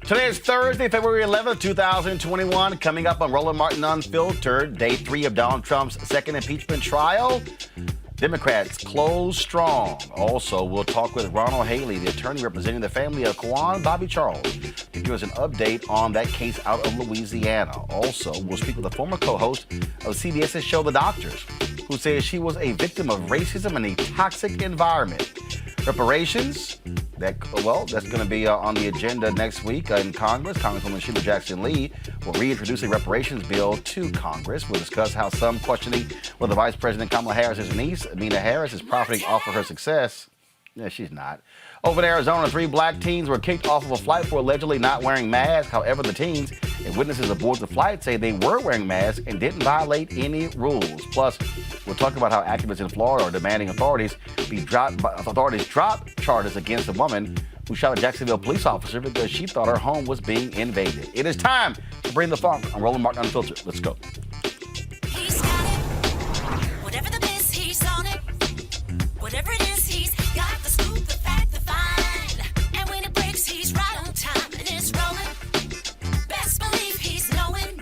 Today is Thursday, February 11th, 2021. Coming up on Roland Martin Unfiltered, day 3 of Donald Trump's second impeachment trial. Democrats close strong. Also, we'll talk with Ronald Haley, the attorney representing the family of Quawan Bobby Charles, to give us an update on that case out of Louisiana. Also, we'll speak with a former co-host of CBS's show The Doctors, who says she was a victim of racism in a toxic environment. Reparations, that's going to be on the agenda next week in Congress. Congresswoman Sheila Jackson Lee will reintroduce a reparations bill to Congress. We'll discuss how some questioning whether Vice President Kamala Harris's niece, Amina Harris, is profiting off of her success. Yeah, she's not. Over in Arizona, 3 black teens were kicked off of a flight for allegedly not wearing masks. However, the teens and witnesses aboard the flight say they were wearing masks and didn't violate any rules. Plus, we'll talk about how activists in Florida are demanding authorities drop charges against a woman who shot a Jacksonville police officer because she thought her home was being invaded. It is time to bring the funk on Roland Martin Unfiltered. Let's go. He's got it. Whatever the biz, he's on it. Whatever it is, he's got the scoop, the fact, the find. And when it breaks, he's right on time and it's rolling. Best believe he's knowing.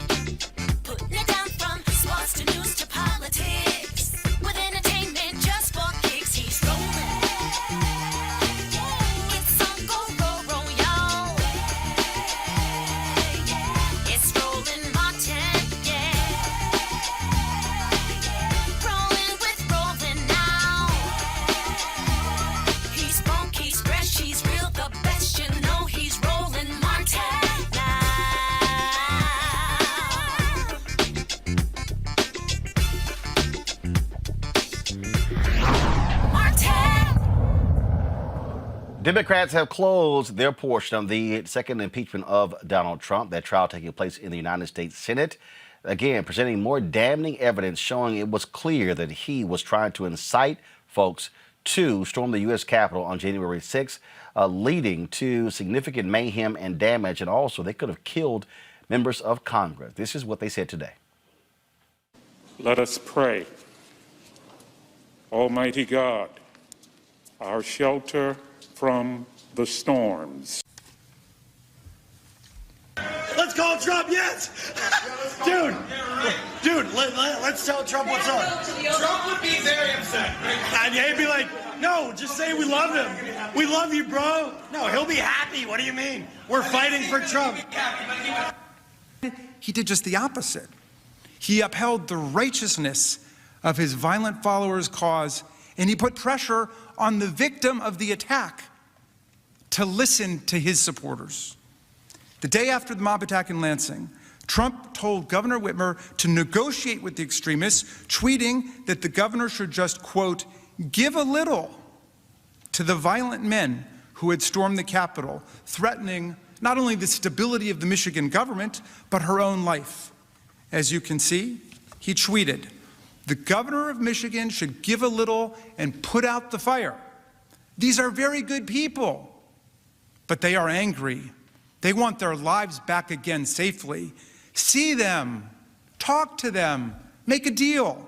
Putting it down from sports to news to politics. With entertainment just for kicks, he's rolling. It's on go, roll, y'all. It's Roland Martin, yeah. Rolling with Roland now. He's funky, he's fresh, he's real, the best, you know he's Roland Martin now. Martin! Democrats have closed their portion of the second impeachment of Donald Trump. That trial taking place in the United States Senate. Again, presenting more damning evidence showing it was clear that he was trying to incite folks to storm the U.S. Capitol on January 6th, leading to significant mayhem and damage. And also, they could have killed members of Congress. This is what they said today. Let us pray. Almighty God, our shelter from the storms. Let's call Trump, yes! Dude, let's tell Trump what's up. Trump would be very upset. And he'd be like, no, just say we love him. We love you, bro. No, he'll be happy. What do you mean? We're fighting for Trump. He did just the opposite. He upheld the righteousness of his violent followers' cause, and he put pressure on the victim of the attack to listen to his supporters. The day after the mob attack in Lansing, Trump told Governor Whitmer to negotiate with the extremists, tweeting that the governor should just, quote, give a little to the violent men who had stormed the Capitol, threatening not only the stability of the Michigan government, but her own life. As you can see, he tweeted, the governor of Michigan should give a little and put out the fire. These are very good people, but they are angry. They want their lives back again safely. See them, talk to them, make a deal.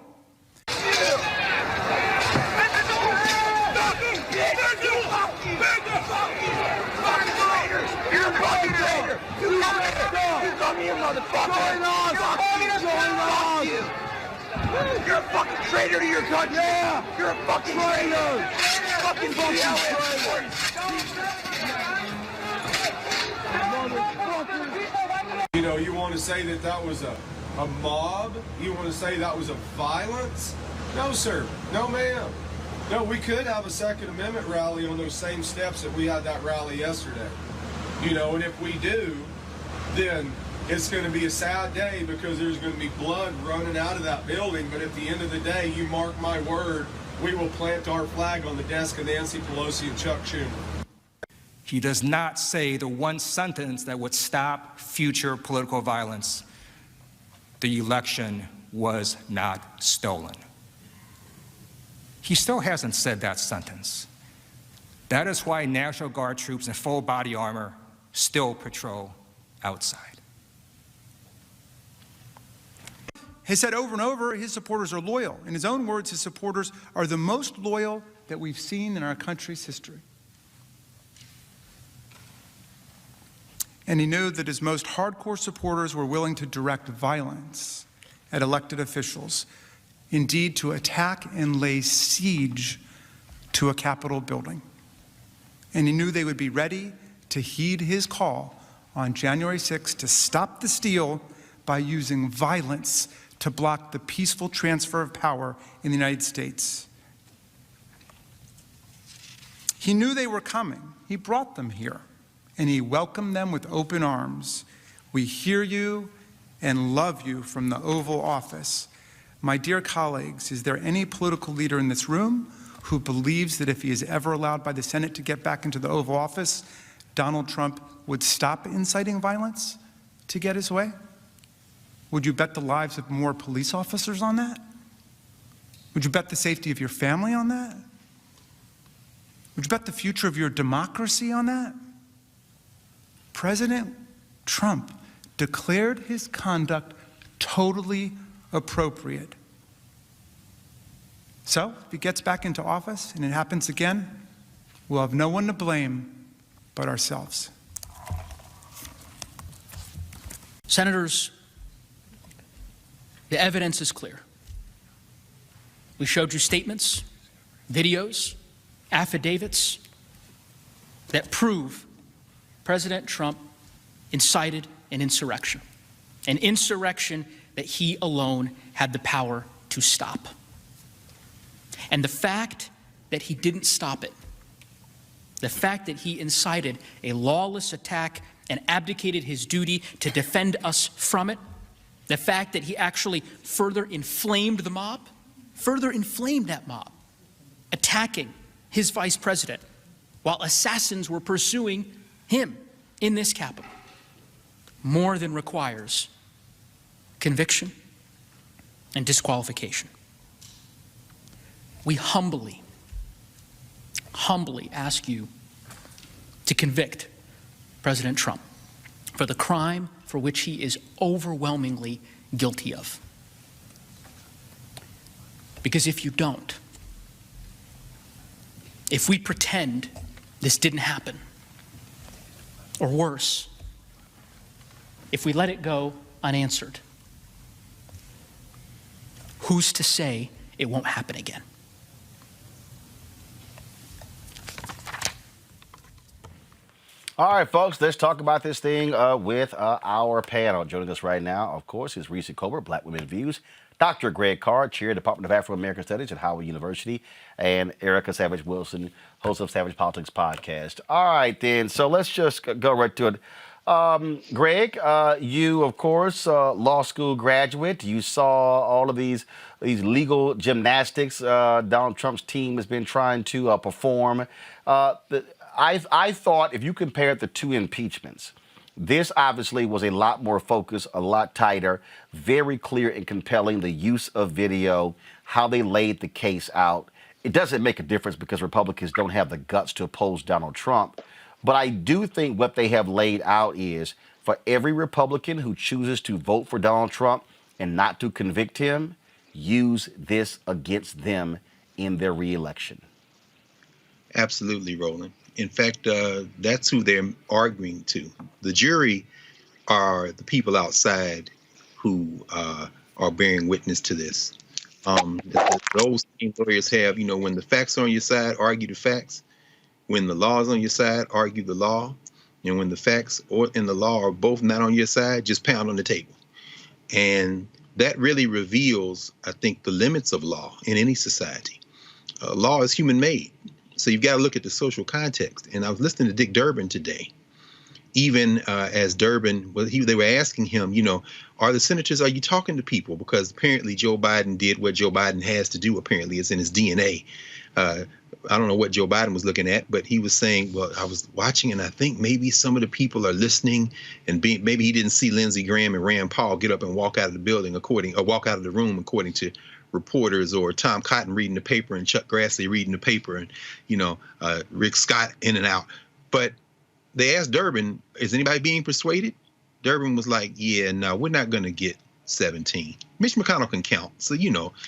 You're a fucking traitor to your country. Yeah. You're a fucking traitor. Fucking traitor. You know, you want to say that that was a mob? You want to say that was a violence? No, sir. No, ma'am. No, we could have a Second Amendment rally on those same steps that we had that rally yesterday. You know, and if we do, then it's going to be a sad day because there's going to be blood running out of that building. But at the end of the day, you mark my word, we will plant our flag on the desk of Nancy Pelosi and Chuck Schumer. He does not say the one sentence that would stop future political violence. The election was not stolen. He still hasn't said that sentence. That is why National Guard troops in full body armor still patrol outside. Has said over and over his supporters are loyal. In his own words, his supporters are the most loyal that we've seen in our country's history. And he knew that his most hardcore supporters were willing to direct violence at elected officials, indeed to attack and lay siege to a Capitol building. And he knew they would be ready to heed his call on January 6th to stop the steal by using violence to block the peaceful transfer of power in the United States. He knew they were coming. He brought them here, and he welcomed them with open arms. We hear you and love you from the Oval Office. My dear colleagues, is there any political leader in this room who believes that if he is ever allowed by the Senate to get back into the Oval Office, Donald Trump would stop inciting violence to get his way? Would you bet the lives of more police officers on that? Would you bet the safety of your family on that? Would you bet the future of your democracy on that? President Trump declared his conduct totally appropriate. So, if he gets back into office and it happens again, we'll have no one to blame but ourselves. Senators, the evidence is clear. We showed you statements, videos, affidavits that prove President Trump incited an insurrection that he alone had the power to stop. And the fact that he didn't stop it, the fact that he incited a lawless attack and abdicated his duty to defend us from it, the fact that he actually further inflamed the mob, attacking his vice president while assassins were pursuing him in this Capitol, more than requires conviction and disqualification. We humbly ask you to convict President Trump for the crime for which he is overwhelmingly guilty of. Because if you don't, if we pretend this didn't happen, or worse, if we let it go unanswered, who's to say it won't happen again? All right, folks, let's talk about this thing with our panel. Joining us right now, of course, is Reese Colbert, Black Women's Views, Dr. Greg Carr, Chair, Department of Afro-American Studies at Howard University, and Erica Savage Wilson, host of Savage Politics Podcast. All right, then, so let's just go right to it. Greg, you, of course, law school graduate. You saw all of these legal gymnastics Donald Trump's team has been trying to perform. I thought if you compared the two impeachments, this obviously was a lot more focused, a lot tighter, very clear and compelling, the use of video, how they laid the case out. It doesn't make a difference because Republicans don't have the guts to oppose Donald Trump. But I do think what they have laid out is for every Republican who chooses to vote for Donald Trump and not to convict him, use this against them in their reelection. Absolutely, Roland. In fact, that's who they're arguing to. The jury are the people outside who are bearing witness to this. Those lawyers have, when the facts are on your side, argue the facts. When the law is on your side, argue the law. And when the facts and the law are both not on your side, just pound on the table. And that really reveals, I think, the limits of law in any society. Law is human-made. So you've got to look at the social context. And I was listening to Dick Durbin today. Even as Durbin, they were asking him, are you talking to people? Because apparently Joe Biden did what Joe Biden has to do. Apparently it's in his DNA. I don't know what Joe Biden was looking at, but he was saying, well, I was watching and I think maybe some of the people are listening and maybe he didn't see Lindsey Graham and Rand Paul get up and walk out of the building walk out of the room according to reporters, or Tom Cotton reading the paper and Chuck Grassley reading the paper and, Rick Scott in and out. But they asked Durbin, is anybody being persuaded? Durbin was like, yeah, no, we're not going to get 17. Mitch McConnell can count. So,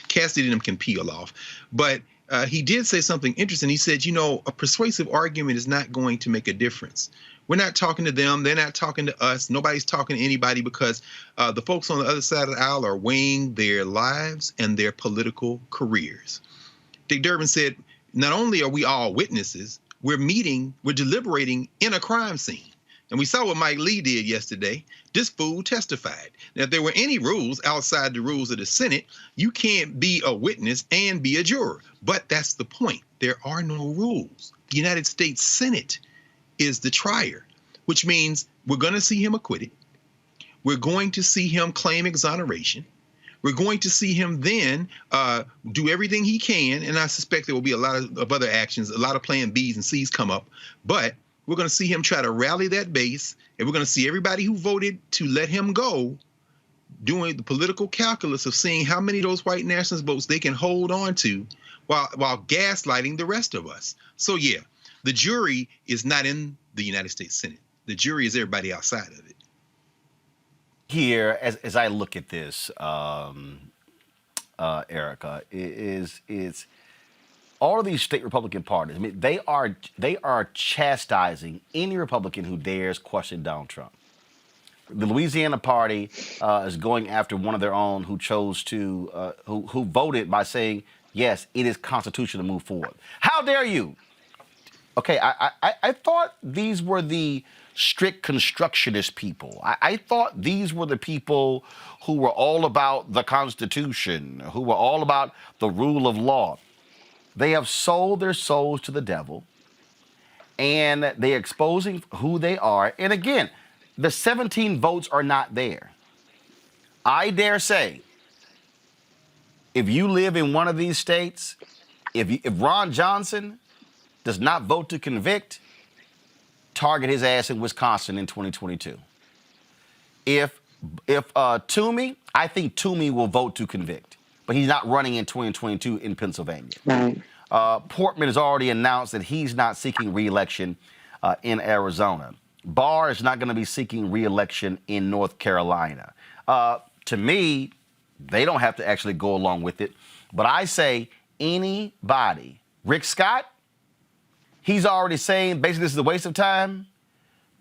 Cassidy and him can peel off. But he did say something interesting. He said, a persuasive argument is not going to make a difference. We're not talking to them. They're not talking to us. Nobody's talking to anybody because the folks on the other side of the aisle are weighing their lives and their political careers. Dick Durbin said, not only are we all witnesses, we're deliberating in a crime scene. And we saw what Mike Lee did yesterday. This fool testified. Now, if there were any rules outside the rules of the Senate, you can't be a witness and be a juror. But that's the point. There are no rules. The United States Senate is the trier, which means we're going to see him acquitted. We're going to see him claim exoneration. We're going to see him then do everything he can. And I suspect there will be a lot of other actions, a lot of plan Bs and Cs come up. But we're going to see him try to rally that base. And we're going to see everybody who voted to let him go doing the political calculus of seeing how many of those white nationalist votes they can hold on to while gaslighting the rest of us. So, yeah, the jury is not in the United States Senate. The jury is everybody outside of it. Here, as I look at this, Erica, is all of these state Republican parties. I mean, they are chastising any Republican who dares question Donald Trump. The Louisiana party is going after one of their own who chose to who voted by saying, yes, it is constitutional to move forward. How dare you? Okay, I thought these were the strict constructionist people. I thought these were the people who were all about the Constitution, who were all about the rule of law. They have sold their souls to the devil, and they're exposing who they are. And again, the 17 votes are not there. I dare say, if you live in one of these states, if Ron Johnson does not vote to convict, target his ass in Wisconsin in 2022. If Toomey, I think Toomey will vote to convict, but he's not running in 2022 in Pennsylvania. Right. Portman has already announced that he's not seeking re-election in Arizona. Barr is not going to be seeking re-election in North Carolina. To me, they don't have to actually go along with it. But I say anybody, Rick Scott, he's already saying basically this is a waste of time.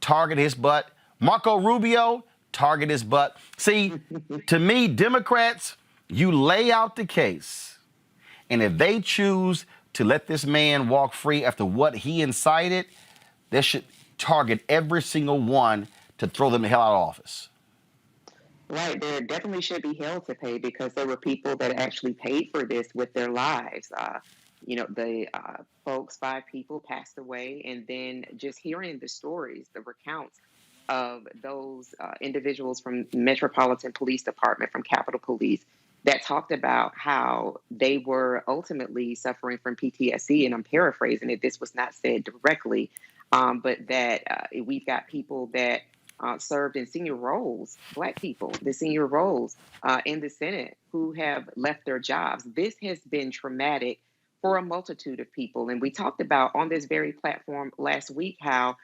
Target his butt. Marco Rubio, target his butt. See, to me, Democrats, you lay out the case. And if they choose to let this man walk free after what he incited, they should target every single one to throw them the hell out of office. Right. There definitely should be hell to pay because there were people that actually paid for this with their lives. The folks, 5 people passed away, and then just hearing the stories, the recounts of those individuals from Metropolitan Police Department, from Capitol Police, that talked about how they were ultimately suffering from PTSD, and I'm paraphrasing it, this was not said directly, but that we've got people that served in senior roles, Black people, the senior roles in the Senate who have left their jobs. This has been traumatic for a multitude of people. And we talked about on this very platform last week how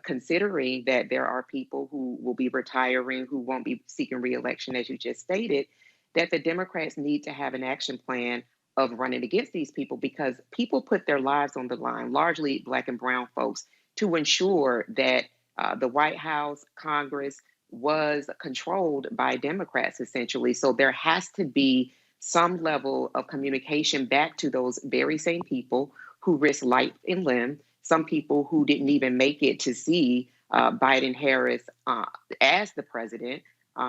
considering that there are people who will be retiring, who won't be seeking re-election, as you just stated, that the Democrats need to have an action plan of running against these people because people put their lives on the line, largely Black and brown folks, to ensure that the White House, Congress was controlled by Democrats, essentially. So there has to be some level of communication back to those very same people who risked life and limb, some people who didn't even make it to see Biden-Harris as the president,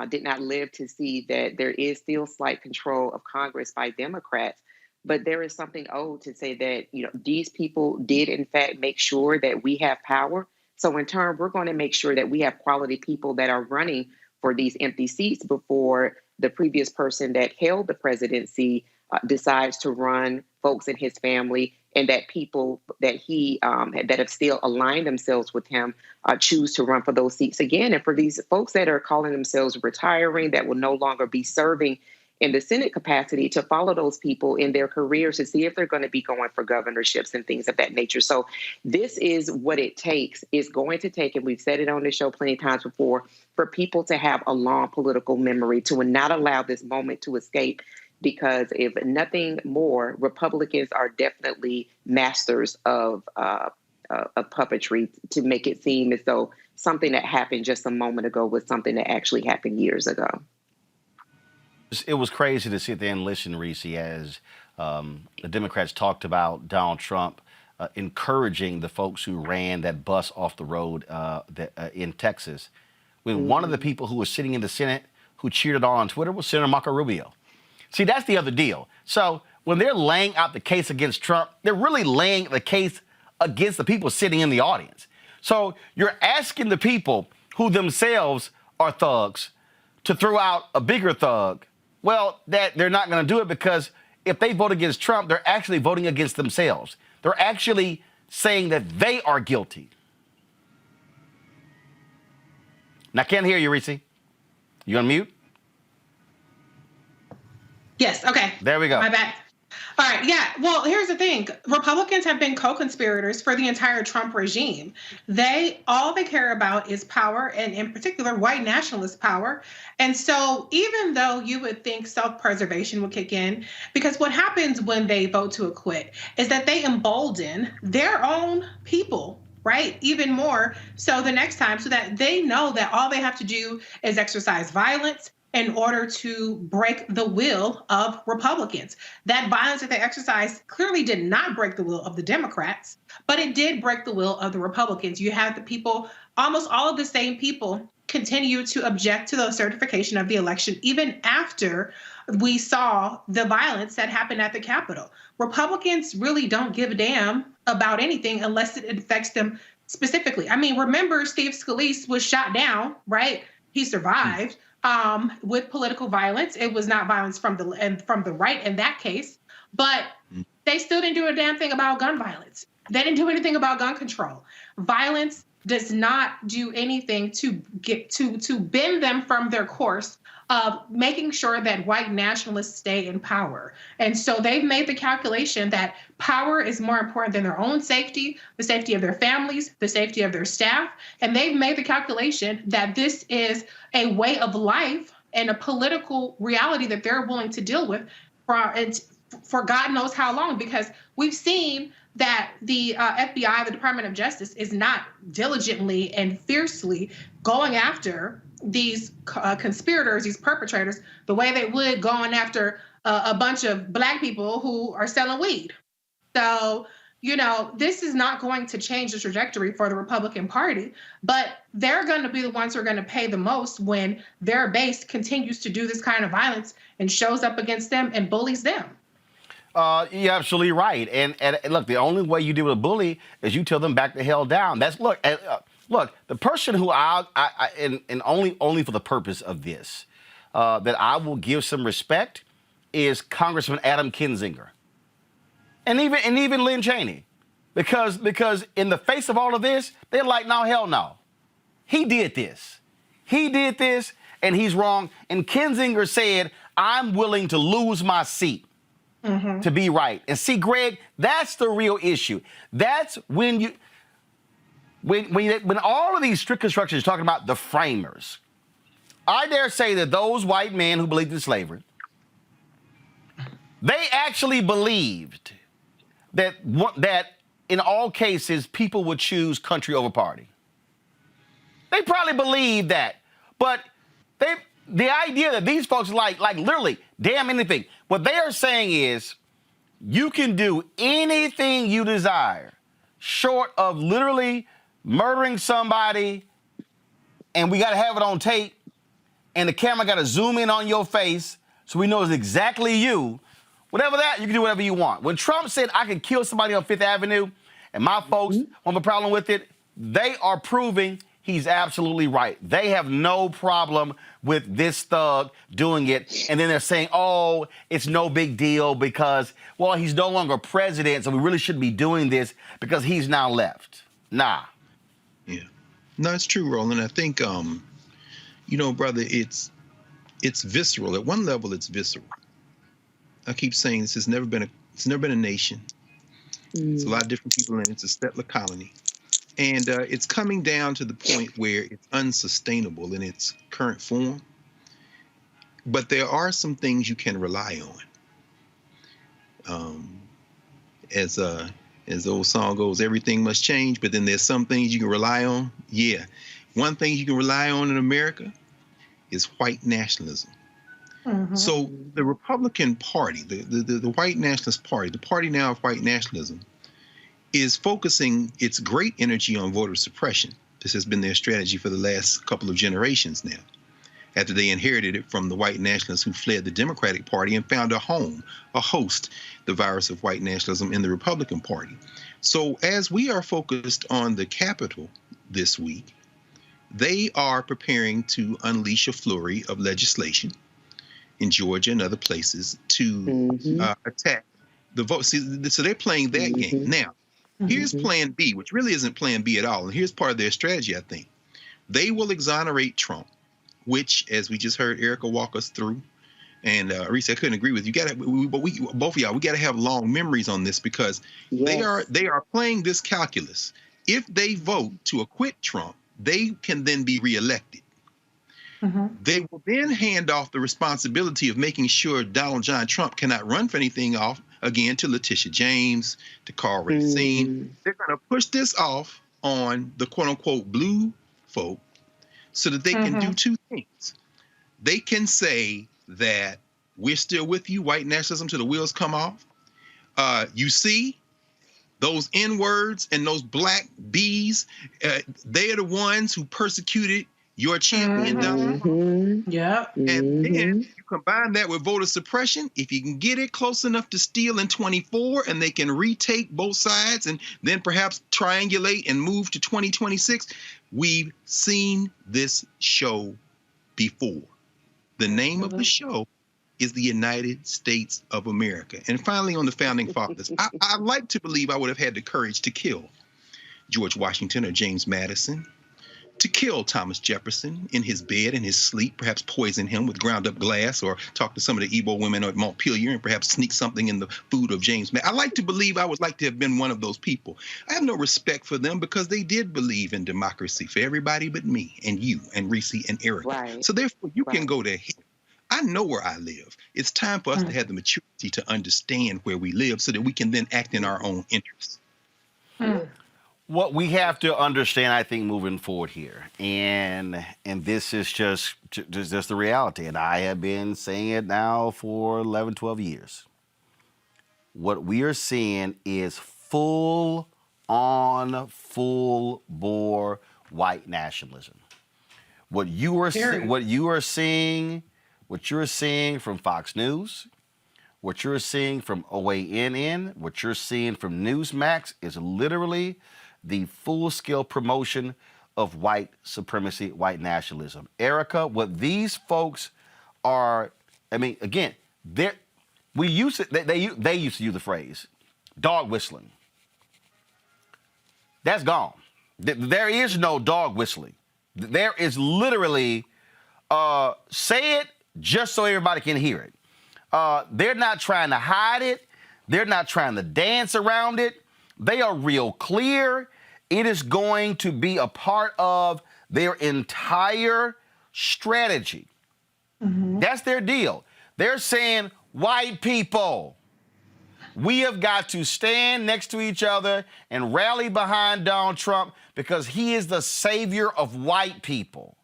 did not live to see that there is still slight control of Congress by Democrats. But there is something owed to say that, these people did, in fact, make sure that we have power. So in turn, we're going to make sure that we have quality people that are running for these empty seats before the previous person that held the presidency decides to run folks in his family, and that people that he that have still aligned themselves with him choose to run for those seats again. And for these folks that are calling themselves retiring, that will no longer be serving in the Senate capacity, to follow those people in their careers to see if they're going to be going for governorships and things of that nature. So this is what it takes. It's going to take, and we've said it on the show plenty of times before, for people to have a long political memory, to not allow this moment to escape. Because if nothing more, Republicans are definitely masters of of puppetry to make it seem as though something that happened just a moment ago was something that actually happened years ago. It was crazy to sit there and listen, Reese, as the Democrats talked about Donald Trump encouraging the folks who ran that bus off the road in Texas. When one of the people who was sitting in the Senate who cheered it on Twitter was Senator Marco Rubio. See, that's the other deal. So when they're laying out the case against Trump, they're really laying the case against the people sitting in the audience. So you're asking the people who themselves are thugs to throw out a bigger thug. Well, that they're not going to do it because if they vote against Trump, they're actually voting against themselves. They're actually saying that they are guilty. Now, I can't hear you, Reese. You on mute? Yes, okay. There we go. My bad. All right, yeah. Well, here's the thing. Republicans have been co-conspirators for the entire Trump regime. All they care about is power, and in particular, white nationalist power. And so even though you would think self-preservation would kick in, because what happens when they vote to acquit is that they embolden their own people, right? Even more so the next time, so that they know that all they have to do is exercise violence in order to break the will of Republicans. That violence that they exercised clearly did not break the will of the Democrats, but it did break the will of the Republicans. You have the people, almost all of the same people, continue to object to the certification of the election, even after we saw the violence that happened at the Capitol. Republicans really don't give a damn about anything unless it affects them specifically. I mean, remember Steve Scalise was shot down, right? He survived. With political violence. It was not violence from the right in that case, but they still didn't do a damn thing about gun violence. They didn't do anything about gun control. Violence does not do anything to get to bend them from their course of making sure that white nationalists stay in power. And so they've made the calculation that power is more important than their own safety, the safety of their families, the safety of their staff. And they've made the calculation that this is a way of life and a political reality that they're willing to deal with for God knows how long, because we've seen that the FBI, the Department of Justice, is not diligently and fiercely going after these conspirators, these perpetrators, the way they would going after a bunch of black people who are selling weed. So, you know, this is not going to change the trajectory for the Republican Party, but they're going to be the ones who are going to pay the most when their base continues to do this kind of violence and shows up against them and bullies them. You're absolutely right. And look, the only way you deal with a bully is you tell them back the hell down. That's look, the person who and only for the purpose of this, that I will give some respect is Congressman Adam Kinzinger. And even Lynn Cheney. Because in the face of all of this, they're like, no, hell no. He did this. He did this, and he's wrong. And Kinzinger said, I'm willing to lose my seat to be right. And see, Greg, that's the real issue. That's when when all of these strict constructions are talking about the framers. I dare say that those white men who believed in slavery, they actually believed that in all cases, people would choose country over party. They probably believed that. But the idea that these folks like literally, damn anything. What they are saying is you can do anything you desire short of literally murdering somebody, and we got to have it on tape, and the camera got to zoom in on your face so we know it's exactly you. Whatever that, you can do whatever you want. When Trump said I could kill somebody on Fifth Avenue and my folks won't have a problem with it, they are proving he's absolutely right. They have no problem with this thug doing it. And then they're saying, oh, it's no big deal because, well, he's no longer president, so we really shouldn't be doing this because he's now left. Nah. Yeah. No, it's true, Roland. I think, you know, brother, it's visceral. At one level, it's visceral. I keep saying this has never been a nation. It's a lot of different people, and it's a settler colony. And it's coming down to the point where it's unsustainable in its current form. But there are some things you can rely on. As As the old song goes, everything must change, but then there's some things you can rely on. Yeah. One thing you can rely on in America is white nationalism. So the Republican Party, the white nationalist party, the party now of white nationalism, is focusing its great energy on voter suppression. This has been their strategy for the last couple of generations now, after they inherited it from the white nationalists who fled the Democratic Party and found a home, a host, the virus of white nationalism in the Republican Party. So as we are focused on the Capitol this week, they are preparing to unleash a flurry of legislation in Georgia and other places to attack the vote. See, so they're playing that game. Now, here's plan B, which really isn't plan B at all. And here's part of their strategy, I think. They will exonerate Trump, which, as we just heard Erica walk us through, and Reese, I couldn't agree with you. Both of y'all, we got to have long memories on this, because they are playing this calculus. If they vote to acquit Trump, they can then be reelected. They will then hand off the responsibility of making sure Donald John Trump cannot run for anything off again to Letitia James, to Carl Racine. They're going to push this off on the quote unquote blue folk so that they can do two things. They can say that we're still with you, white nationalism, till the wheels come off. You see, those N-words and those black Bs, they are the ones who persecuted your champion, Donald Trump. And then you combine that with voter suppression. If you can get it close enough to steal in 24, and they can retake both sides and then perhaps triangulate and move to 2026, we've seen this show before. The name of the show is the United States of America. And finally, on the founding fathers, I like to believe I would have had the courage to kill George Washington or James Madison, to kill Thomas Jefferson in his bed, in his sleep, perhaps poison him with ground up glass, or talk to some of the Igbo women at Montpelier and perhaps sneak something in the food of James Madison. I like to believe I would like to have been one of those people. I have no respect for them because they did believe in democracy for everybody but me and you and Reese and Erica. So therefore you can go to hell. I know where I live. It's time for us to have the maturity to understand where we live so that we can then act in our own interests. What we have to understand, I think, moving forward here, and this is just the reality, and I have been saying it now for 11, 12 years. What we are seeing is full-on, full-bore white nationalism. What you're seeing from Fox News, what you're seeing from OANN, what you're seeing from Newsmax is literally the full-scale promotion of white supremacy, white nationalism. Erica, what these folks are, I mean, again, they used to use the phrase dog whistling. That's gone. There is no dog whistling. There is literally, say it just so everybody can hear it. They're not trying to hide it. They're not trying to dance around it. They are real clear. It is going to be a part of their entire strategy. That's their deal. They're saying, white people, we have got to stand next to each other and rally behind Donald Trump because he is the savior of white people.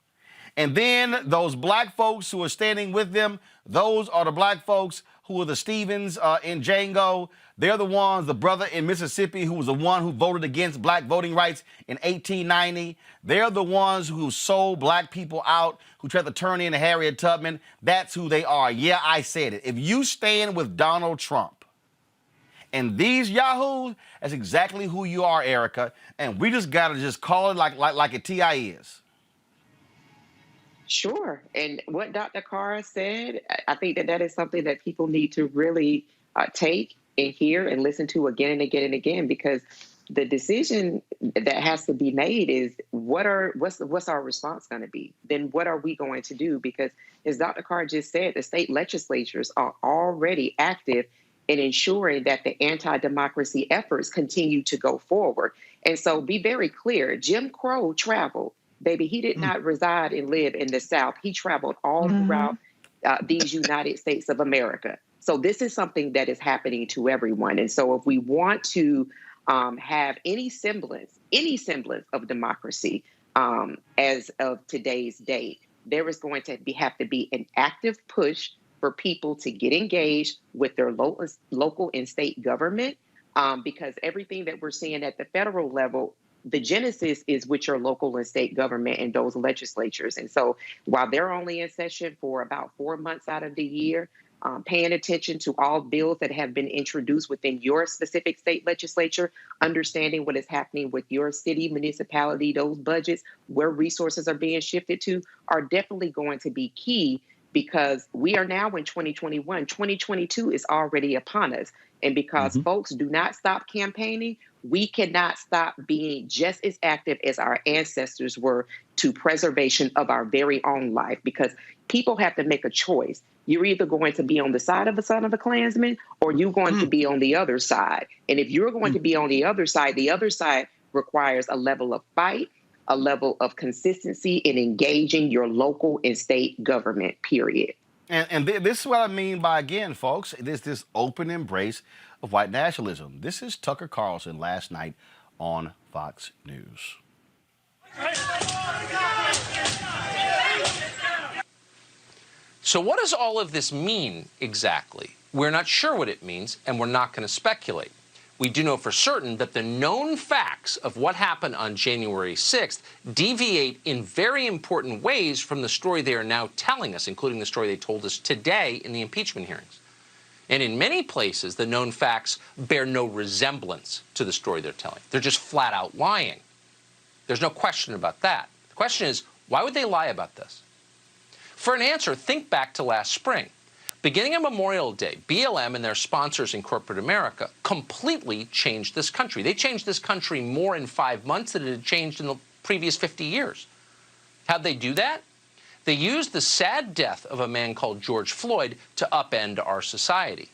And then those black folks who are standing with them, those are the black folks who are the Stevens in Django. They're the ones, the brother in Mississippi who was the one who voted against black voting rights in 1890. They're the ones who sold black people out, who tried to turn in Harriet Tubman. That's who they are. Yeah, I said it. If you stand with Donald Trump and these yahoos, that's exactly who you are, Erica. And we just got to just call it like a TI is. Sure. And what Dr. Carr said, I think that is something that people need to really take and hear and listen to again and again and again, because the decision that has to be made is what's our response going to be? Then what are we going to do? Because as Dr. Carr just said, the state legislatures are already active in ensuring that the anti-democracy efforts continue to go forward. And so be very clear, Jim Crow traveled. Baby, he did not reside and live in the South. He traveled all throughout these United States of America. So this is something that is happening to everyone. And so if we want to have any semblance of democracy as of today's date. There is going to have to be an active push for people to get engaged with their local and state government, because everything that we're seeing at the federal level, the genesis is with your local and state government and those legislatures. And so while they're only in session for about 4 months out of the year, paying attention to all bills that have been introduced within your specific state legislature, understanding what is happening with your city, municipality, those budgets, where resources are being shifted to, are definitely going to be key, because we are now in 2021. 2022 is already upon us. And because folks do not stop campaigning, we cannot stop being just as active as our ancestors were to preservation of our very own life, because people have to make a choice. You're either going to be on the side of a son of a Klansman, or you're going to be on the other side. And if you're going to be on the other side requires a level of fight, a level of consistency in engaging your local and state government, period. And this is what I mean by, again, folks, this open embrace of white nationalism. This is Tucker Carlson last night on Fox News. So what does all of this mean exactly? We're not sure what it means, and we're not going to speculate. We do know for certain that the known facts of what happened on January 6th deviate in very important ways from the story they are now telling us, including the story they told us today in the impeachment hearings. And in many places, the known facts bear no resemblance to the story they're telling. They're just flat out lying. There's no question about that. The question is, why would they lie about this? For an answer, think back to last spring. Beginning on Memorial Day, BLM and their sponsors in corporate America completely changed this country. They changed this country more in 5 months than it had changed in the previous 50 years. How'd they do that? They used the sad death of a man called George Floyd to upend our society.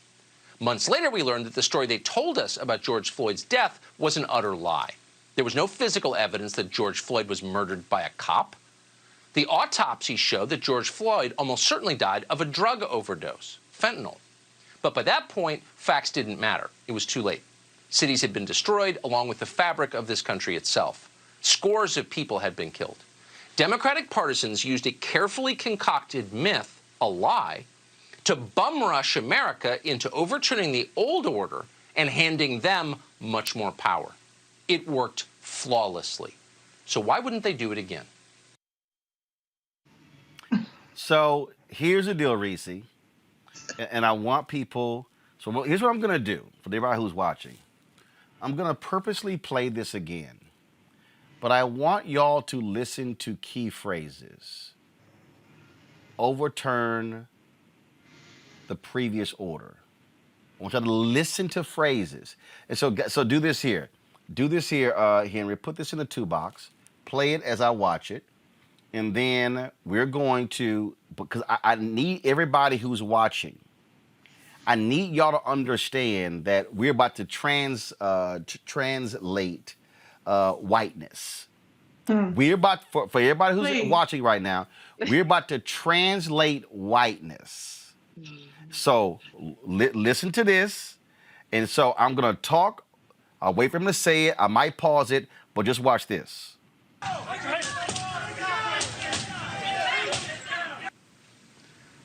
Months later, we learned that the story they told us about George Floyd's death was an utter lie. There was no physical evidence that George Floyd was murdered by a cop. The autopsy showed that George Floyd almost certainly died of a drug overdose, fentanyl. But by that point, facts didn't matter. It was too late. Cities had been destroyed, along with the fabric of this country itself. Scores of people had been killed. Democratic partisans used a carefully concocted myth, a lie, to bum rush America into overturning the old order and handing them much more power. It worked flawlessly. So why wouldn't they do it again? So here's the deal, Reese, and I want people, so here's what I'm going to do for everybody who's watching. I'm going to purposely play this again, but I want y'all to listen to key phrases. Overturn the previous order. I want y'all to listen to phrases. And so do this here. Do this here, Henry. Put this in the 2 box. Play it as I watch it. And then we're going to, because I need everybody who's watching, I need y'all to understand that we're about to translate whiteness. We're about, for everybody who's watching right now, we're about to translate whiteness. So listen to this. And so I'm going to talk. I'll wait for him to say it. I might pause it, but just watch this.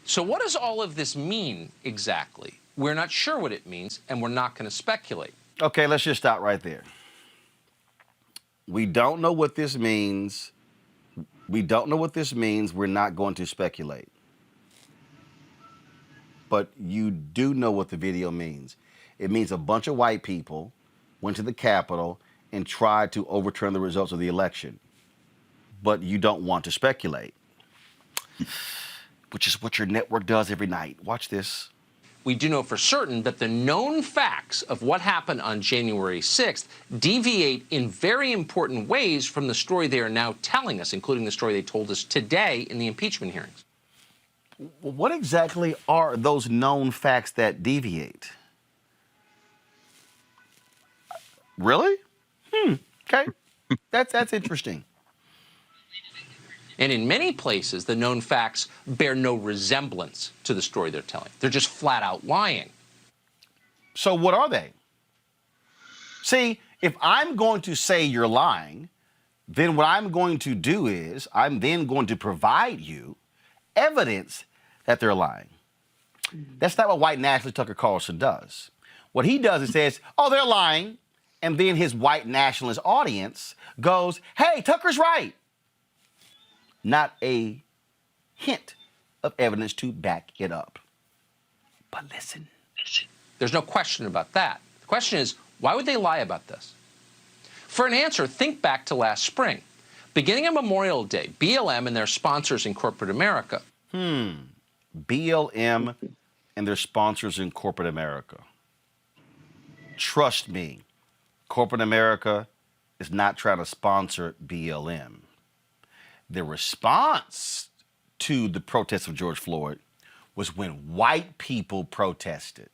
So what does all of this mean exactly? We're not sure what it means, and we're not going to speculate. Okay, let's just stop right there. We don't know what this means. We don't know what this means. We're not going to speculate. But you do know what the video means. It means a bunch of white people went to the Capitol and tried to overturn the results of the election. But you don't want to speculate, which is what your network does every night. Watch this. We do know for certain that the known facts of what happened on January 6th deviate in very important ways from the story they are now telling us, including the story they told us today in the impeachment hearings. What exactly are those known facts that deviate? Really? Okay. That's interesting. And in many places, the known facts bear no resemblance to the story they're telling. They're just flat out lying. So what are they? See, if I'm going to say you're lying, then what I'm going to do is I'm then going to provide you evidence that they're lying. That's not what white nationalist Tucker Carlson does. What he does is says, oh, they're lying. And then his white nationalist audience goes, hey, Tucker's right. Not a hint of evidence to back it up. But listen. There's no question about that. The question is, why would they lie about this? For an answer, think back to last spring. Beginning on Memorial Day, BLM and their sponsors in corporate America. BLM and their sponsors in corporate America. Trust me, corporate America is not trying to sponsor BLM. The response to the protests of George Floyd was when white people protested.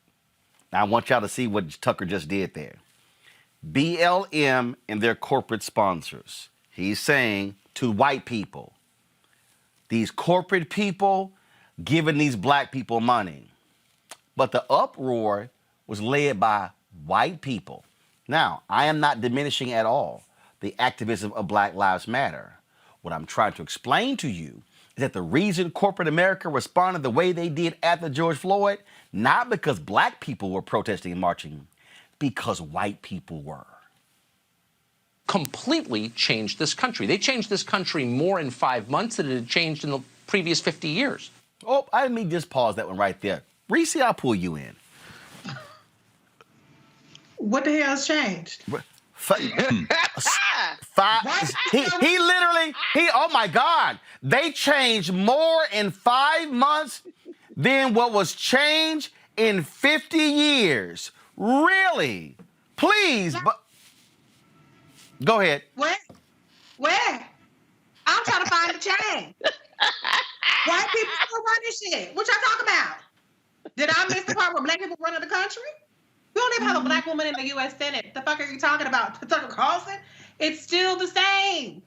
Now, I want y'all to see what Tucker just did there. BLM and their corporate sponsors. He's saying to white people, these corporate people giving these black people money. But the uproar was led by white people. Now, I am not diminishing at all the activism of Black Lives Matter. What I'm trying to explain to you is that the reason corporate America responded the way they did after George Floyd, not because black people were protesting and marching, because white people were. Completely changed this country. They changed this country more in 5 months than it had changed in the previous 50 years. Oh, I didn't mean just pause that one right there. Reese, I'll pull you in. What the hell's changed? He literally, oh my God, they changed more in 5 months than what was changed in 50 years. Really? Please, but go ahead. Where? I'm trying to find the change. White people still run this shit. What y'all talking about? Did I miss the part where black people running the country? We don't even have a black woman in the U.S. Senate. The fuck are you talking about? Tucker Carlson? It's still the same.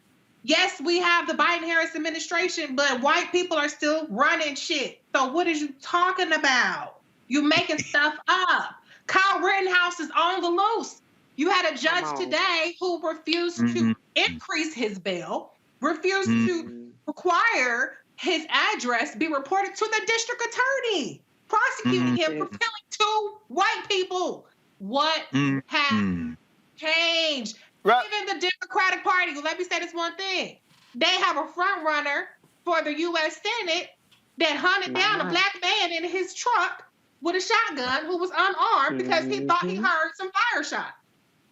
Yes, we have the Biden-Harris administration, but white people are still running shit. So what is you talking about? You making stuff up. Kyle Rittenhouse is on the loose. You had a judge today who refused to increase his bail, refused to require his address be reported to the district attorney, prosecuting him for killing 2 white people. What has changed? Right. Even the Democratic Party, let me say this one thing. They have a front runner for the U.S. Senate that hunted down a black man in his truck with a shotgun who was unarmed because he thought he heard some fire shots.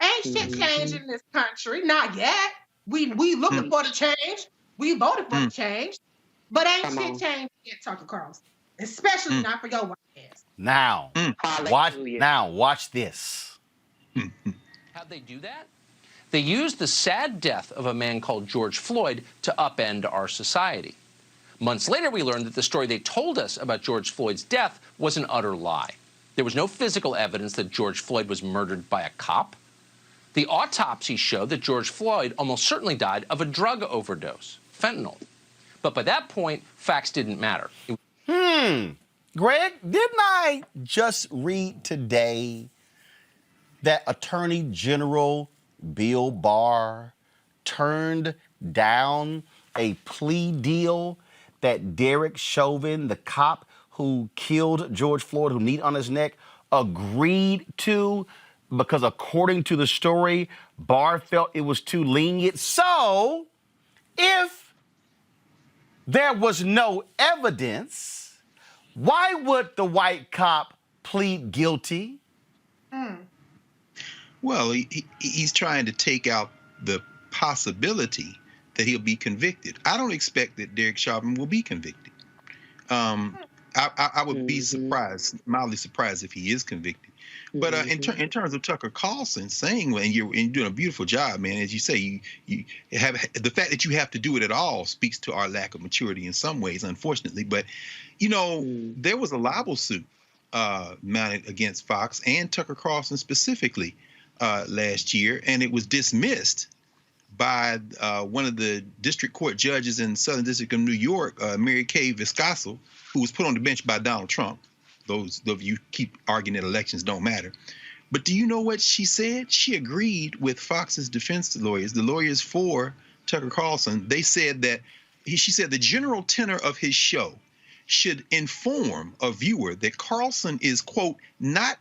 Ain't shit changed in this country. Not yet. We looking for the change. We voted for the change. But ain't shit changed yet, Tucker Carlson. Especially not for your white ass. Now, watch this. How'd they do that? They used the sad death of a man called George Floyd to upend our society. Months later, we learned that the story they told us about George Floyd's death was an utter lie. There was no physical evidence that George Floyd was murdered by a cop. The autopsy showed that George Floyd almost certainly died of a drug overdose, fentanyl. But by that point, facts didn't matter. Greg, didn't I just read today that Attorney General Bill Barr turned down a plea deal that Derek Chauvin, the cop who killed George Floyd, who kneed on his neck, agreed to because according to the story, Barr felt it was too lenient. So, if there was no evidence, why would the white cop plead guilty? Well, he's trying to take out the possibility that he'll be convicted. I don't expect that Derek Chauvin will be convicted. I would be surprised, mildly surprised, if he is convicted. But in terms of Tucker Carlson saying, and you're doing a beautiful job, man, as you say, you have the fact that you have to do it at all speaks to our lack of maturity in some ways, unfortunately. But there was a libel suit mounted against Fox and Tucker Carlson specifically last year, and it was dismissed by one of the district court judges in Southern District of New York, Mary Kay Viscaso, who was put on the bench by Donald Trump. Those of you keep arguing that elections don't matter. But do you know what she said? She agreed with Fox's defense lawyers, the lawyers for Tucker Carlson. They said that she said the general tenor of his show should inform a viewer that Carlson is, quote, not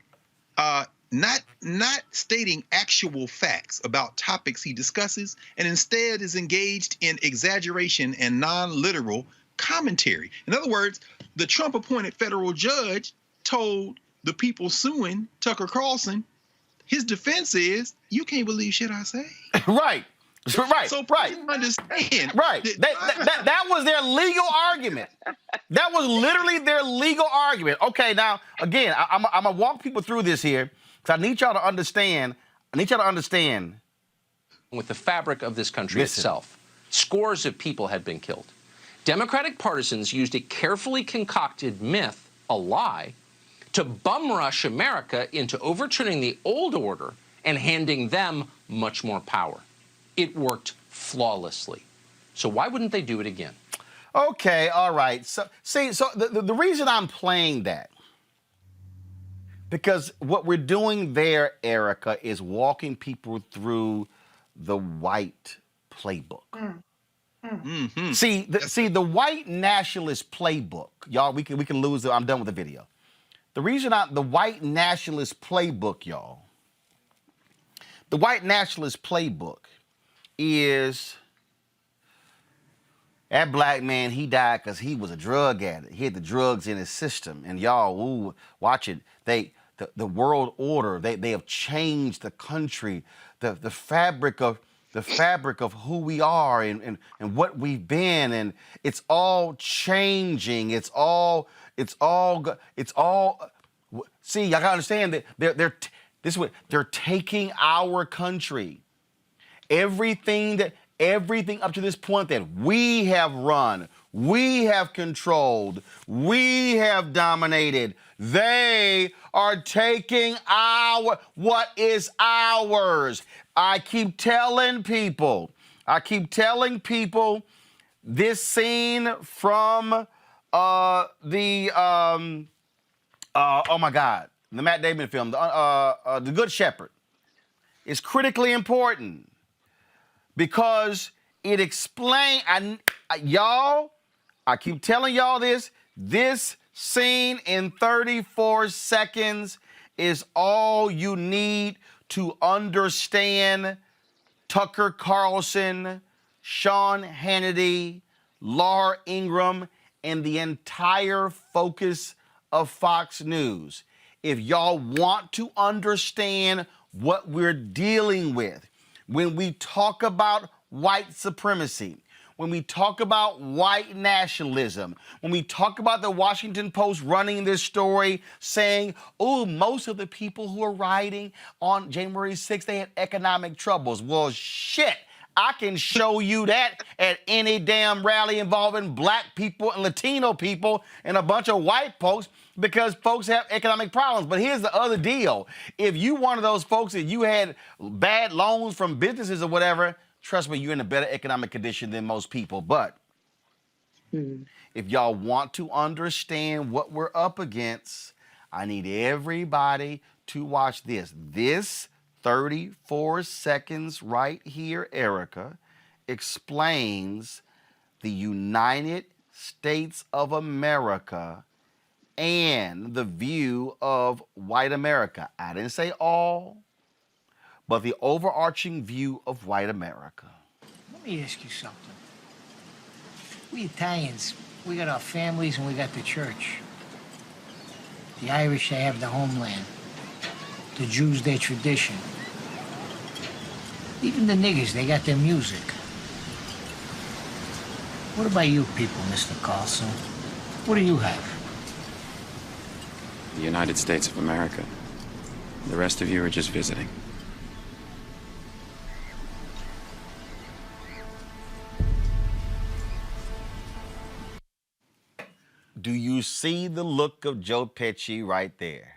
stating actual facts about topics he discusses, and instead is engaged in exaggeration and non-literal commentary. In other words, the Trump-appointed federal judge told the people suing Tucker Carlson, his defense is, you can't believe shit I say. Right. Right. So right. you understand. Right. That was their legal argument. That was literally their legal argument. Okay, now, again, I'm going to walk people through this here because I need y'all to understand. With the fabric of this country itself, scores of people had been killed. Democratic partisans used a carefully concocted myth, a lie, to bum rush America into overturning the old order and handing them much more power. It worked flawlessly. So why wouldn't they do it again? Okay, all right. So, see, the reason I'm playing that, because what we're doing there, Erica, is walking people through the white playbook. Mm-hmm. See, the white nationalist playbook, y'all, we can lose it. I'm done with the video. The reason the white nationalist playbook, y'all, the white nationalist playbook is that black man, he died because he was a drug addict. He had the drugs in his system. And y'all, ooh, watch it. The world order, they have changed the country, the fabric of who we are and what we've been, and it's all changing. It's all. See, y'all gotta understand that they're taking our country. Everything up to this point that we have run, we have controlled, we have dominated, they are taking what is ours. I keep telling people this scene from oh my God, the Matt Damon film, The Good Shepherd, is critically important because it explains, y'all, I keep telling y'all this scene in 34 seconds is all you need to understand Tucker Carlson, Sean Hannity, Laura Ingraham, and the entire focus of Fox News. If y'all want to understand what we're dealing with, when we talk about white supremacy, when we talk about white nationalism, when we talk about the Washington Post running this story saying, oh, most of the people who are rioting on January 6th, they had economic troubles. Well, shit, I can show you that at any damn rally involving black people and Latino people and a bunch of white folks because folks have economic problems. But here's the other deal. If you one of those folks that you had bad loans from businesses or whatever, trust me, you're in a better economic condition than most people. But if y'all want to understand what we're up against, I need everybody to watch this. This 34 seconds right here, Erica, explains the United States of America and the view of white America. I didn't say all, but the overarching view of white America. Let me ask you something. We Italians, we got our families and we got the church. The Irish, they have the homeland. The Jews, their tradition. Even the niggers, they got their music. What about you people, Mr. Carlson? What do you have? The United States of America. The rest of you are just visiting. Do you see the look of Joe Pesci right there?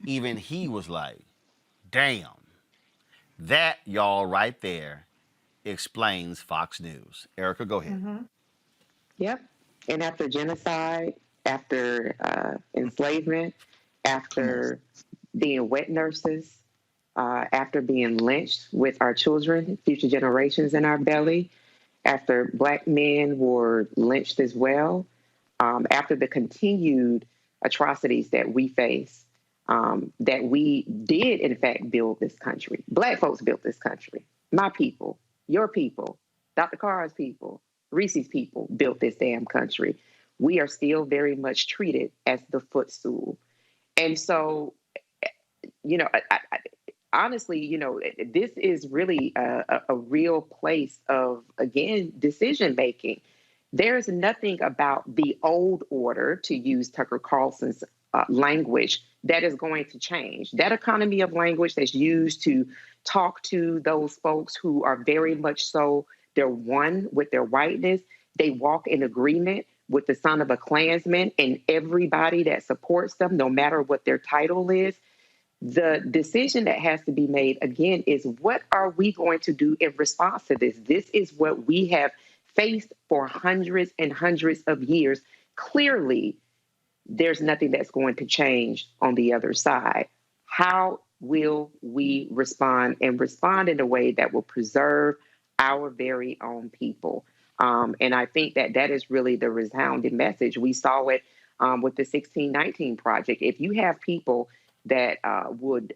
Even he was like, damn. That, y'all, right there explains Fox News. Erica, go ahead. Yep. And after genocide, after enslavement, after being wet nurses, after being lynched with our children, future generations in our belly, after Black men were lynched as well, after the continued atrocities that we face, that we did, in fact, build this country. Black folks built this country. My people, your people, Dr. Carr's people, Reese's people built this damn country. We are still very much treated as the footstool. And so, you know, honestly, you know, this is really a real place of, again, decision making. There's nothing about the old order, to use Tucker Carlson's language, that is going to change. That economy of language that's used to talk to those folks who are very much so, they're one with their whiteness. They walk in agreement with the son of a Klansman and everybody that supports them, no matter what their title is. The decision that has to be made, again, is what are we going to do in response to this? This is what we have faced for hundreds and hundreds of years. Clearly, there's nothing that's going to change on the other side. How will we respond, and respond in a way that will preserve our very own people? And I think that that is really the resounding message. We saw it with the 1619 Project. If you have people that would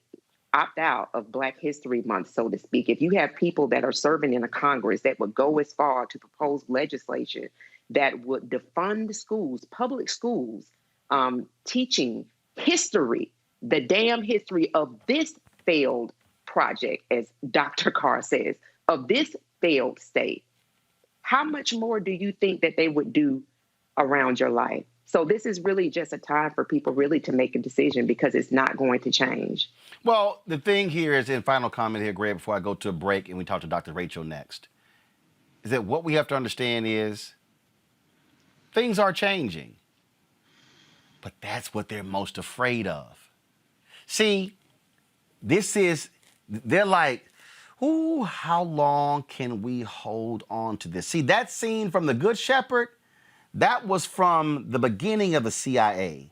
opt out of Black History Month, so to speak, if you have people that are serving in a Congress that would go as far to propose legislation that would defund schools, public schools, teaching history, the damn history of this failed project, as Dr. Carr says, of this failed state, how much more do you think that they would do around your life? So this is really just a time for people really to make a decision, because it's not going to change. Well, the thing here is, in final comment here, Greg, before I go to a break and we talk to Dr. Rachel next, is that what we have to understand is things are changing, but that's what they're most afraid of. See, they're like, ooh, how long can we hold on to this? See, that scene from The Good Shepherd, that was from the beginning of the CIA.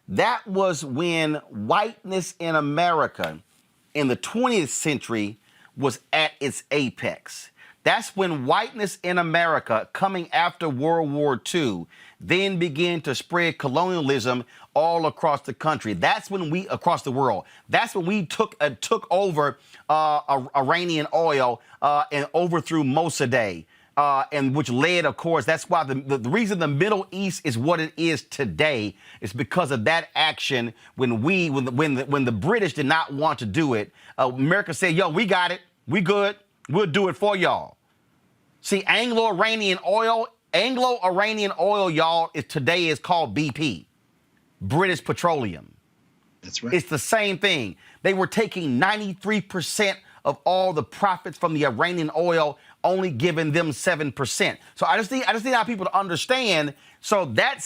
That was when whiteness in America in the 20th century was at its apex. That's when whiteness in America, coming after World War II, then began to spread colonialism all across the country. That's when we, across the world, that's when we took over Iranian oil and overthrew Mossadegh. And which led, of course, that's why the reason the Middle East is what it is today is because of that action. When the British did not want to do it, America said, "Yo, we got it, we good, we'll do it for y'all." See, Anglo-Iranian oil, y'all, today is called BP, British Petroleum. That's right. It's the same thing. They were taking 93% of all the profits from the Iranian oil, only giving them 7%. So I just need our people to understand. So that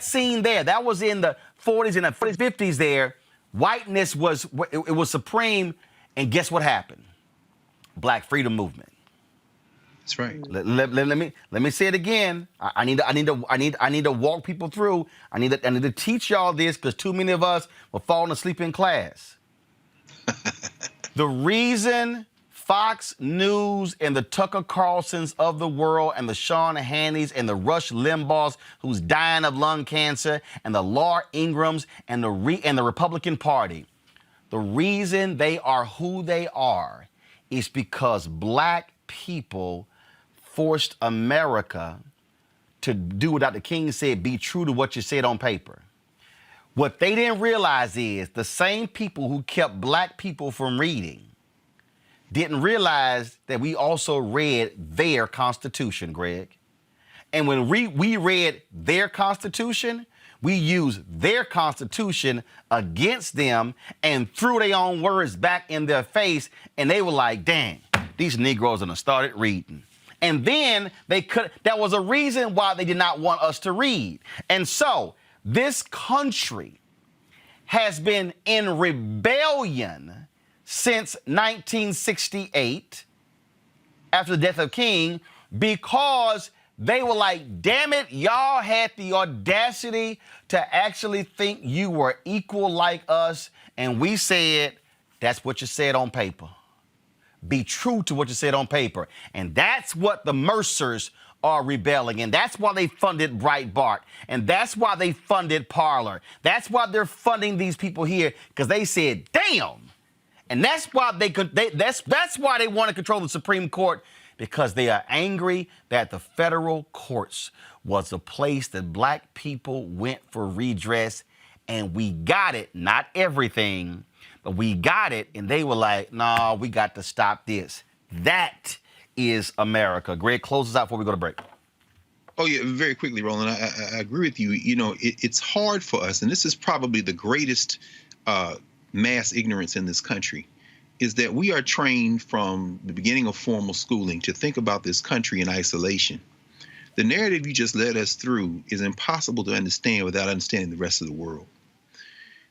scene there, that was in the 40s and the 50s there. Whiteness was supreme, and guess what happened? Black freedom movement. That's right. Let me say it again. I need to walk people through. I need to teach y'all this, because too many of us were falling asleep in class. The reason Fox News and the Tucker Carlsons of the world and the Sean Hannitys and the Rush Limbaughs who's dying of lung cancer and the Laura Ingrams and the Republican Party, the reason they are who they are is because Black people forced America to do what Dr. King said, be true to what you said on paper. What they didn't realize is the same people who kept Black people from reading didn't realize that we also read their Constitution, Greg. And when we read their Constitution, we used their Constitution against them and threw their own words back in their face, and they were like, dang, these Negroes done started reading. And then that was a reason why they did not want us to read. And so this country has been in rebellion since 1968, after the death of King, because They were like, damn it, y'all had the audacity to actually think you were equal like us. And we said, that's what you said on paper. Be true to what you said on paper. And that's what the Mercers are rebelling. And that's why they funded Breitbart. And that's why they funded Parler. That's why they're funding these people here, because they said, damn. And that's why that's why they want to control the Supreme Court, because they are angry that the federal courts was a place that black people went for redress, and we got it, not everything, but we got it, and they were like, nah, we got to stop this. That is America. Greg, close us out before we go to break. Oh, yeah, very quickly, Roland, I agree with you. You know, it's hard for us, and this is probably the greatest mass ignorance in this country, is that we are trained from the beginning of formal schooling to think about this country in isolation. The narrative you just led us through is impossible to understand without understanding the rest of the world.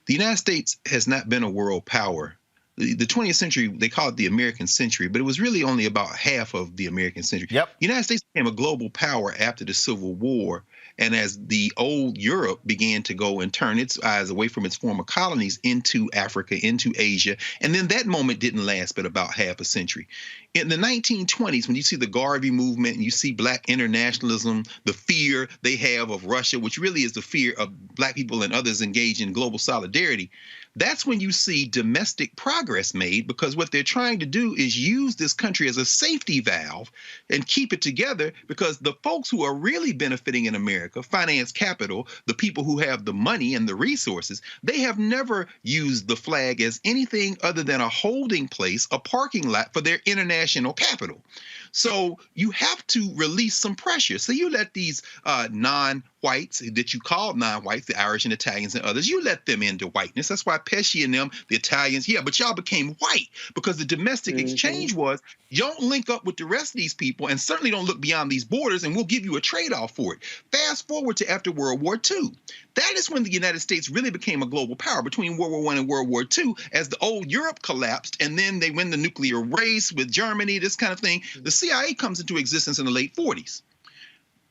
The United States has not been a world power. The 20th century, they call it the American century, but it was really only about half of the American century. Yep. The United States became a global power after the Civil War. And as the old Europe began to go and turn its eyes away from its former colonies into Africa, into Asia, and then that moment didn't last but about half a century. In the 1920s, when you see the Garvey movement and you see black internationalism, the fear they have of Russia, which really is the fear of black people and others engaged in global solidarity, that's when you see domestic progress made, because what they're trying to do is use this country as a safety valve and keep it together, because the folks who are really benefiting in America, finance capital, the people who have the money and the resources, they have never used the flag as anything other than a holding place, a parking lot for their international capital. So you have to release some pressure. So you let these non-whites that you call non-whites, the Irish and Italians and others, you let them into whiteness. That's why Pesci and them, the Italians, yeah, but y'all became white, because the domestic exchange was, you don't link up with the rest of these people, and certainly don't look beyond these borders, and we'll give you a trade-off for it. Fast forward to after World War II. That is when the United States really became a global power, between World War I and World War II, as the old Europe collapsed, and then they win the nuclear race with Germany, this kind of thing. The CIA comes into existence in the late 40s.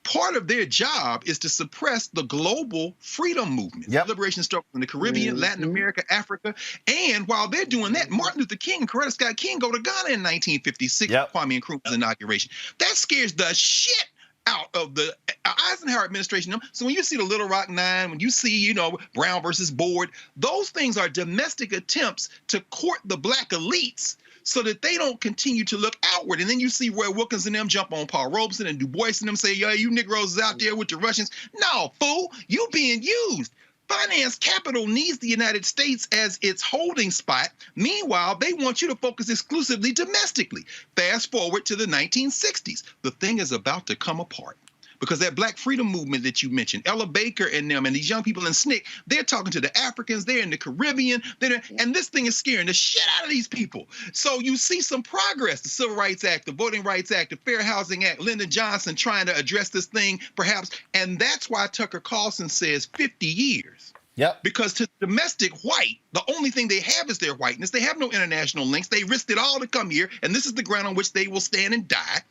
Part of their job is to suppress the global freedom movement, liberation struggle in the Caribbean, Latin America, Africa. And while they're doing that, Martin Luther King and Coretta Scott King go to Ghana in 1956, Kwame Nkrumah's inauguration. That scares the shit out of the Eisenhower administration. So when you see the Little Rock Nine, when you see, you know, Brown versus Board, those things are domestic attempts to court the black elites so that they don't continue to look outward. And then you see Roy Wilkins and them jump on Paul Robeson and Du Bois and them say, yeah, you Negroes is out there with the Russians. No, fool, you being used. Finance capital needs the United States as its holding spot. Meanwhile, they want you to focus exclusively domestically. Fast forward to the 1960s. The thing is about to come apart. Because that black freedom movement that you mentioned, Ella Baker and them and these young people in SNCC, they're talking to the Africans, they're in the Caribbean, and this thing is scaring the shit out of these people. So you see some progress, the Civil Rights Act, the Voting Rights Act, the Fair Housing Act, Lyndon Johnson trying to address this thing perhaps, and that's why Tucker Carlson says 50 years. Yep. Because to domestic white, the only thing they have is their whiteness. They have no international links. They risked it all to come here, and this is the ground on which they will stand and die.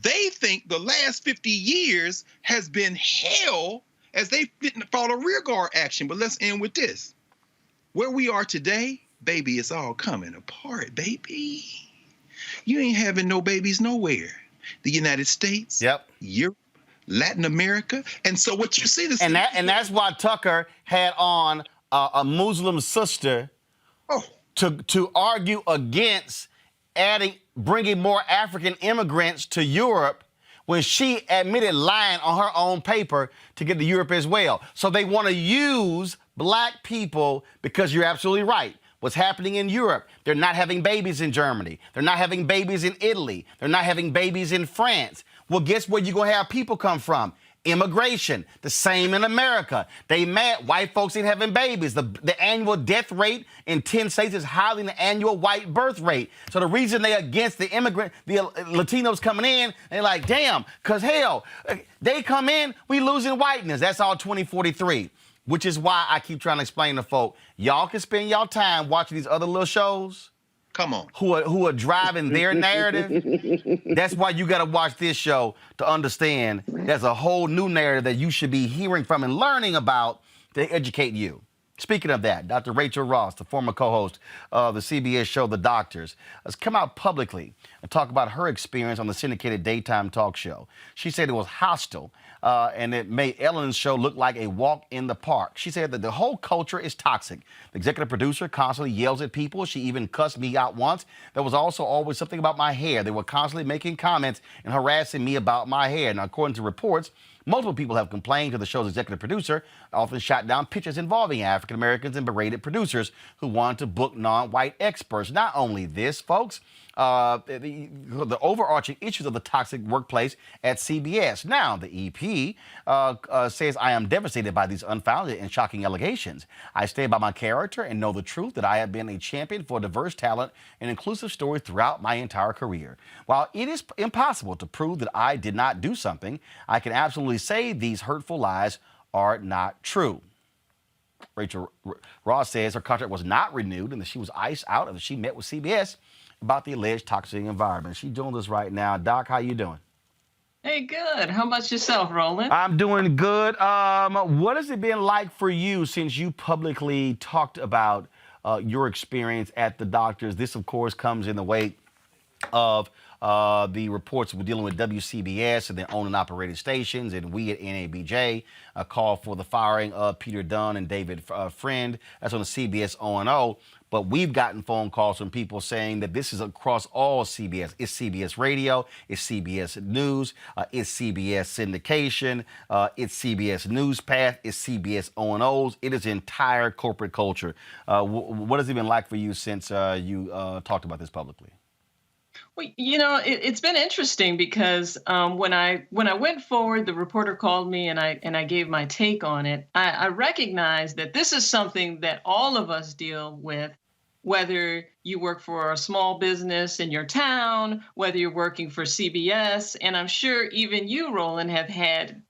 They think the last 50 years has been hell as they fought a rearguard action. But let's end with this. Where we are today, baby, it's all coming apart, baby. You ain't having no babies nowhere. The United States, Europe, Latin America. And so what you see... And that's why Tucker had on a Muslim sister to argue against bringing more African immigrants to Europe, when she admitted lying on her own paper to get to Europe as well. So they want to use black people, because you're absolutely right. What's happening in Europe, they're not having babies in Germany. They're not having babies in Italy. They're not having babies in France. Well, guess where you're going to have people come from? Immigration. The same in America. They mad white folks ain't having babies. The annual death rate in 10 states is higher than the annual white birth rate. So the reason they against the Latinos coming in, they're like, damn, because hell, they come in, we losing whiteness. That's all 2043. Which is why I keep trying to explain to folk, y'all can spend y'all time watching these other little shows, Come on. who are driving their narrative. That's why you got to watch this show to understand there's a whole new narrative that you should be hearing from and learning about to educate you. Speaking of that, Dr. Rachel Ross, the former co-host of the CBS show The Doctors, has come out publicly and talk about her experience on the syndicated daytime talk show. She said it was hostile and it made Ellen's show look like a walk in the park. She said that the whole culture is toxic. The executive producer constantly yells at people. She even cussed me out once. There was also always something about my hair. They were constantly making comments and harassing me about my hair. Now, according to reports, multiple people have complained to the show's executive producer, often shot down pictures involving African Americans and berated producers who wanted to book non-white experts. Not only this, folks, the overarching issues of the toxic workplace at CBS. Now, the EP says, I am devastated by these unfounded and shocking allegations. I stay by my character and know the truth that I have been a champion for diverse talent and inclusive stories throughout my entire career. While it is impossible to prove that I did not do something, I can absolutely say these hurtful lies are not true. Rachel Ross says her contract was not renewed and that she was iced out after she met with CBS about the alleged toxic environment. She joins us right now. Doc, how you doing? Hey, good. How about yourself, Roland? I'm doing good. What has it been like for you since you publicly talked about your experience at the Doctors? This, of course, comes in the wake of the reports we're dealing with WCBS and their owned and operated stations, and we at NABJ called for the firing of Peter Dunn and David Friend. That's on the CBS O&O. But we've gotten phone calls from people saying that this is across all CBS. It's CBS Radio, it's CBS News, it's CBS Syndication, it's CBS NewsPath, it's CBS O&Os. It is entire corporate culture. What has it been like for you since you talked about this publicly? Well, you know, it's been interesting because when I went forward, the reporter called me and I gave my take on it. I recognized that this is something that all of us deal with, whether you work for a small business in your town, whether you're working for CBS, and I'm sure even you, Roland, have had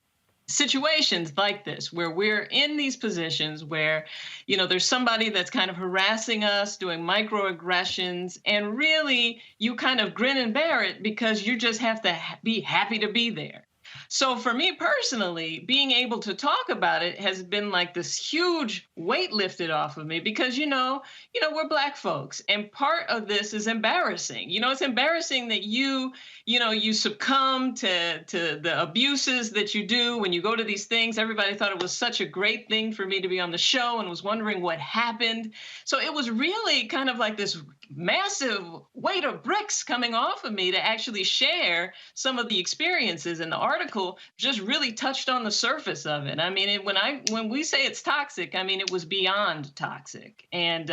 situations like this where we're in these positions where, you know, there's somebody that's kind of harassing us, doing microaggressions, and really you kind of grin and bear it because you just have to be happy to be there. So for me personally, being able to talk about it has been like this huge weight lifted off of me because, you know, we're Black folks, and part of this is embarrassing. You know, it's embarrassing that you succumb to the abuses that you do when you go to these things. Everybody thought it was such a great thing for me to be on the show and was wondering what happened. So it was really kind of like this massive weight of bricks coming off of me to actually share some of the experiences, and the article just really touched on the surface of it. I mean, when we say it's toxic, I mean, it was beyond toxic. And,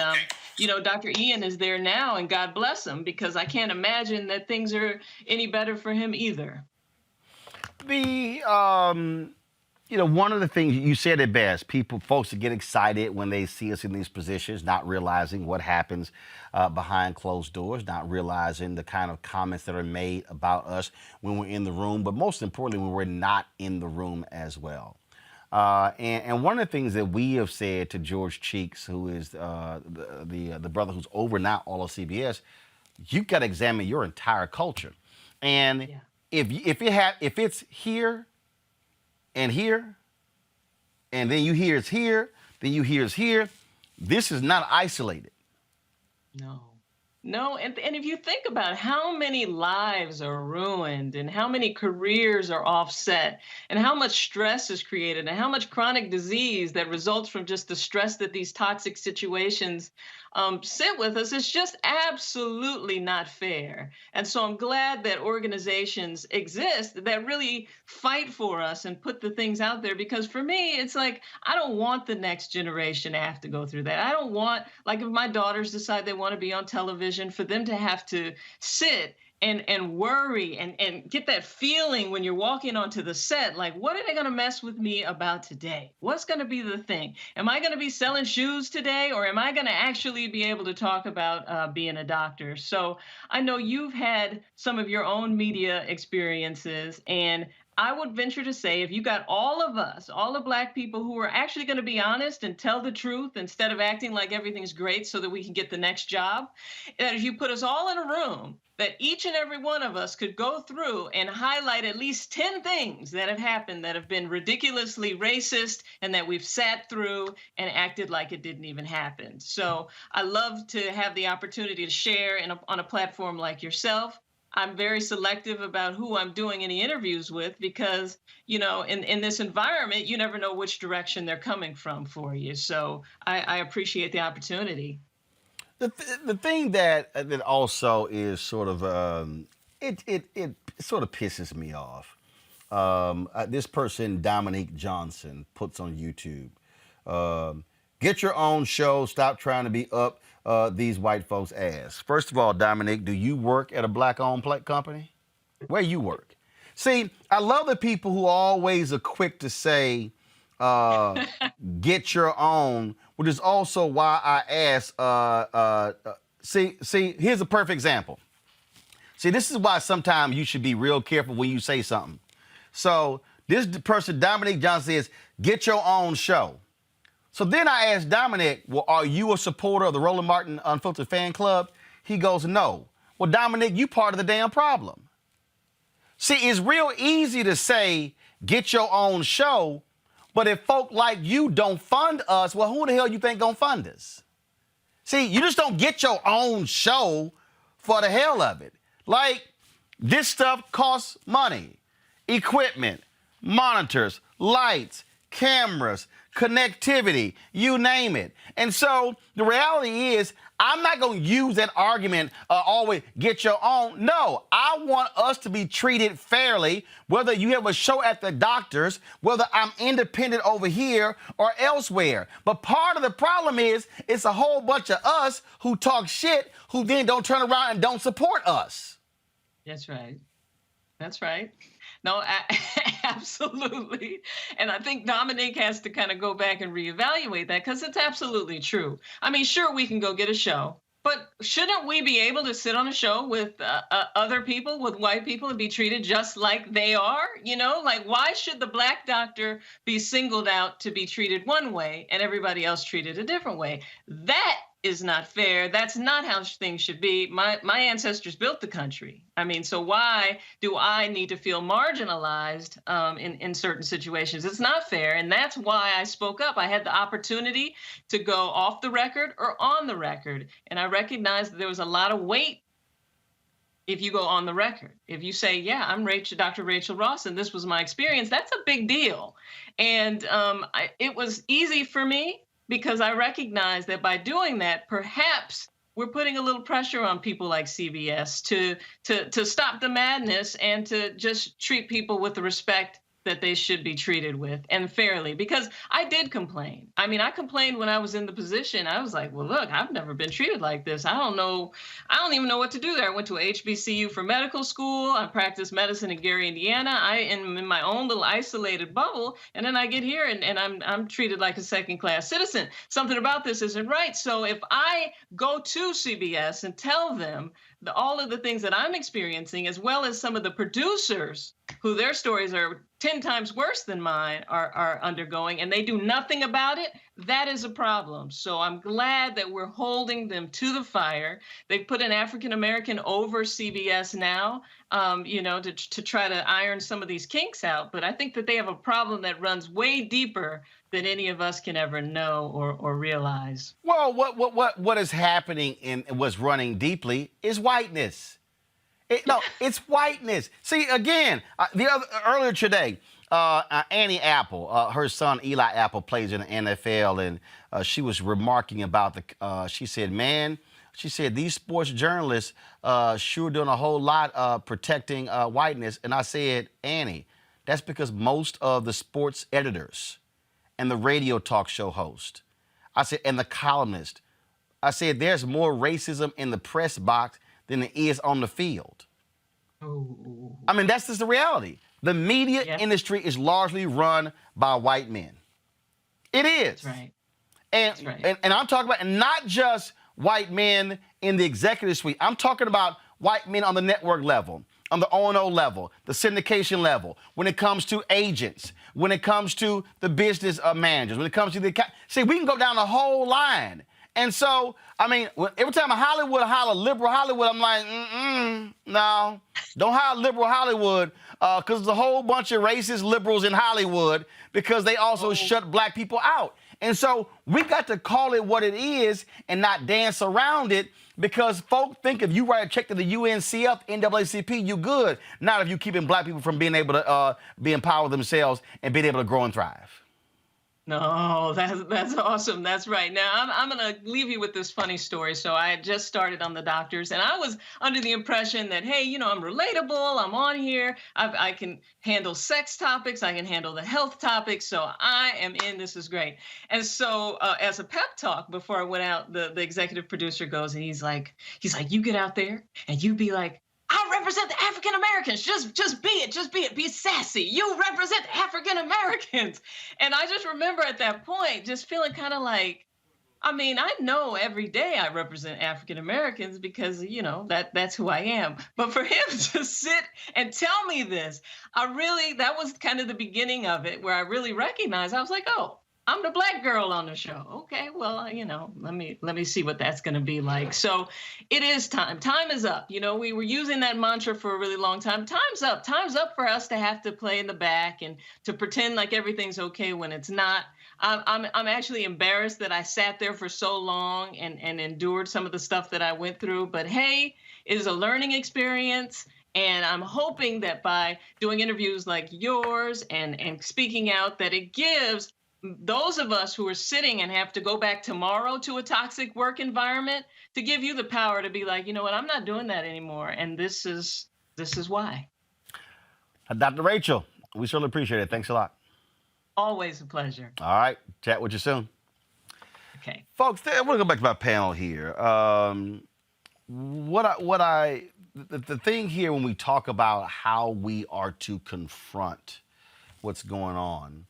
you know, Dr. Ian is there now, and God bless him, because I can't imagine that things are any better for him either. You know, one of the things you said it best, folks that get excited when they see us in these positions, not realizing what happens behind closed doors, not realizing the kind of comments that are made about us when we're in the room, but most importantly, when we're not in the room as well. And one of the things that we have said to George Cheeks, who is the brother who's over now all of CBS, you've got to examine your entire culture. And if it's here and here, and then you hear it's here, then you hear it's here, this is not isolated. No, and if you think about how many lives are ruined and how many careers are offset and how much stress is created and how much chronic disease that results from just the stress that these toxic situations sit with us, it's just absolutely not fair. And so I'm glad that organizations exist that really fight for us and put the things out there, because for me, it's like, I don't want the next generation to have to go through that. I don't want, like, if my daughters decide they want to be on television, for them to have to sit and worry and get that feeling when you're walking onto the set, like, what are they going to mess with me about today? What's going to be the thing? Am I going to be selling shoes today, or am I going to actually be able to talk about being a doctor? So I know you've had some of your own media experiences, and I would venture to say if you got all of us, all the Black people who are actually going to be honest and tell the truth instead of acting like everything's great so that we can get the next job, that if you put us all in a room, that each and every one of us could go through and highlight at least 10 things that have happened that have been ridiculously racist and that we've sat through and acted like it didn't even happen. So I love to have the opportunity to share on a platform like yourself. I'm very selective about who I'm doing any interviews with because, you know, in this environment, you never know which direction they're coming from for you. So I appreciate the opportunity. The thing that also is sort of it sort of pisses me off. This person, Dominique Johnson, puts on YouTube, get your own show. Stop trying to be up these white folks' ass. First of all, Dominique, do you work at a Black-owned company? Where you work? See, I love the people who always are quick to say, get your own, which is also why I ask, see, here's a perfect example. See, this is why sometimes you should be real careful when you say something. So this person, Dominique Johnson, says, get your own show. So then I asked Dominic, well, are you a supporter of the Roland Martin Unfiltered Fan Club? He goes, no. Well, Dominic, you part of the damn problem. See, it's real easy to say, get your own show, but if folk like you don't fund us, well, who the hell you think gonna fund us? See, you just don't get your own show for the hell of it. Like, this stuff costs money. Equipment, monitors, lights, cameras, connectivity, you name it. And so the reality is, I'm not going to use that argument, always get your own. No, I want us to be treated fairly, whether you have a show at the doctor's, whether I'm independent over here or elsewhere. But part of the problem is, it's a whole bunch of us who talk shit, who then don't turn around and don't support us. That's right. That's right. No, absolutely. And I think Dominique has to kind of go back and reevaluate that because it's absolutely true. I mean, sure, we can go get a show, but shouldn't we be able to sit on a show with other people, with white people, and be treated just like they are? You know, like, why should the Black doctor be singled out to be treated one way and everybody else treated a different way? That is not fair. That's not how things should be. My ancestors built the country. I mean, so why do I need to feel marginalized in certain situations? It's not fair. And that's why I spoke up. I had the opportunity to go off the record or on the record. And I recognized that there was a lot of weight if you go on the record. If you say, yeah, I'm Dr. Rachel Ross, and this was my experience, that's a big deal. And it was easy for me, because I recognize that by doing that, perhaps we're putting a little pressure on people like CBS to stop the madness and to just treat people with the respect that they should be treated with, and fairly, because I did complain. I mean, I complained when I was in the position. I was like, well, look, I've never been treated like this. I don't even know what to do there. I went to a HBCU for medical school. I practiced medicine in Gary, Indiana. I am in my own little isolated bubble, and then I get here and I'm treated like a second-class citizen. Something about this isn't right. So if I go to CBS and tell them all of the things that I'm experiencing, as well as some of the producers who their stories are 10 times worse than mine are undergoing, and they do nothing about it, that is a problem. So I'm glad that we're holding them to the fire. They've put an African-American over CBS now, to try to iron some of these kinks out. But I think that they have a problem that runs way deeper than any of us can ever know or realize. Well, what is happening and what's running deeply is whiteness. It's whiteness. See, again, earlier today, Annie Apple, her son Eli Apple plays in the NFL, and she was remarking about she said, these sports journalists sure doing a whole lot protecting whiteness. And I said, Annie, that's because most of the sports editors and the radio talk show host, I said, and the columnist, I said, there's more racism in the press box than there is on the field. Oh. I mean, that's just the reality. The media industry is largely run by white men. It is. That's right. And, and I'm talking about not just white men in the executive suite. I'm talking about white men on the network level. on the O&O level, the syndication level, when it comes to agents, when it comes to the business managers, when it comes to the... See, we can go down the whole line. And so, I mean, every time Hollywood holler liberal Hollywood, I'm like, no, don't holler liberal Hollywood, because there's a whole bunch of racist liberals in Hollywood because they also shut black people out. And so we got to call it what it is and not dance around it, because folks think if you write a check to the UNCF, NAACP, you good. Not if you keeping black people from being able to be empowered themselves and being able to grow and thrive. No, that's awesome. That's right. Now, I'm going to leave you with this funny story. So I had just started on the doctors, and I was under the impression that, hey, you know, I'm relatable. I'm on here. I can handle sex topics. I can handle the health topics. So I am in. This is great. And so as a pep talk before I went out, the executive producer goes, and he's like, you get out there and you be like, I represent the African Americans. Just be it. Be sassy. You represent African Americans. And I just remember at that point just feeling kind of like, I mean, I know every day I represent African Americans because, you know, that's who I am. But for him to sit and tell me this, that was kind of the beginning of it, where I really recognized, I was like, oh, I'm the black girl on the show. Okay, well, you know, let me see what that's going to be like. So it is time. Time is up. You know, we were using that mantra for a really long time. Time's up. Time's up for us to have to play in the back and to pretend like everything's okay when it's not. I'm actually embarrassed that I sat there for so long and endured some of the stuff that I went through. But hey, it is a learning experience. And I'm hoping that by doing interviews like yours and speaking out, that it gives those of us who are sitting and have to go back tomorrow to a toxic work environment, to give you the power to be like, you know what, I'm not doing that anymore. And this is why. Dr. Rachel, we certainly appreciate it. Thanks a lot. Always a pleasure. All right. Chat with you soon. Okay. Folks, I want to go back to my panel here. The thing here when we talk about how we are to confront what's going on,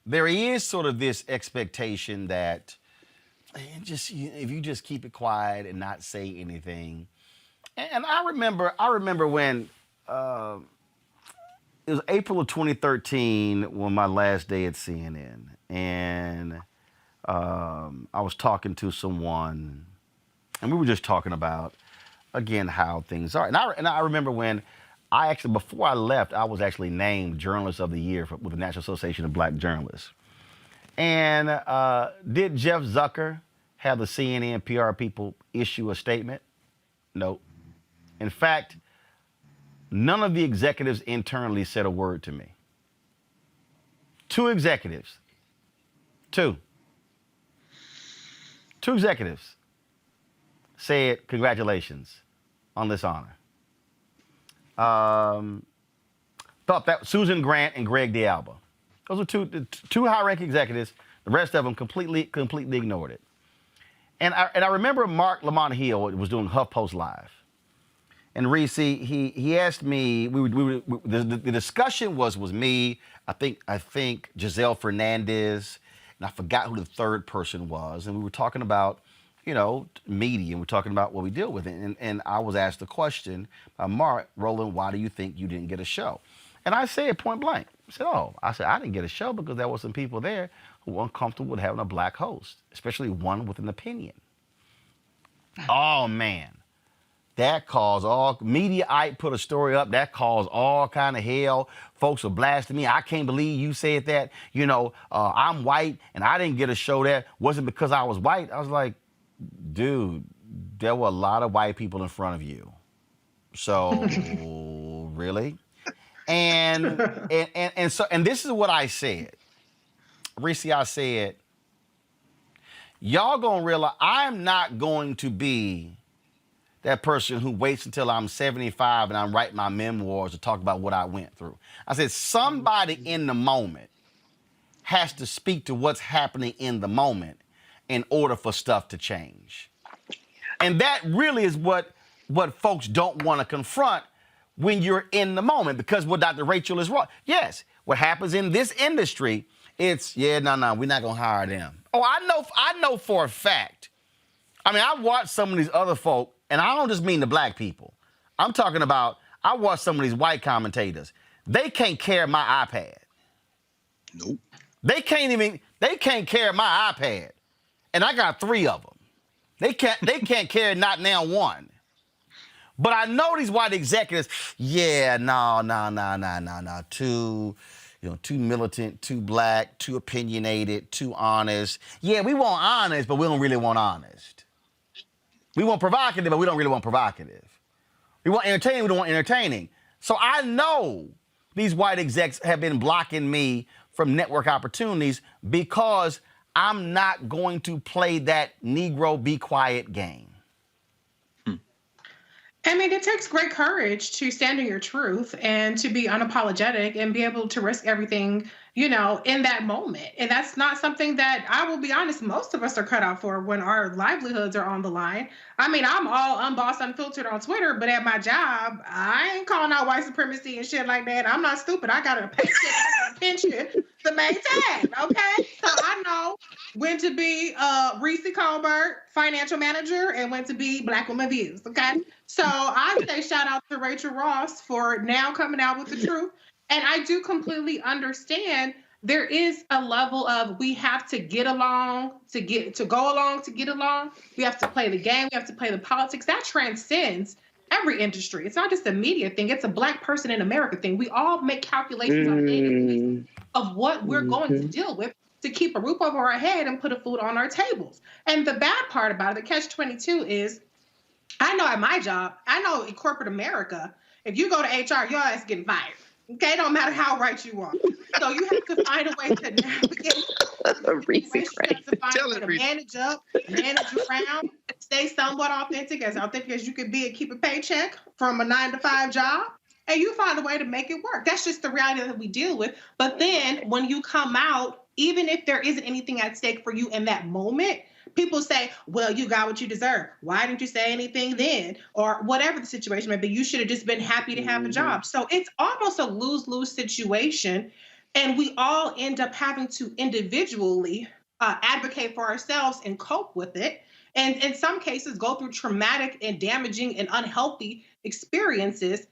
there is sort of this expectation that if you just keep it quiet and not say anything. And I remember when it was April of 2013 when my last day at CNN, and I was talking to someone, and we were just talking about, again, how things are. And I remember when before I left, I was actually named Journalist of the Year with the National Association of Black Journalists. And did Jeff Zucker have the CNN PR people issue a statement? No. In fact, none of the executives internally said a word to me. Two executives. Two executives said, congratulations on this honor. Thought that Susan Grant and Greg D'Alba. Those were two high-ranking executives. The rest of them completely ignored it. And I remember Mark Lamont Hill was doing HuffPost Live. And Reese, he asked me, the discussion was me, I think Giselle Fernandez, and I forgot who the third person was. And we were talking about, you know, media, and we're talking about what we deal with. And I was asked the question by Mark, Roland, why do you think you didn't get a show? And I said point blank, I said, I didn't get a show because there were some people there who were uncomfortable with having a black host, especially one with an opinion. Oh, man. That caused Mediaite put a story up. That caused all kind of hell. Folks were blasting me. I can't believe you said that. You know, I'm white and I didn't get a show there. Wasn't because I was white. I was like, dude, there were a lot of white people in front of you. So, really? And this is what I said. Reese, I said, y'all gonna realize I'm not going to be that person who waits until I'm 75 and I'm writing my memoirs to talk about what I went through. I said, somebody in the moment has to speak to what's happening in the moment in order for stuff to change. And that really is what folks don't want to confront when you're in the moment, because what Dr. Rachel is wrong. Yes, what happens in this industry, it's, we're not going to hire them. Oh, I know for a fact. I mean, I watched some of these other folk, and I don't just mean the black people. I'm talking about, I watch some of these white commentators. They can't carry my iPad. Nope. They can't carry my iPad. And I got 3 of them. They can't carry not now one. But I know these white executives, no. Too militant, too black, too opinionated, too honest. Yeah, we want honest, but we don't really want honest. We want provocative, but we don't really want provocative. We want entertaining, we don't want entertaining. So I know these white execs have been blocking me from network opportunities because I'm not going to play that Negro be quiet game. I mean, it takes great courage to stand in your truth and to be unapologetic and be able to risk everything, in that moment. And that's not something that, I will be honest, most of us are cut out for when our livelihoods are on the line. I mean, I'm all unbossed, unfiltered on Twitter, but at my job, I ain't calling out white supremacy and shit like that. I'm not stupid. I got a paycheck, I got a pension to maintain, okay? So I know when to be Reese Colbert, financial manager, and when to be Black Woman Views, okay? So I say shout out to Rachel Ross for now coming out with the truth. And I do completely understand there is a level of we have to get along to go along to get along. We have to play the game. We have to play the politics. That transcends every industry. It's not just a media thing. It's a Black person in America thing. We all make calculations on a daily basis of what we're going to deal with to keep a roof over our head and put a food on our tables. And the bad part about it, the catch-22 is, I know at my job, I know in corporate America, if you go to HR, your ass getting fired. Okay, don't matter how right you are. So you have to find a way to navigate. You have to find a way to manage up, manage around, stay somewhat authentic as you could be, and keep a paycheck from a 9-to-5 job. And you find a way to make it work. That's just the reality that we deal with. But then when you come out, even if there isn't anything at stake for you in that moment, people say, well, you got what you deserve. Why didn't you say anything then? Or whatever the situation may be, you should have just been happy to have a job. So it's almost a lose-lose situation. And we all end up having to individually advocate for ourselves and cope with it. And in some cases, go through traumatic and damaging and unhealthy experiences.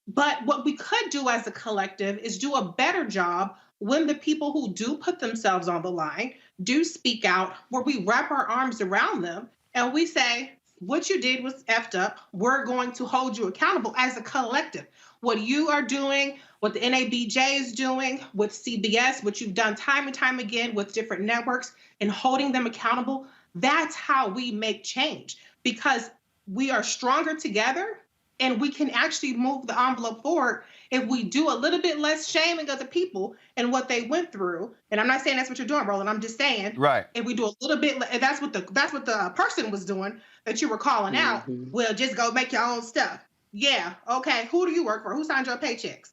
But what we could do as a collective is do a better job when the people who do put themselves on the line do speak out, where we wrap our arms around them and we say, what you did was effed up. We're going to hold you accountable as a collective. What you are doing, what the NABJ is doing with CBS, what you've done time and time again with different networks and holding them accountable, that's how we make change, because we are stronger together and we can actually move the envelope forward if we do a little bit less shaming of the people and what they went through. And I'm not saying that's what you're doing, Roland. I'm just saying, right, if we do a little bit, that's what the person was doing that you were calling out. Well, just go make your own stuff. Yeah, okay. Who do you work for? Who signed your paychecks?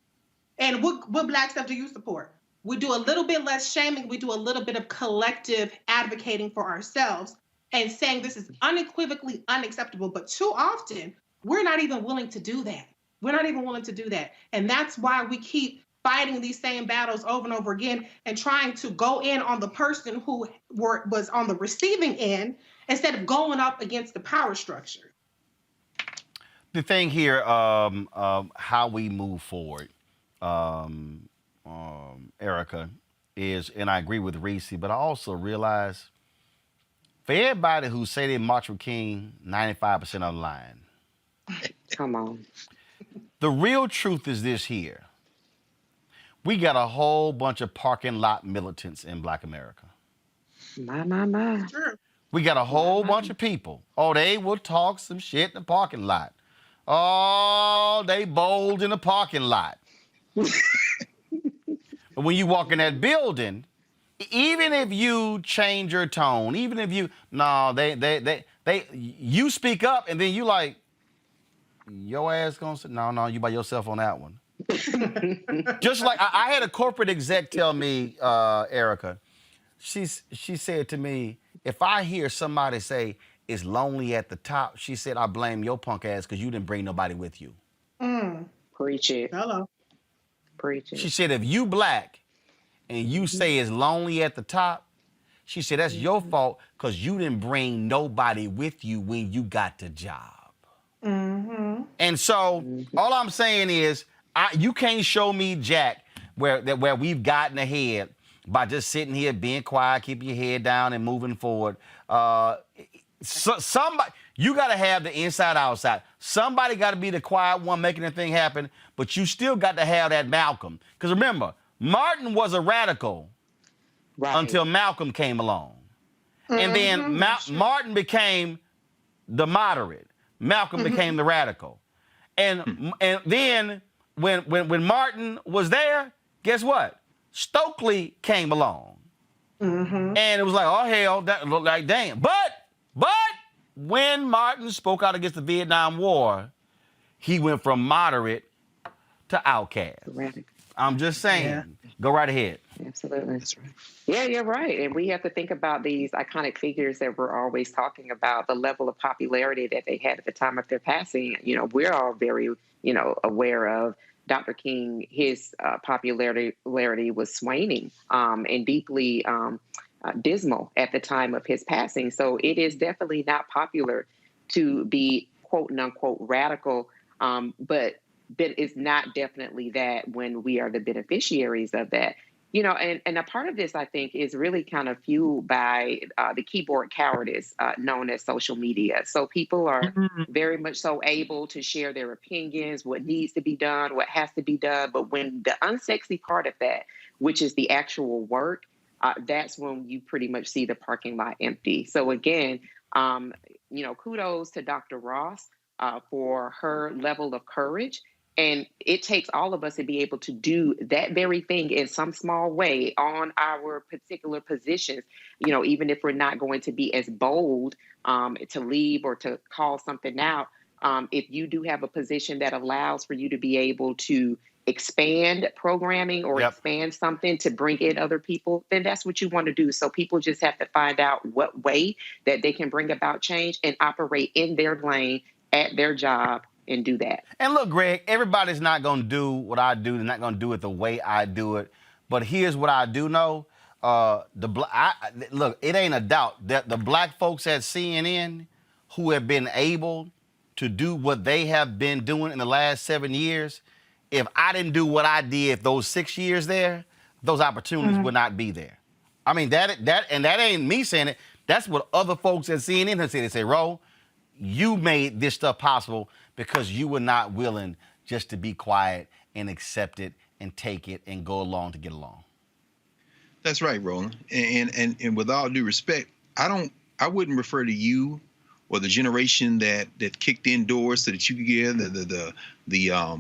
And what Black stuff do you support? We do a little bit less shaming. We do a little bit of collective advocating for ourselves and saying this is unequivocally unacceptable. But too often, we're not even willing to do that. We're not even willing to do that. And that's why we keep fighting these same battles over and over again and trying to go in on the person who was on the receiving end instead of going up against the power structure. The thing here, how we move forward, Erica, is, and I agree with Reese, but I also realize for everybody who say they Martin Luther King, 95% on the line. Come on. The real truth is this here. We got a whole bunch of parking lot militants in Black America. My. Sure. We got a whole bunch of people. Oh, they will talk some shit in the parking lot. Oh, they bold in the parking lot. But when you walk in that building, even if you change your tone, even if you, you speak up and then you like, your ass gonna say, no, you by yourself on that one. Just like I had a corporate exec tell me, Erica, she said to me, if I hear somebody say it's lonely at the top, she said, I blame your punk ass because you didn't bring nobody with you. Preach it. Hello. Preach it. She said, if you Black and you say it's lonely at the top, she said, that's your fault because you didn't bring nobody with you when you got the job. And so all I'm saying is, you can't show me, Jack, where we've gotten ahead by just sitting here being quiet, keeping your head down and moving forward. Somebody, you got to have the inside outside. Somebody got to be the quiet one making the thing happen, but you still got to have that Malcolm. Because remember, Martin was a radical until Malcolm came along. And then Martin became the moderate. Malcolm became the radical. And then when Martin was there, guess what? Stokely came along. And it was like, oh, hell, that looked like damn. But when Martin spoke out against the Vietnam War, he went from moderate to outcast. I'm just saying. Yeah. Go right ahead. Absolutely. That's right. Yeah, you're right. And we have to think about these iconic figures that we're always talking about, the level of popularity that they had at the time of their passing. You know, we're all very, aware of Dr. King. His popularity was waning and deeply dismal at the time of his passing. So it is definitely not popular to be quote unquote radical, but it's not definitely that when we are the beneficiaries of that. And a part of this, I think, is really kind of fueled by the keyboard cowardice known as social media. So people are very much so able to share their opinions, what needs to be done, what has to be done. But when the unsexy part of that, which is the actual work, that's when you pretty much see the parking lot empty. So again, kudos to Dr. Ross for her level of courage. And it takes all of us to be able to do that very thing in some small way on our particular positions, even if we're not going to be as bold to leave or to call something out. If you do have a position that allows for you to be able to expand programming or expand something to bring in other people, then that's what you want to do. So people just have to find out what way that they can bring about change and operate in their lane at their job and do that. And look, Greg, everybody's not going to do what I do. They're not going to do it the way I do it. But here's what I do know. Look, it ain't a doubt that the black folks at CNN who have been able to do what they have been doing in the last 7 years, if I didn't do what I did those 6 years there, those opportunities would not be there. I mean, that ain't me saying it. That's what other folks at CNN have said. They say, Ro, you made this stuff possible because you were not willing just to be quiet and accept it and take it and go along to get along. That's right, Roland. And with all due respect, I wouldn't refer to you or the generation that kicked in doors so that you could get the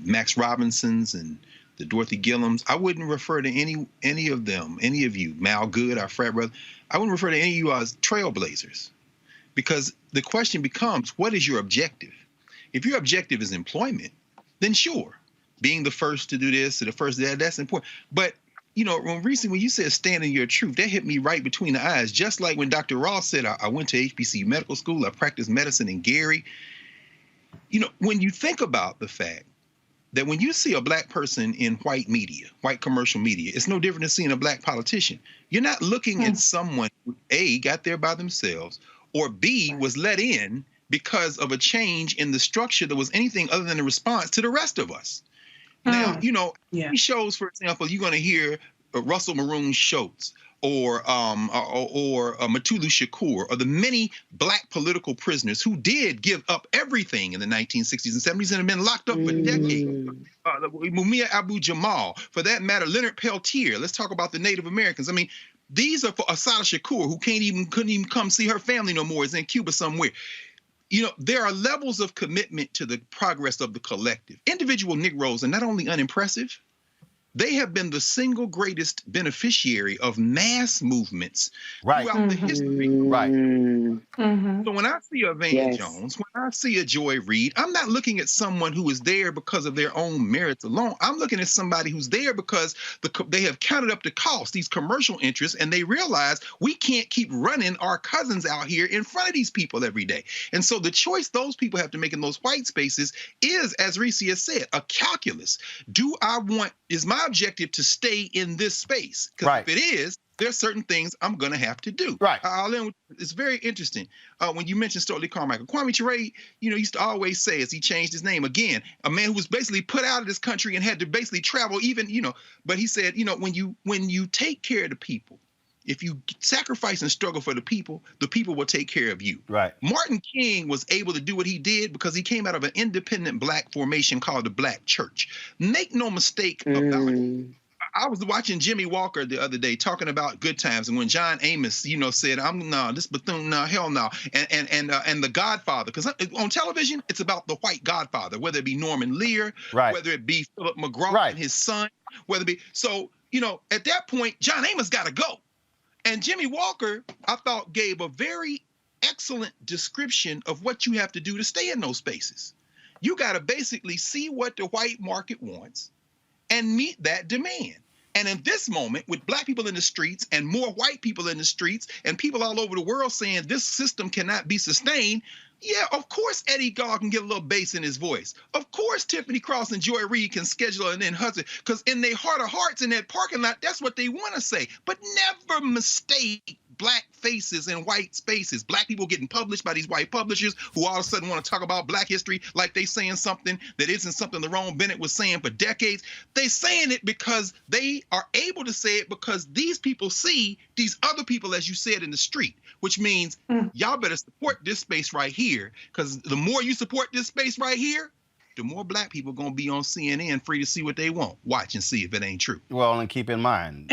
Max Robinsons and the Dorothy Gillums. I wouldn't refer to any of them, any of you, Mal Good, our frat brother. I wouldn't refer to any of you as trailblazers. Because the question becomes, what is your objective? If your objective is employment, then sure, being the first to do this or the first to that, that's important. But, when you said stand in your truth, that hit me right between the eyes. Just like when Dr. Ross said, I went to HBCU medical school, I practiced medicine in Gary. When you think about the fact that when you see a black person in white media, white commercial media, it's no different than seeing a black politician. You're not looking at someone who, A, got there by themselves, or B, was let in because of a change in the structure that was anything other than a response to the rest of us. Now, shows, for example, you're going to hear Russell Maroon Schultz or Mutulu Shakur, or the many black political prisoners who did give up everything in the 1960s and 70s and have been locked up for decades. Mumia Abu-Jamal, for that matter, Leonard Peltier. Let's talk about the Native Americans. I mean, these are for Assata Shakur, who couldn't even come see her family no more, is in Cuba somewhere. There are levels of commitment to the progress of the collective. Individual Negroes are not only unimpressive, they have been the single greatest beneficiary of mass movements throughout the history. Right. So when I see a Van Jones, when I see a Joy Reid, I'm not looking at someone who is there because of their own merits alone. I'm looking at somebody who's there because they have counted up the cost, these commercial interests, and they realize we can't keep running our cousins out here in front of these people every day. And so the choice those people have to make in those white spaces is, as Reese has said, a calculus. Is my objective to stay in this space? Because if it is, there's certain things I'm going to have to do. Right. It's very interesting. When you mentioned Stokely Carmichael, Kwame Ture, used to always say, as he changed his name again, a man who was basically put out of this country and had to basically travel even, but he said, when you take care of the people, if you sacrifice and struggle for the people will take care of you. Right. Martin King was able to do what he did because he came out of an independent black formation called the Black Church. Make no mistake about it. I was watching Jimmy Walker the other day talking about Good Times, and when John Amos, said, this Bethune, no, hell no," and the Godfather, because on television it's about the white Godfather, whether it be Norman Lear, right, whether it be Philip McGraw right, and his son, whether it be at that point John Amos got to go, and Jimmy Walker, I thought, gave a very excellent description of what you have to do to stay in those spaces. You got to basically see what the white market wants and meet that demand. And in this moment, with black people in the streets and more white people in the streets and people all over the world saying this system cannot be sustained, yeah, of course Eddie Gaw can get a little bass in his voice. Of course Tiffany Cross and Joy Reid can schedule and then Hudson, because in their heart of hearts in that parking lot, that's what they want to say. But never mistake black faces in white spaces. Black people getting published by these white publishers who all of a sudden want to talk about black history like they saying something that isn't something Lerone Bennett was saying for decades. They saying it because they are able to say it because these people see these other people, as you said, in the street, which means y'all better support this space right here, because the more you support this space right here, the more black people going to be on CNN free to see what they want. Watch and see if it ain't true. Well, and keep in mind,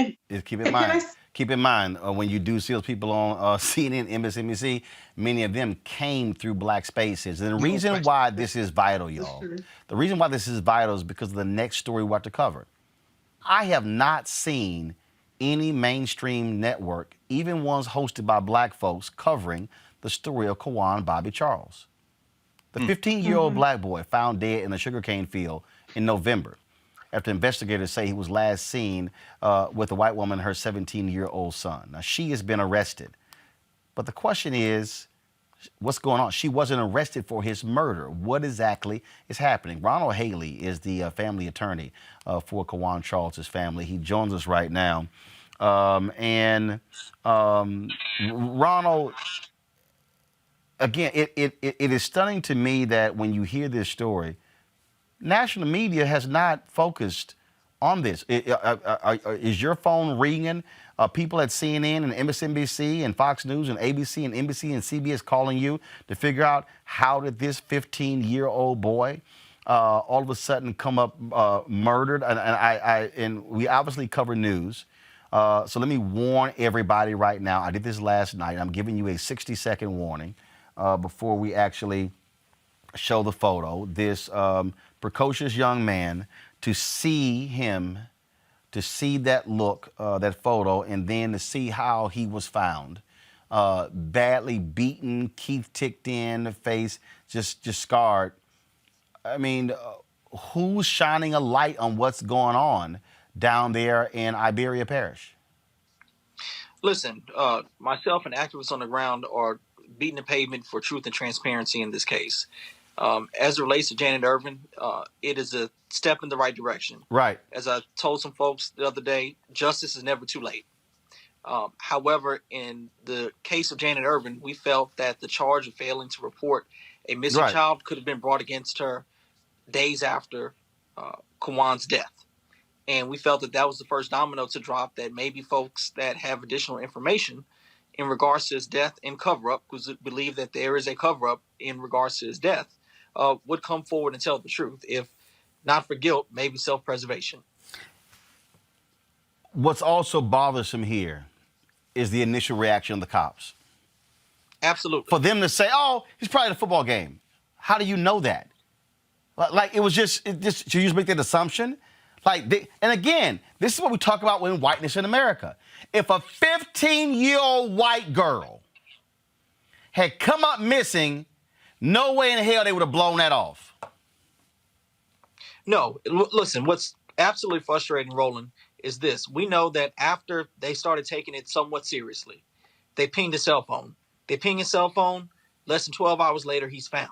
when you do see those people on CNN, MSNBC, many of them came through black spaces. And the reason why this is vital, y'all, the reason why this is vital is because of the next story we're about to cover. I have not seen any mainstream network, even ones hosted by black folks, covering the story of Quawan Bobby Charles. The 15-year-old black boy found dead in a sugarcane field in November after investigators say he was last seen with a white woman and her 17-year-old son. Now, she has been arrested. But the question is, what's going on? She wasn't arrested for his murder. What exactly is happening? Ronald Haley is the family attorney for Quawan Charles' family. He joins us right now. Ronald, again, it is stunning to me that when you hear this story, national media has not focused on this. Is your phone ringing? People at CNN and MSNBC and Fox News and ABC and NBC and CBS calling you to figure out how did this 15-year-old boy all of a sudden come up murdered? And we obviously cover news. So let me warn everybody right now. I did this last night. I'm giving you a 60-second warning before we actually show the photo. This precocious young man, to see him, to see that look, that photo, and then to see how he was found. Badly beaten, teeth ticked in, face just scarred. I mean, who's shining a light on what's going on down there in Iberia Parish? Listen, myself and activists on the ground are beating the pavement for truth and transparency in this case. As it relates to Janet Irvin, it is a step in the right direction. Right. As I told some folks the other day, justice is never too late. However, in the case of Janet Irvin, we felt that the charge of failing to report a missing child could have been brought against her days after Quawan's death. And we felt that that was the first domino to drop, that maybe folks that have additional information in regards to his death and cover-up, because we believe that there is a cover-up in regards to his death, would come forward and tell the truth. If not for guilt, maybe self-preservation. What's also bothersome here is the initial reaction of the cops. Absolutely. For them to say, oh, he's probably at a football game. How do you know that? Like, should you just make that assumption? And again, this is what we talk about when whiteness in America. If a 15-year-old white girl had come up missing, no way in hell they would have blown that off. No, listen, what's absolutely frustrating, Roland, is this. We know that after they started taking it somewhat seriously, they pinged a cell phone. They ping his cell phone, less than 12 hours later, he's found.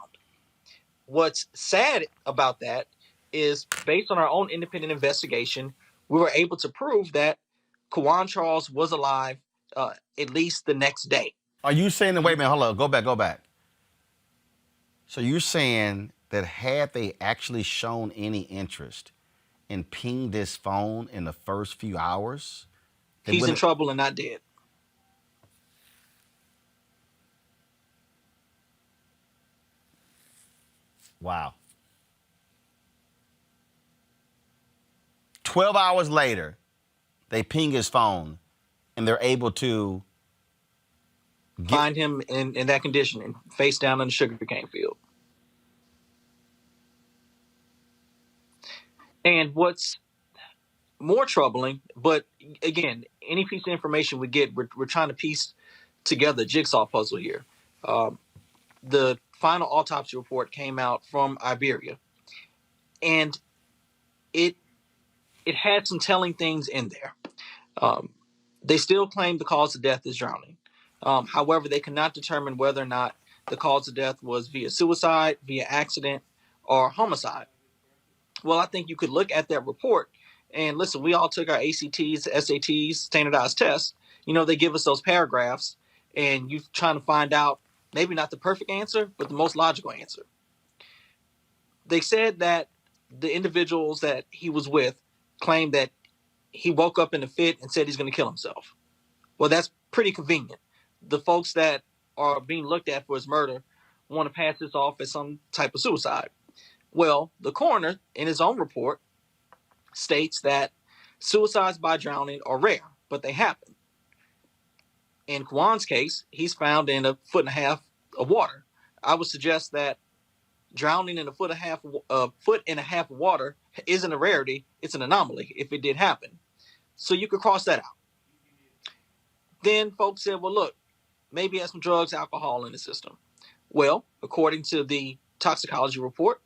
What's sad about that is, based on our own independent investigation, we were able to prove that Quawan Charles was alive at least the next day. Are you saying that, wait a minute, hold on, go back. So you're saying that had they actually shown any interest and pinged this phone in the first few hours, he's in trouble and not dead. Wow. 12 hours later, they ping his phone and they're able to find him in that condition and face down in the sugarcane field. And what's more troubling, but again, any piece of information we get, we're trying to piece together a jigsaw puzzle here. The final autopsy report came out from Iberia, and it had some telling things in there. They still claim the cause of death is drowning. However, they cannot determine whether or not the cause of death was via suicide, via accident, or homicide. Well, I think you could look at that report and listen, we all took our ACTs, SATs, standardized tests. You know, they give us those paragraphs and you're trying to find out maybe not the perfect answer, but the most logical answer. They said that the individuals that he was with claimed that he woke up in a fit and said he's going to kill himself. Well, that's pretty convenient. The folks that are being looked at for his murder want to pass this off as some type of suicide. Well, the coroner, in his own report, states that suicides by drowning are rare, but they happen. In Quawan's case, he's found in a foot and a half of water. I would suggest that drowning in a foot and a half of water isn't a rarity; it's an anomaly if it did happen. So you could cross that out. Then folks said, "Well, look, maybe he has some drugs, alcohol in the system." Well, according to the toxicology report,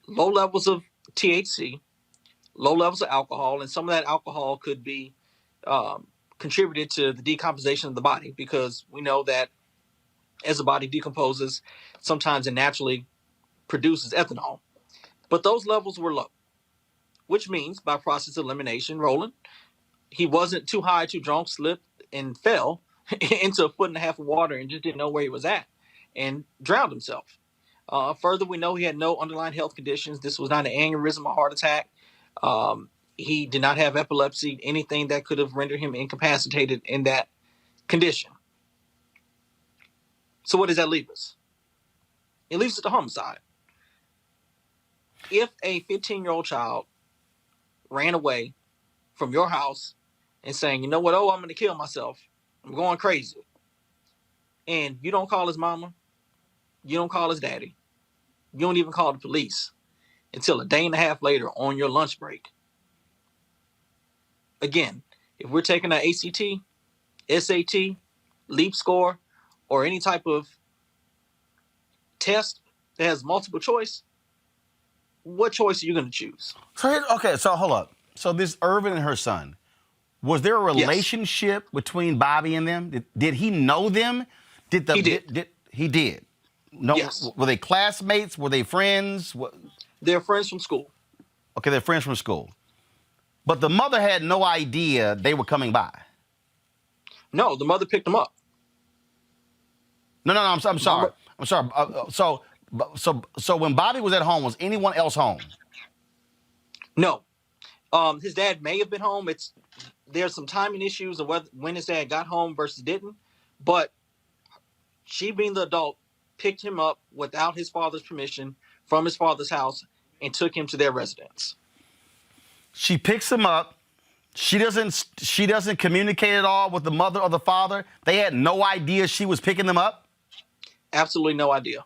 low levels of THC, low levels of alcohol, and some of that alcohol could be contributed to the decomposition of the body, because we know that as the body decomposes, sometimes it naturally produces ethanol. But those levels were low, which means by process of elimination, Roland, he wasn't too high, too drunk, slipped and fell into a foot and a half of water and just didn't know where he was at and drowned himself. Further, we know he had no underlying health conditions. This was not an aneurysm or heart attack. He did not have epilepsy, anything that could have rendered him incapacitated in that condition. So what does that leave us? It leaves us to homicide. If a 15-year-old child ran away from your house and saying, you know what, I'm going to kill myself, I'm going crazy, and you don't call his mama, you don't call his daddy, you don't even call the police until a day and a half later on your lunch break. Again, if we're taking our ACT, SAT, LEAP score, or any type of test that has multiple choice, what choice are you going to choose? So hold up. So this Irvin and her son, was there a relationship between Bobby and them? Did he know them? He did. He did. No. Yes. Were they classmates? Were they friends? They're friends from school. Okay, they're friends from school. But the mother had no idea they were coming by. No, the mother picked them up. No, I'm sorry. I'm sorry. So when Bobby was at home, was anyone else home? No. His dad may have been home. There's some timing issues of when his dad got home versus didn't. But she, being the adult, picked him up without his father's permission from his father's house and took him to their residence. She picks him up. She doesn't communicate at all with the mother or the father. They had no idea she was picking them up. Absolutely no idea.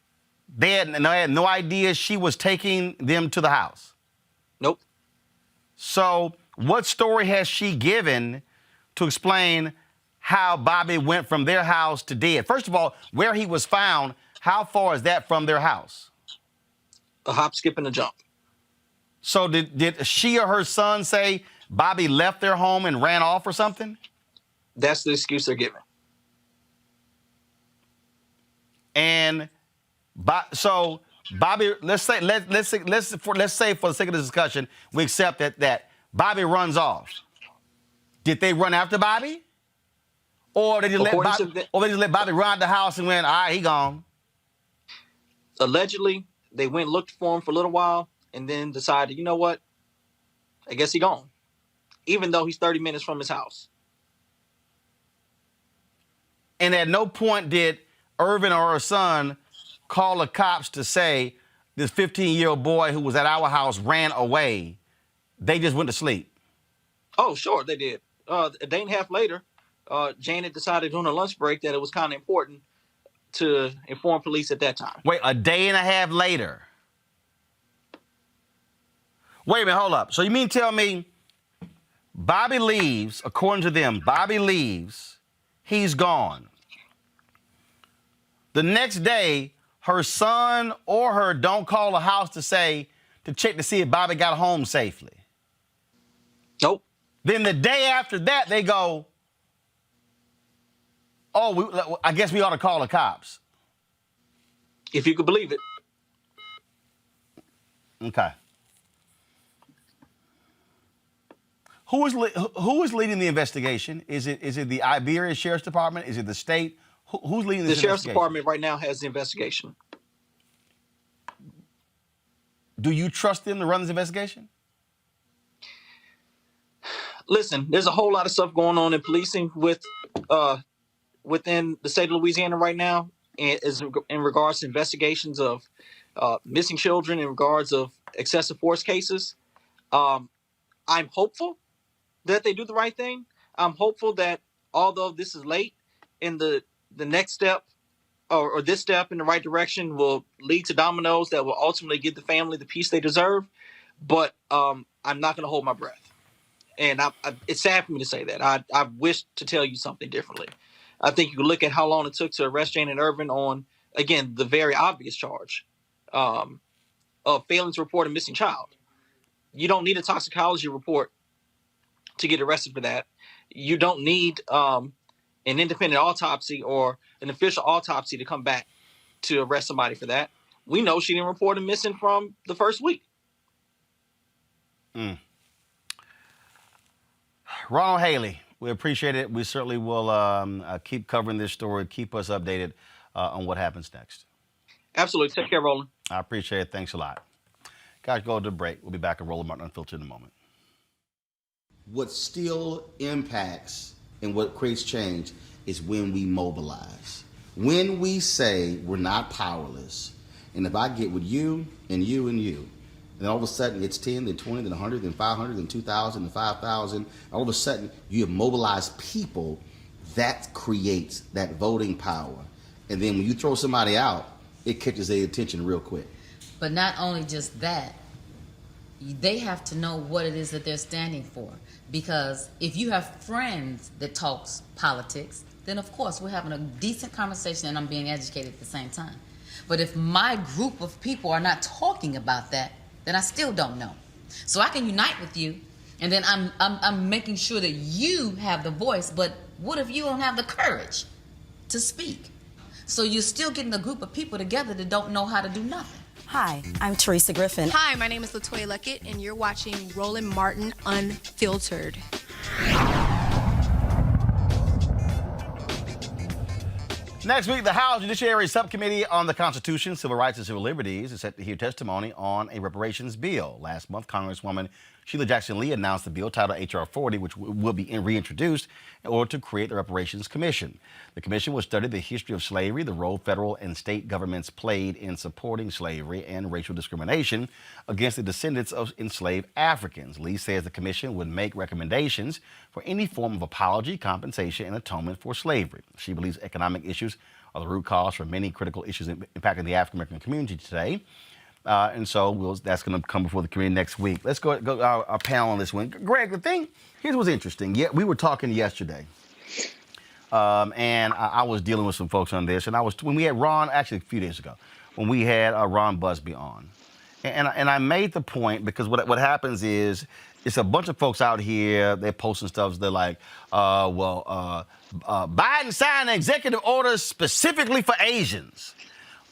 They had no idea she was taking them to the house. Nope. So what story has she given to explain how Bobby went from their house to dead? First of all, where he was found, how far is that from their house? A hop, skip, and a jump. So did she or her son say Bobby left their home and ran off or something? That's the excuse they're giving. And so Bobby, let's say for the sake of this discussion, we accept that Bobby runs off. Did they run after Bobby? Or they just let Bobby run out the house and went, all right, he gone? Allegedly, they went and looked for him for a little while and then decided, you know what? I guess he gone. Even though he's 30 minutes from his house. And at no point did Irvin or her son call the cops to say this 15-year-old boy who was at our house ran away. They just went to sleep. Oh, sure, they did. A day and a half later, Janet decided during her lunch break that it was kind of important to inform police at that time. Wait, a day and a half later? Wait a minute, hold up. So you mean tell me Bobby leaves, according to them, Bobby leaves, he's gone. The next day, her son or her don't call the house to check to see if Bobby got home safely. Nope. Then the day after that, they go, oh, I guess we ought to call the cops. If you could believe it. Okay. Who is leading the investigation? Is it the Iberia Sheriff's Department? Is it the state? Who's leading this investigation? The Sheriff's Department right now has the investigation. Do you trust them to run this investigation? Listen, there's a whole lot of stuff going on in policing within the state of Louisiana right now, and in regards to investigations of missing children, in regards of excessive force cases. I'm hopeful that they do the right thing. I'm hopeful that although this is late, in the next step or this step in the right direction will lead to dominoes that will ultimately give the family the peace they deserve. But I'm not going to hold my breath. And it's sad for me to say that. I wish to tell you something differently. I think you can look at how long it took to arrest Janet Irvin on, again, the very obvious charge of failing to report a missing child. You don't need a toxicology report to get arrested for that. You don't need an independent autopsy or an official autopsy to come back to arrest somebody for that. We know she didn't report him missing from the first week. Ronald Haley, we appreciate it. We certainly will keep covering this story, keep us updated on what happens next. Absolutely. Take care, Roland. I appreciate it. Thanks a lot. Guys, go to the break. We'll be back at Roland Martin Unfiltered in a moment. What still impacts and what creates change is when we mobilize. When we say we're not powerless, and if I get with you and you and you, then all of a sudden it's 10, then 20, then 100, then 500, then 2,000, then 5,000. All of a sudden you have mobilized people. That creates that voting power. And then when you throw somebody out, it catches their attention real quick. But not only just that, they have to know what it is that they're standing for. Because if you have friends that talks politics, then of course we're having a decent conversation and I'm being educated at the same time. But if my group of people are not talking about that, then I still don't know. So I can unite with you, and then I'm making sure that you have the voice, but what if you don't have the courage to speak? So you're still getting a group of people together that don't know how to do nothing. Hi, I'm Teresa Griffin. Hi, my name is LaToya Luckett, and you're watching Roland Martin Unfiltered. Next week, the House Judiciary Subcommittee on the Constitution, Civil Rights and Civil Liberties is set to hear testimony on a reparations bill. Last month, Congresswoman Sheila Jackson Lee announced the bill titled H.R. 40, which will be reintroduced in order to create the Reparations Commission. The commission will study the history of slavery, the role federal and state governments played in supporting slavery, and racial discrimination against the descendants of enslaved Africans. Lee says the commission would make recommendations for any form of apology, compensation, and atonement for slavery. She believes economic issues are the root cause for many critical issues impacting the African-American community today. And so that's going to come before the committee next week. Let's go our panel on this one. Greg, here's what's interesting. Yeah, we were talking yesterday, and I was dealing with some folks on this, and when we had Ron, actually a few days ago, when we had Ron Busby on, and I made the point because what happens is it's a bunch of folks out here, they're posting stuff, they're like, Biden signed an executive order specifically for Asians.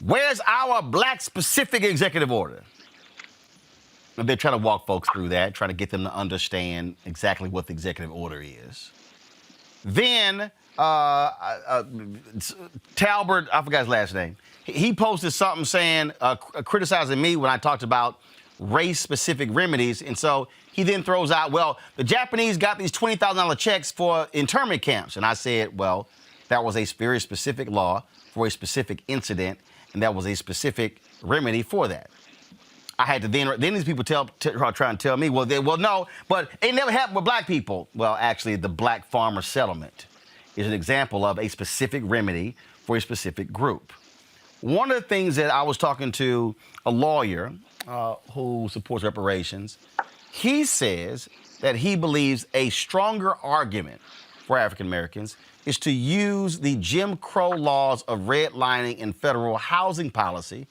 Where's our black specific executive order? They're trying to walk folks through that, trying to get them to understand exactly what the executive order is. Then Talbert, I forgot his last name, he posted something saying, criticizing me when I talked about race-specific remedies. And so he then throws out, well, the Japanese got these $20,000 checks for internment camps. And I said, well, that was a very specific law for a specific incident, and that was a specific remedy for that. I had to then these people try and tell me, well, no, but it never happened with black people. Well, actually, the black farmer settlement is an example of a specific remedy for a specific group. One of the things that I was talking to a lawyer who supports reparations, he says that he believes a stronger argument for African Americans is to use the Jim Crow laws of redlining and federal housing policy,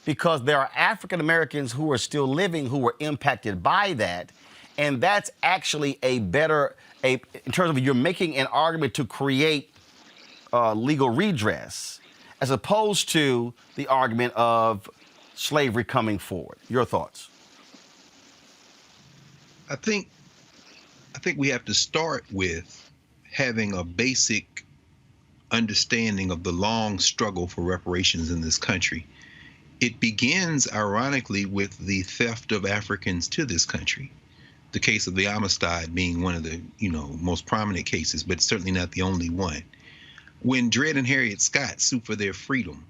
because there are African Americans who are still living who were impacted by that. And that's actually in terms of you're making an argument to create legal redress, as opposed to the argument of slavery coming forward. Your thoughts? I think we have to start with having a basic understanding of the long struggle for reparations in this country. It begins, ironically, with the theft of Africans to this country. The case of the Amistad being one of the, most prominent cases, but certainly not the only one. When Dred and Harriet Scott sue for their freedom,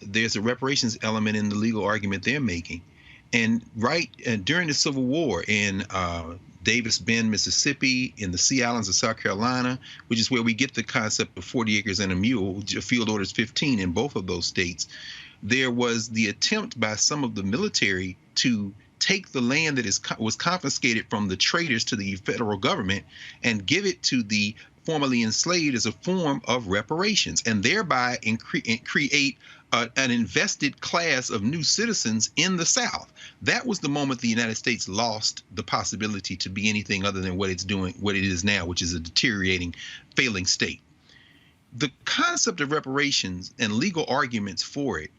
there's a reparations element in the legal argument they're making. And during the Civil War in Davis Bend, Mississippi, in the Sea Islands of South Carolina, which is where we get the concept of 40 acres and a mule, Field Orders 15 in both of those states, there was the attempt by some of the military to take the land that was confiscated from the traders to the federal government and give it to the formerly enslaved as a form of reparations, and thereby create an invested class of new citizens in the South. That was the moment the United States lost the possibility to be anything other than what it is now, which is a deteriorating, failing state. The concept of reparations and legal arguments for it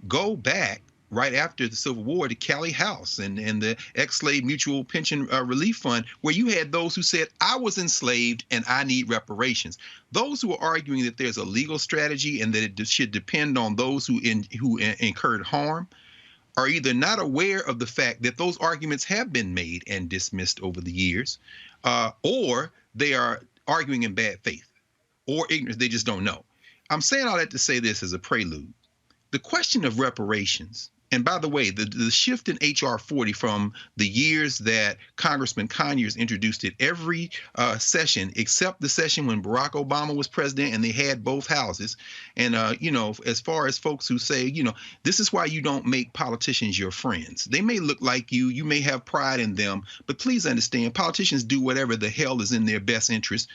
go back right after the Civil War to Callie House and the ex-slave mutual pension relief fund, where you had those who said, I was enslaved and I need reparations. Those who are arguing that there's a legal strategy and that it should depend on those who incurred harm are either not aware of the fact that those arguments have been made and dismissed over the years, or they are arguing in bad faith or ignorance. They just don't know. I'm saying all that to say this as a prelude. The question of reparations, and by the way, the shift in H.R. 40 from the years that Congressman Conyers introduced it every session, except the session when Barack Obama was president and they had both houses. And, as far as folks who say, this is why you don't make politicians your friends. They may look like you. You may have pride in them. But please understand, politicians do whatever the hell is in their best interest.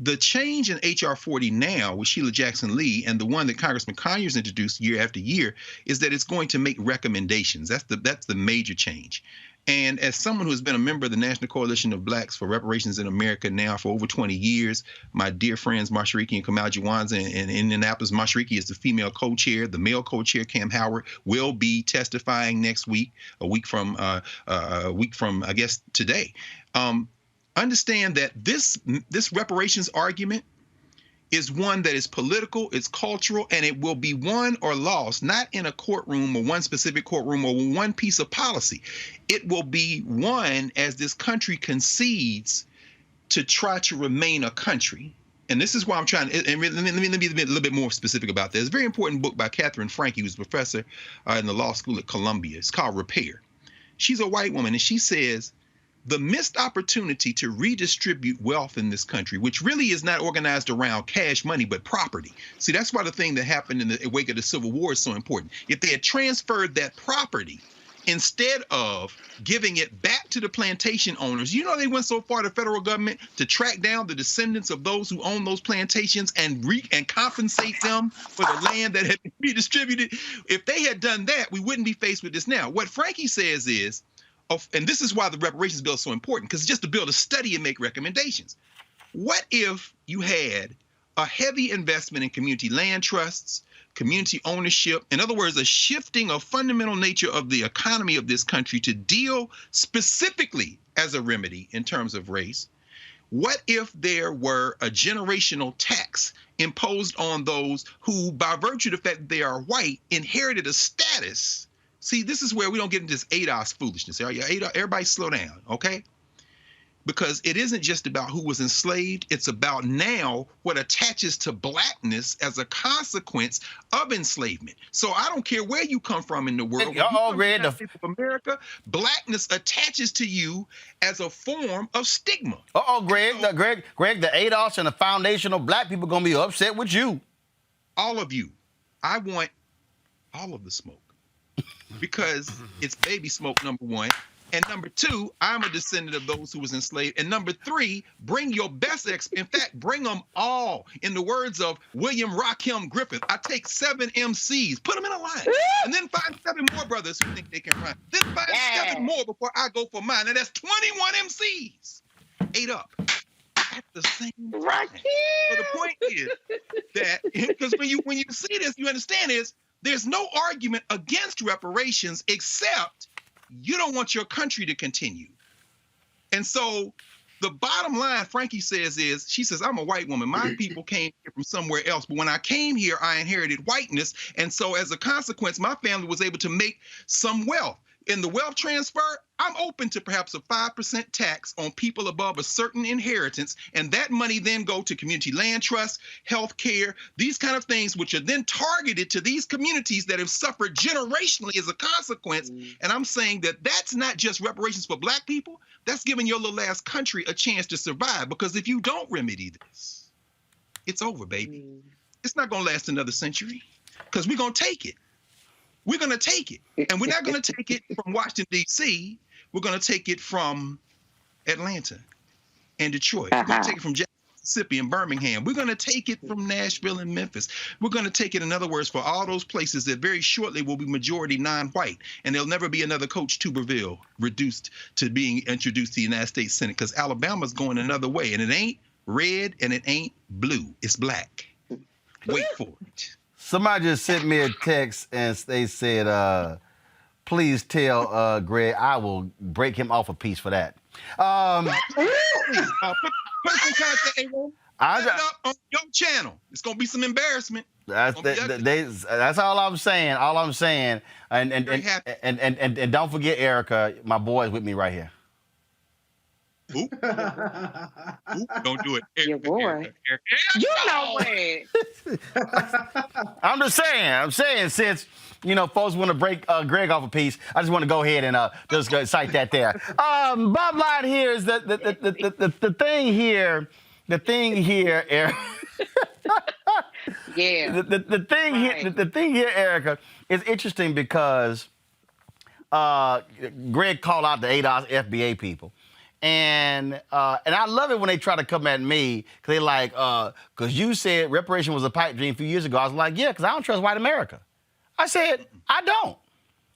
The change in H.R. 40 now with Sheila Jackson Lee and the one that Congressman Conyers introduced year after year is that it's going to make recommendations. That's the major change. And as someone who has been a member of the National Coalition of Blacks for Reparations in America now for over 20 years, my dear friends Mashariki and Kamal Jawanza in Indianapolis, Mashariki is the female co-chair. The male co-chair, Cam Howard, will be testifying next week, a week from I guess today. Understand that this reparations argument is one that is political, it's cultural, and it will be won or lost, not in a courtroom or one specific courtroom or one piece of policy. It will be won as this country concedes to try to remain a country. And this is why I'm trying to, and let me be a little bit more specific about this. It's a very important book by Catherine Franke, who's a professor in the law school at Columbia. It's called Repair. She's a white woman, and she says, the missed opportunity to redistribute wealth in this country, which really is not organized around cash money, but property. See, that's why the thing that happened in the wake of the Civil War is so important. If they had transferred that property instead of giving it back to the plantation owners, they went so far, the federal government, to track down the descendants of those who own those plantations and compensate them for the land that had been redistributed. If they had done that, we wouldn't be faced with this now. What Franke says is, and this is why the reparations bill is so important, because it's just to build a study and make recommendations. What if you had a heavy investment in community land trusts, community ownership. In other words, a shifting of fundamental nature of the economy of this country to deal specifically as a remedy in terms of race. What if there were a generational tax imposed on those who, by virtue of the fact that they are white, inherited a status? See, this is where we don't get into this ADOS foolishness. Everybody slow down, okay? Because it isn't just about who was enslaved. It's about now what attaches to blackness as a consequence of enslavement. So I don't care where you come from in the world. Greg, of America, blackness attaches to you as a form of stigma. Greg, the ADOS and the foundational black people going to be upset with you. All of you. I want all of the smoke because it's baby smoke, number one. And number two, I'm a descendant of those who was enslaved. And number three, bring your best in fact, bring them all. In the words of William Rakim Griffith, I take 7 MCs, put them in a line, and then find 7 more brothers who think they can rhyme. Then find 7 more before I go for mine. And that's 21 MCs. 8 up at the same time. So the point is that, because when you see this, you understand is there's no argument against reparations except you don't want your country to continue. And so the bottom line, Frankie says, is she says, I'm a white woman. My people came here from somewhere else. But when I came here, I inherited whiteness. And so as a consequence, my family was able to make some wealth. In the wealth transfer, I'm open to perhaps a 5% tax on people above a certain inheritance, and that money then go to community land trust, health care, these kind of things, which are then targeted to these communities that have suffered generationally as a consequence. And I'm saying that that's not just reparations for black people, that's giving your little ass country a chance to survive, because if you don't remedy this, it's over, baby. It's not going to last another century, because we're going to take it. We're going to take it. And we're not going to take it from Washington, D.C. We're going to take it from Atlanta and Detroit. We're going to take it from Mississippi and Birmingham. We're going to take it from Nashville and Memphis. We're going to take it, in other words, for all those places that very shortly will be majority non-white. And there'll never be another Coach Tuberville reduced to being introduced to the United States Senate, because Alabama's going another way. And it ain't red and it ain't blue. It's black. Wait for it. Somebody just sent me a text and they said, please tell Greg I will break him off a piece for that. Put some content, Aaron. Put it up on your channel. It's going to be some embarrassment. That's all I'm saying. All I'm saying. And don't forget, Erica, my boy is with me right here. Ooh, don't do it. Your boy. You know what? I'm just saying. I'm saying, since, folks want to break Greg off a piece, I just want to go ahead and just cite that there. Bottom line here is that the thing here, Erica. Yeah. The thing here, Erica, is interesting because Greg called out the ADOS FBA people. And I love it when they try to come at me, because they're like, because you said reparation was a pipe dream a few years ago. I was like, yeah, because I don't trust white America. I said, I don't.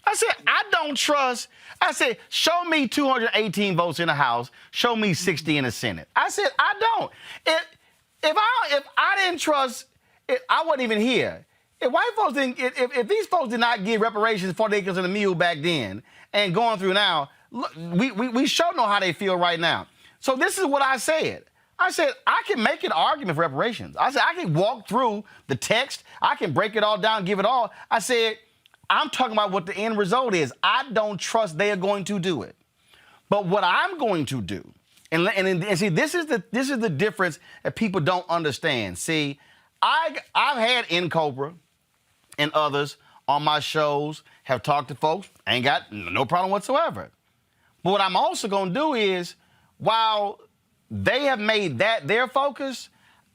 I said, I don't trust. I said, show me 218 votes in the House. Show me 60 in the Senate. I said, I don't. If I didn't trust, I wasn't even here. If white folks didn't, if these folks did not give reparations 40 acres and a mule back then, and going through now, look, we sure know how they feel right now. So this is what I said. I said, I can make an argument for reparations. I said, I can walk through the text. I can break it all down, give it all. I said, I'm talking about what the end result is. I don't trust they are going to do it. But what I'm going to do, and see, this is the difference that people don't understand. See, I've had N-Cobra and others on my shows, have talked to folks, ain't got no problem whatsoever. But what I'm also going to do is, while they have made that their focus,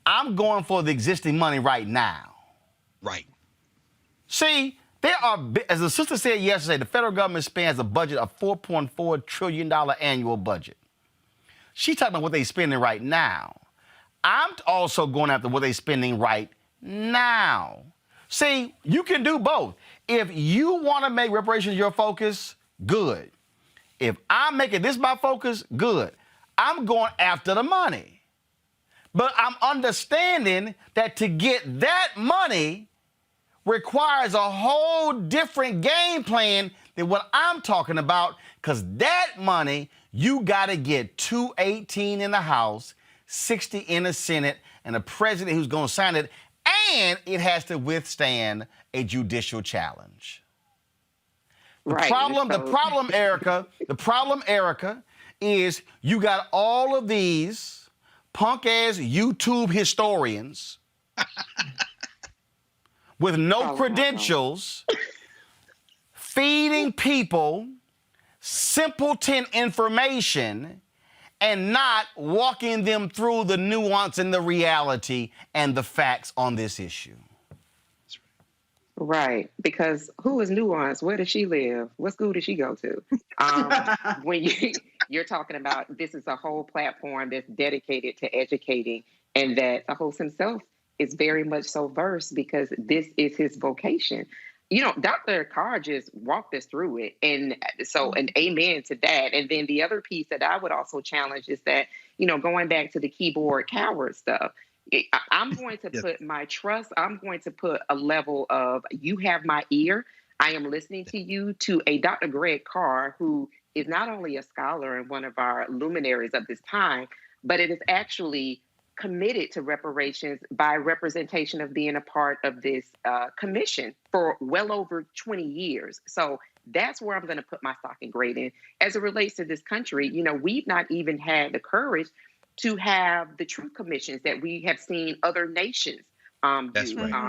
I'm going for the existing money right now. Right. See, there are, as the sister said yesterday, the federal government spends a budget of $4.4 trillion annual budget. She's talking about what they're spending right now. I'm also going after what they're spending right now. See, you can do both. If you want to make reparations your focus, good. If I'm making this my focus, good. I'm going after the money. But I'm understanding that to get that money, requires a whole different game plan than what I'm talking about, because that money, you got to get 218 in the House, 60 in the Senate, and a president who's going to sign it, and it has to withstand a judicial challenge. The problem, Erica, is you got all of these punk-ass YouTube historians with no credentials feeding people simpleton information and not walking them through the nuance and the reality and the facts on this issue. Right, because who is Nuance? Where does she live? What school does she go to? When you're talking about this is a whole platform that's dedicated to educating, and that the host himself is very much so versed because this is his vocation. You know, Dr. Carr just walked us through it. And so an amen to that. And then the other piece that I would also challenge is that, you know, going back to the keyboard coward stuff, I'm going to put my trust, I'm going to put a level of, you have my ear, I am listening to you, to a Dr. Greg Carr, who is not only a scholar and one of our luminaries of this time, but it is actually committed to reparations by representation of being a part of this commission for well over 20 years. So that's where I'm going to put my stock and grade in. As it relates to this country, you know, we've not even had the courage to have the truth commissions that we have seen other nations do,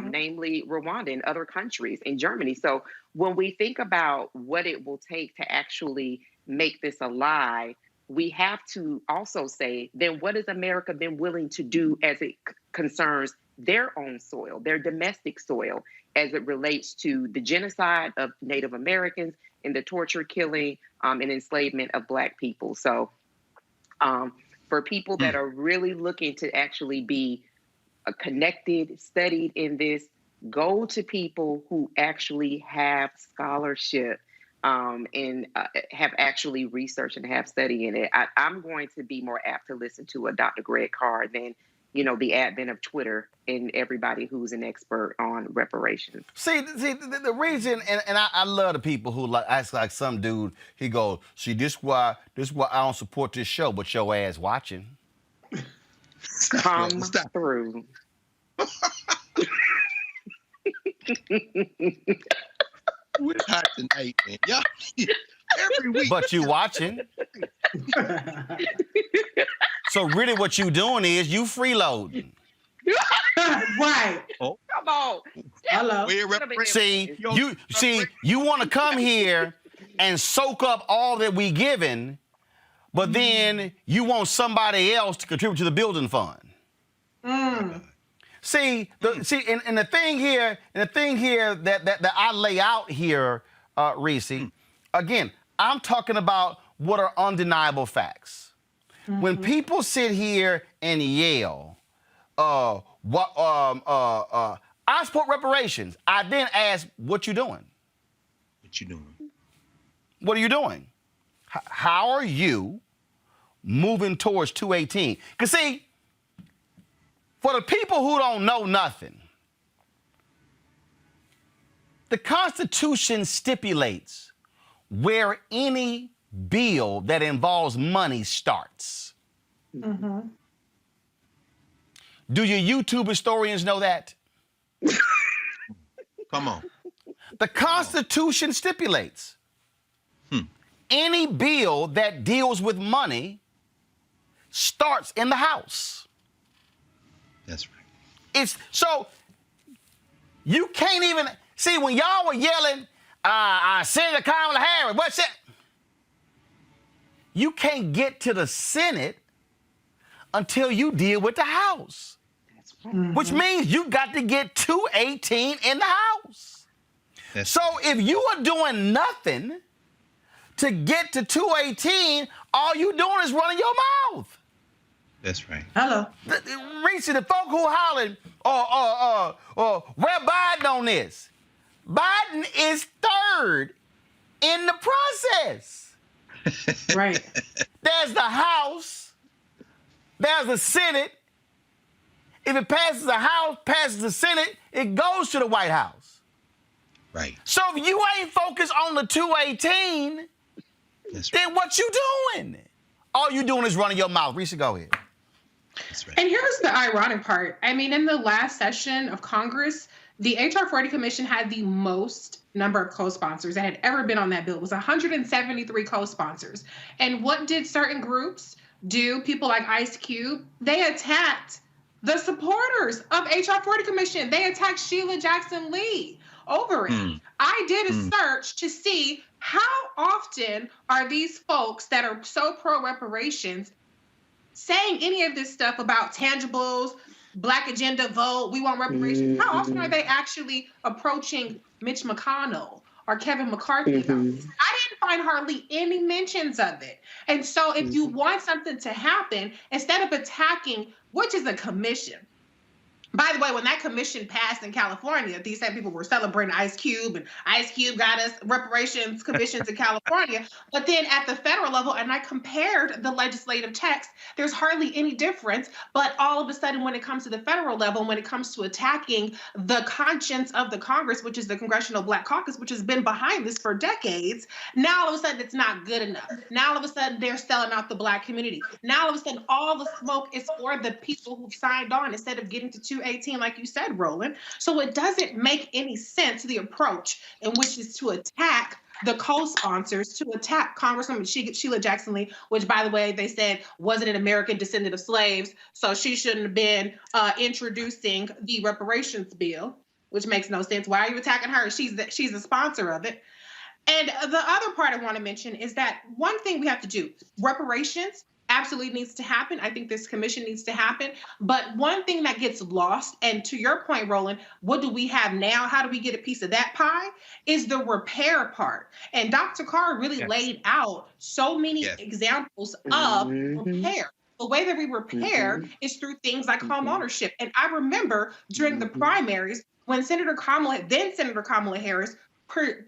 namely Rwanda and other countries in Germany. So when we think about what it will take to actually make this a lie, we have to also say, then what has America been willing to do as it concerns their own soil, their domestic soil, as it relates to the genocide of Native Americans and the torture, killing, and enslavement of Black people. So for people that are really looking to actually be connected, studied in this, go to people who actually have scholarship and have actually researched and have studied in it. I'm going to be more apt to listen to a Dr. Greg Carr than, you know, the advent of Twitter and everybody who's an expert on reparations. See, the reason, and I love the people who ask like some dude, he goes, see, this why I don't support this show, but your ass watching. Come through. We're hot tonight, man. Yeah, every week. But you watching. So really what you doing is you freeloading. Right. Oh. Come on. Hello. You want to come here and soak up all that we given, but then you want somebody else to contribute to the building fund. See, the thing here that I lay out here, Reese, again, I'm talking about what are undeniable facts. When people sit here and yell, I support reparations, I then ask, what you doing? What you doing? What are you doing? How are you moving towards 218? Because see, for the people who don't know nothing, the Constitution stipulates where any bill that involves money starts. Do your YouTube historians know that? Come on. The Constitution stipulates any bill that deals with money starts in the House. That's right. So you can't even see when y'all were yelling, Senator Kamala Harris, what's that? You can't get to the Senate until you deal with the House. That's right. Which means you got to get 218 in the House. So if you are doing nothing to get to 218, all you doing is running your mouth. That's right. Hello. Reese, the folk who hollering, where Biden on this? Biden is third in the process. Right. There's the House. There's the Senate. If it passes the House, passes the Senate, it goes to the White House. Right. So if you ain't focused on the 218, then what you doing? All you doing is running your mouth. Risa, go ahead. And here's the ironic part. I mean, in the last session of Congress, the H.R. 40 Commission had the most number of co-sponsors that had ever been on that bill. It was 173 co-sponsors. And what did certain groups do? People like Ice Cube, they attacked the supporters of H.R. 40 Commission. They attacked Sheila Jackson Lee over it. I did a search to see how often are these folks that are so pro-reparations saying any of this stuff about tangibles, Black agenda vote, we want reparations. How often are they actually approaching Mitch McConnell or Kevin McCarthy about this? I didn't find hardly any mentions of it. And so if you want something to happen, instead of attacking, which is a commission. By the way, when that commission passed in California, these same people were celebrating Ice Cube, and Ice Cube got us reparations commissions in California. But then at the federal level, and I compared the legislative text, there's hardly any difference. But all of a sudden, when it comes to the federal level, when it comes to attacking the conscience of the Congress, which is the Congressional Black Caucus, which has been behind this for decades, now all of a sudden it's not good enough. Now all of a sudden they're selling out the Black community. Now all of a sudden all the smoke is for the people who signed on instead of getting to 218, like you said, Roland. So it doesn't make any sense, the approach in which is to attack the co-sponsors, to attack Congresswoman Sheila Jackson Lee, which, by the way, they said wasn't an American descendant of slaves, so she shouldn't have been introducing the reparations bill, which makes no sense. Why are you attacking her? She's the sponsor of it. And the other part I want to mention is that one thing we have to do, reparations absolutely needs to happen. I think this commission needs to happen. But one thing that gets lost, and to your point, Roland, what do we have now? How do we get a piece of that pie? Is the repair part. And Dr. Carr really laid out so many examples of repair. The way that we repair is through things like home ownership. And I remember during the primaries when Senator Kamala Harris put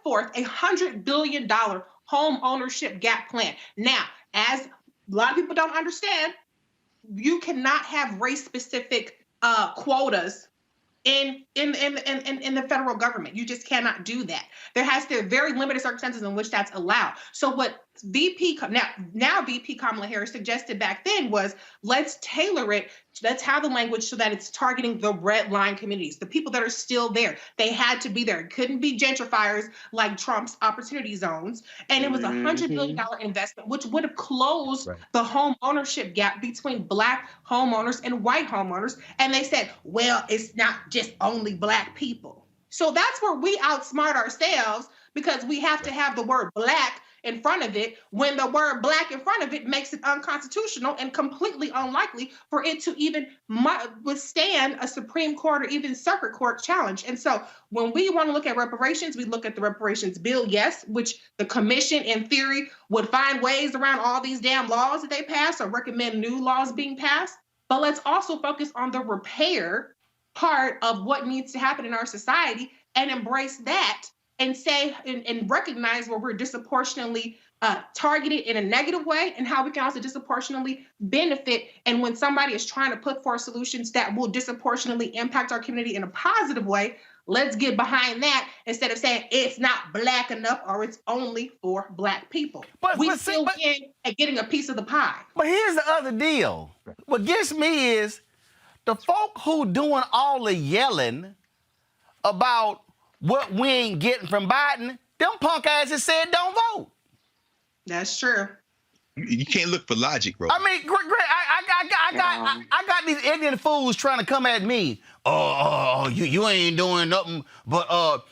forth $100 billion home ownership gap plan. Now, as a lot of people don't understand, you cannot have race-specific quotas in the federal government. You just cannot do that. There are very limited circumstances in which that's allowed. So what VP Kamala Harris suggested back then was, let's tailor it. Let's have the language so that it's targeting the red line communities, the people that are still there. They had to be there. It couldn't be gentrifiers like Trump's opportunity zones. And it was a $100 billion investment, which would have closed the home ownership gap between Black homeowners and white homeowners. And they said, well, it's not just only Black people. So that's where we outsmart ourselves, because we have to have the word Black in front of it, when the word Black in front of it makes it unconstitutional and completely unlikely for it to even withstand a Supreme Court or even Circuit Court challenge. And so when we want to look at reparations, we look at the reparations bill, yes, which the commission in theory would find ways around all these damn laws that they pass or recommend new laws being passed. But let's also focus on the repair part of what needs to happen in our society and embrace that, and say and recognize where we're disproportionately targeted in a negative way, and how we can also disproportionately benefit. And when somebody is trying to put forth solutions that will disproportionately impact our community in a positive way, let's get behind that instead of saying it's not Black enough or it's only for Black people. We still win at getting a piece of the pie. But here's the other deal. What gets me is the folk who doing all the yelling about what we ain't getting from Biden, them punk asses said don't vote. That's true. You can't look for logic, bro. I mean, Greg, I got these ignorant fools trying to come at me. You ain't doing nothing but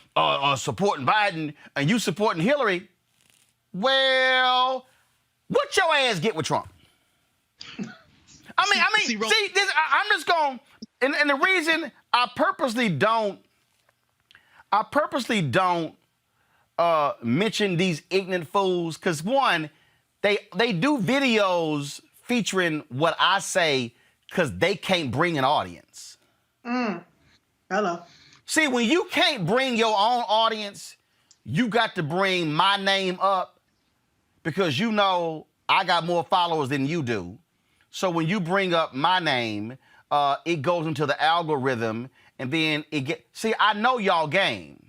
supporting Biden and you supporting Hillary. Well, what your ass get with Trump? I'm just going, and the reason I purposely don't mention these ignorant fools, because one, they do videos featuring what I say because they can't bring an audience. Hello. See, when you can't bring your own audience, you got to bring my name up because you know I got more followers than you do. So when you bring up my name, it goes into the algorithm, and then it get. See, I know y'all game.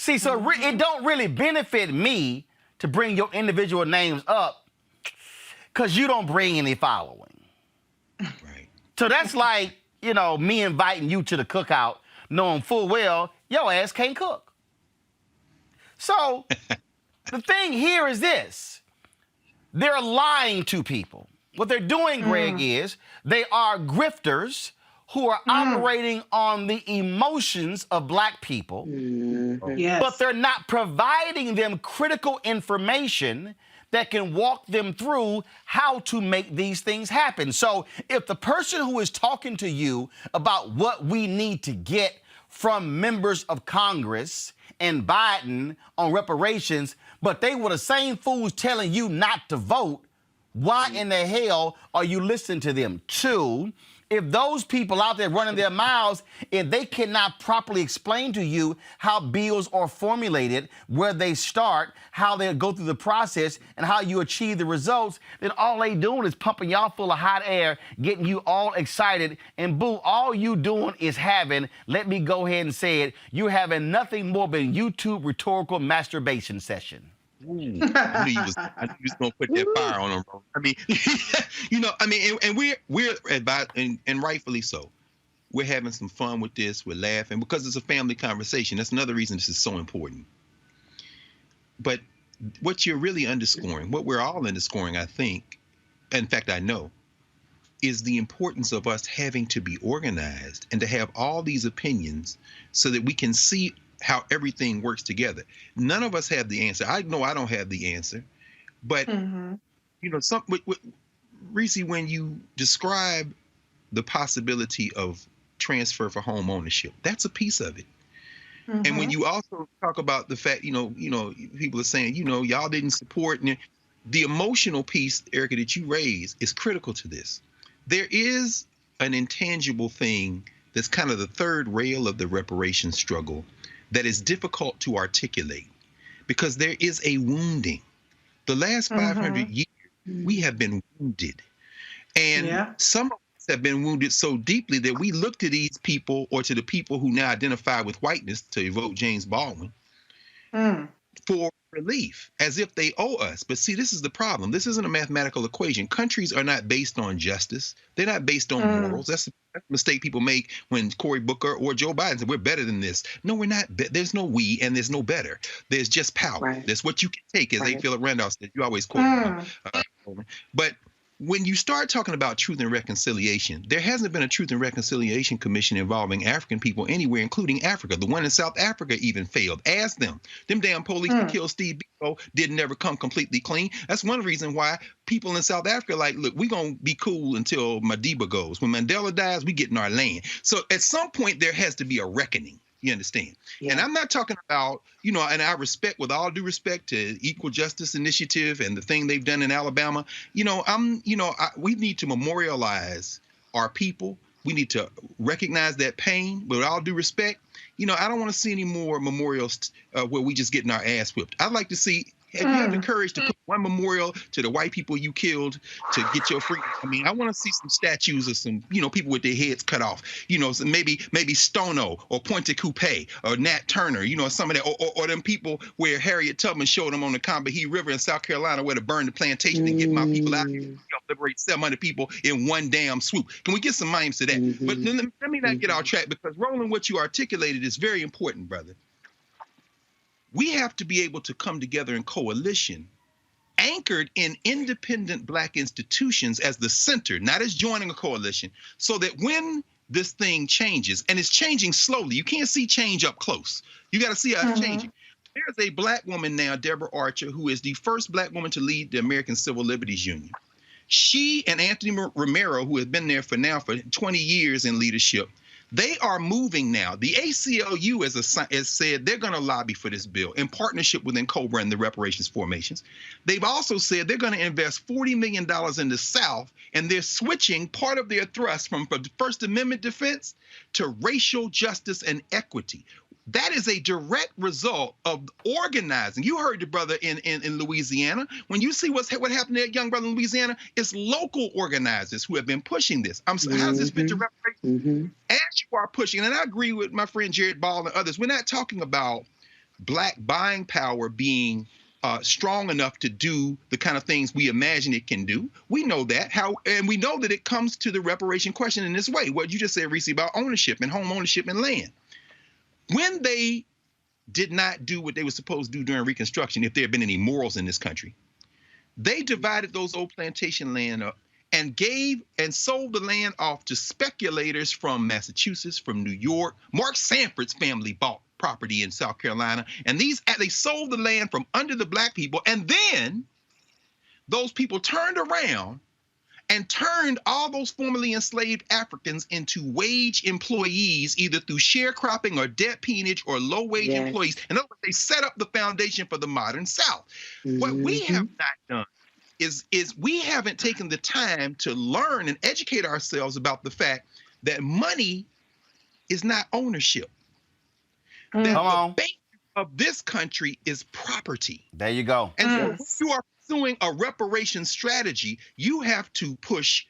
See, so it don't really benefit me to bring your individual names up because you don't bring any following. Right. So that's like, you know, me inviting you to the cookout knowing full well your ass can't cook. So the thing here is this. They're lying to people. What they're doing, Greg, is they are grifters who are operating on the emotions of black people, Yes. but they're not providing them critical information that can walk them through how to make these things happen. So if the person who is talking to you about what we need to get from members of Congress and Biden on reparations, but they were the same fools telling you not to vote, why in the hell are you listening to them? Two, if those people out there running their mouths, if they cannot properly explain to you how bills are formulated, where they start, how they go through the process, and how you achieve the results, then all they doing is pumping y'all full of hot air, getting you all excited, and boo, all you doing is having, let me go ahead and say it, you're having nothing more than YouTube rhetorical masturbation session. I knew you was gonna put that fire on them. I mean, and we're about, and rightfully so. We're having some fun with this. We're laughing because it's a family conversation. That's another reason this is so important. But what you're really underscoring, what we're all underscoring, I think, in fact, I know, is the importance of us having to be organized and to have all these opinions so that we can see how everything works together. None of us have the answer. I know I don't have the answer, but Reese, when you describe the possibility of transfer for home ownership, that's a piece of it. And when you also talk about the fact, people are saying, y'all didn't support, and the emotional piece, Erica, that you raise is critical to this. There is an intangible thing that's kind of the third rail of the reparations struggle that is difficult to articulate because there is a wounding. The last 500 years, we have been wounded. And some of us have been wounded so deeply that we look to these people or to the people who now identify with whiteness, to evoke James Baldwin, for relief, as if they owe us. But see, this is the problem. This isn't a mathematical equation. Countries are not based on justice. They're not based on morals. That's a mistake people make when Cory Booker or Joe Biden said, we're better than this. No, we're not. There's no we and there's no better. There's just power. Right. That's what you can take, as A. Philip Randolph said. You always quote but when you start talking about truth and reconciliation, there hasn't been a Truth and Reconciliation Commission involving African people anywhere, including Africa. The one in South Africa even failed. Ask them. Them damn police that killed Steve Biko didn't ever come completely clean. That's one reason why people in South Africa are like, look, we're going to be cool until Madiba goes. When Mandela dies, we get in our lane. So at some point, there has to be a reckoning. You understand? Yeah. And I'm not talking about, and I respect, with all due respect to Equal Justice Initiative and the thing they've done in Alabama, we need to memorialize our people. We need to recognize that pain. But with all due respect, I don't want to see any more memorials where we just getting our ass whipped. I'd like to see, if you have the courage to put one memorial to the white people you killed to get your freedom. I mean, I want to see some statues of some, people with their heads cut off. So maybe Stono or Pointe Coupé or Nat Turner, some of that, or them people where Harriet Tubman showed them on the Combahee River in South Carolina where to burn the plantation and get my people out here, liberate 700 people in one damn swoop. Can we get some minds to that? But let me not get off track, because Roland, what you articulated is very important, brother. We have to be able to come together in coalition, anchored in independent black institutions as the center, not as joining a coalition, so that when this thing changes, and it's changing slowly, you can't see change up close. You got to see how it's changing. There's a black woman now, Deborah Archer, who is the first black woman to lead the American Civil Liberties Union. She and Anthony Romero, who has been there for 20 years in leadership, they are moving now. The ACLU has said they're going to lobby for this bill in partnership with NCOBRA and the reparations formations. They've also said they're going to invest $40 million in the South, and they're switching part of their thrust from First Amendment defense to racial justice and equity. That is a direct result of organizing. You heard the brother in Louisiana. When you see what happened to that young brother in Louisiana, it's local organizers who have been pushing this. How's this been to reparations? As you are pushing, and I agree with my friend Jared Ball and others, we're not talking about black buying power being strong enough to do the kind of things we imagine it can do. We know that. And we know that it comes to the reparation question in this way. What you just said, Reese, about ownership and home ownership and land. When they did not do what they were supposed to do during Reconstruction, if there had been any morals in this country, they divided those old plantation land up and gave and sold the land off to speculators from Massachusetts, from New York. Mark Sanford's family bought property in South Carolina, and they sold the land from under the black people, and then those people turned around and turned all those formerly enslaved Africans into wage employees, either through sharecropping or debt peonage or low-wage employees. In other words, they set up the foundation for the modern South. What we have not done is we haven't taken the time to learn and educate ourselves about the fact that money is not ownership. That the base of this country is property. There you go. And so when you are pursuing a reparations strategy, you have to push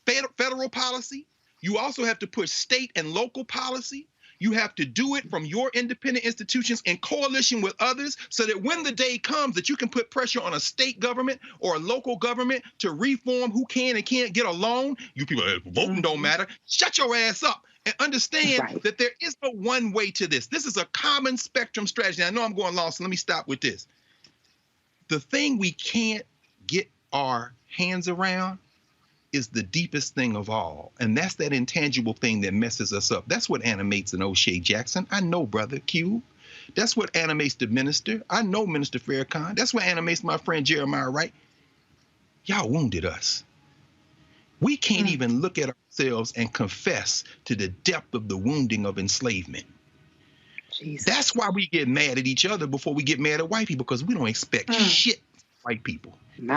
federal policy. You also have to push state and local policy. You have to do it from your independent institutions in coalition with others, so that when the day comes that you can put pressure on a state government or a local government to reform who can and can't get a loan. You people, voting don't matter. Shut your ass up and understand that there is no one way to this. This is a common spectrum strategy. I know I'm going long, so let me stop with this. The thing we can't get our hands around is the deepest thing of all, and that's that intangible thing that messes us up. That's what animates an O'Shea Jackson. I know, brother Q. That's what animates the minister. I know Minister Farrakhan. That's what animates my friend Jeremiah Wright. Y'all wounded us. We can't even look at ourselves and confess to the depth of the wounding of enslavement. Jesus. That's why we get mad at each other before we get mad at white people, because we don't expect shit from white people. We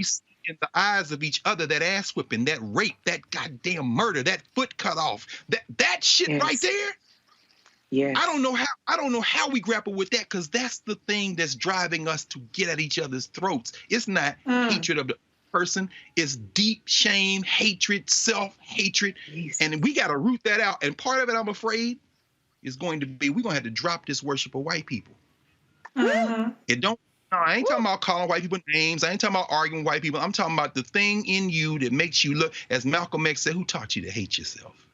see in the eyes of each other that ass whipping, that rape, that goddamn murder, that foot cut off, that shit right there. Yes. I don't know how we grapple with that, because that's the thing that's driving us to get at each other's throats. It's not hatred of the person, it's deep shame, hatred, self-hatred, and we got to root that out. And part of it, I'm afraid, is going to be we're going to have to drop this worship of white people. It don't. No, I ain't talking about calling white people names. I ain't talking about arguing with white people. I'm talking about the thing in you that makes you look, as Malcolm X said, who taught you to hate yourself?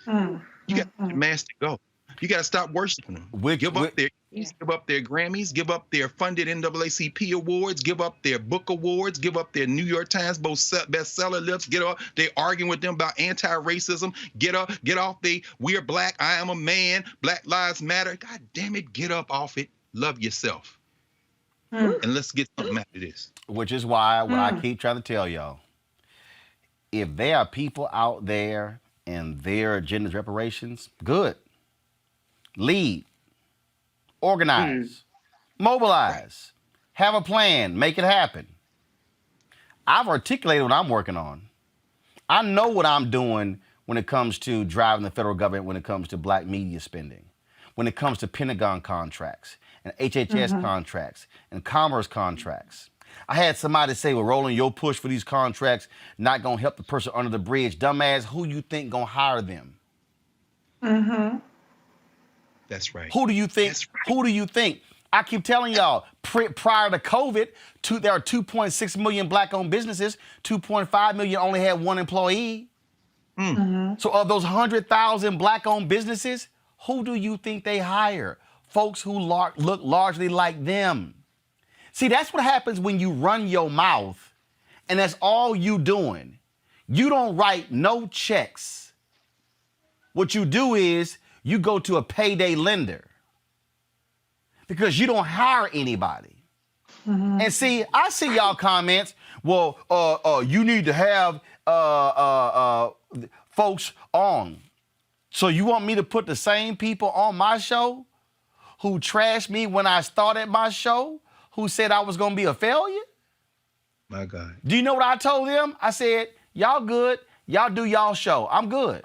You got to master go. You got to stop worshiping them. Give up their Grammys, give up their funded NAACP awards, give up their book awards, give up their New York Times bestseller lists. Get up. They're arguing with them about anti-racism. Get off we're black, I am a man, Black Lives Matter. God damn it, get up off it. Love yourself. And let's get something out of this. Which is why what I keep trying to tell y'all, if there are people out there and their agenda's reparations, good. Lead, organize, mobilize, have a plan, make it happen. I've articulated what I'm working on. I know what I'm doing when it comes to driving the federal government, when it comes to black media spending, when it comes to Pentagon contracts and HHS contracts and commerce contracts. I had somebody say, well, Roland, your push for these contracts not going to help the person under the bridge. Dumbass, who you think going to hire them? That's right. Who do you think? Who do you think? I keep telling y'all, prior to COVID, there are 2.6 million black-owned businesses. 2.5 million only had one employee. So of those 100,000 black-owned businesses, who do you think they hire? Folks who look largely like them. See, that's what happens when you run your mouth and that's all you doing. You don't write no checks. What you do is you go to a payday lender because you don't hire anybody. And see, I see y'all comments, well, you need to have folks on. So you want me to put the same people on my show who trashed me when I started my show, who said I was going to be a failure? My God. Do you know what I told them? I said, y'all good. Y'all do y'all show. I'm good.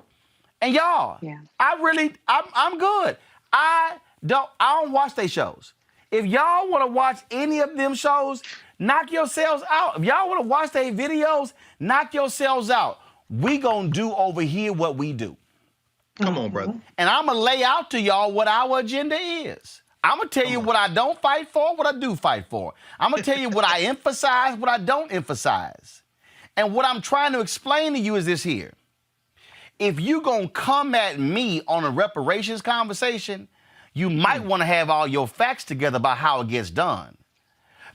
And y'all, I'm good. I don't watch their shows. If y'all want to watch any of them shows, knock yourselves out. If y'all want to watch their videos, knock yourselves out. We gonna do over here what we do. Come on, brother. And I'm going to lay out to y'all what our agenda is. I'm going to tell you what I don't fight for, what I do fight for. I'm going to tell you what I emphasize, what I don't emphasize. And what I'm trying to explain to you is this here. If you going to come at me on a reparations conversation, you might want to have all your facts together about how it gets done.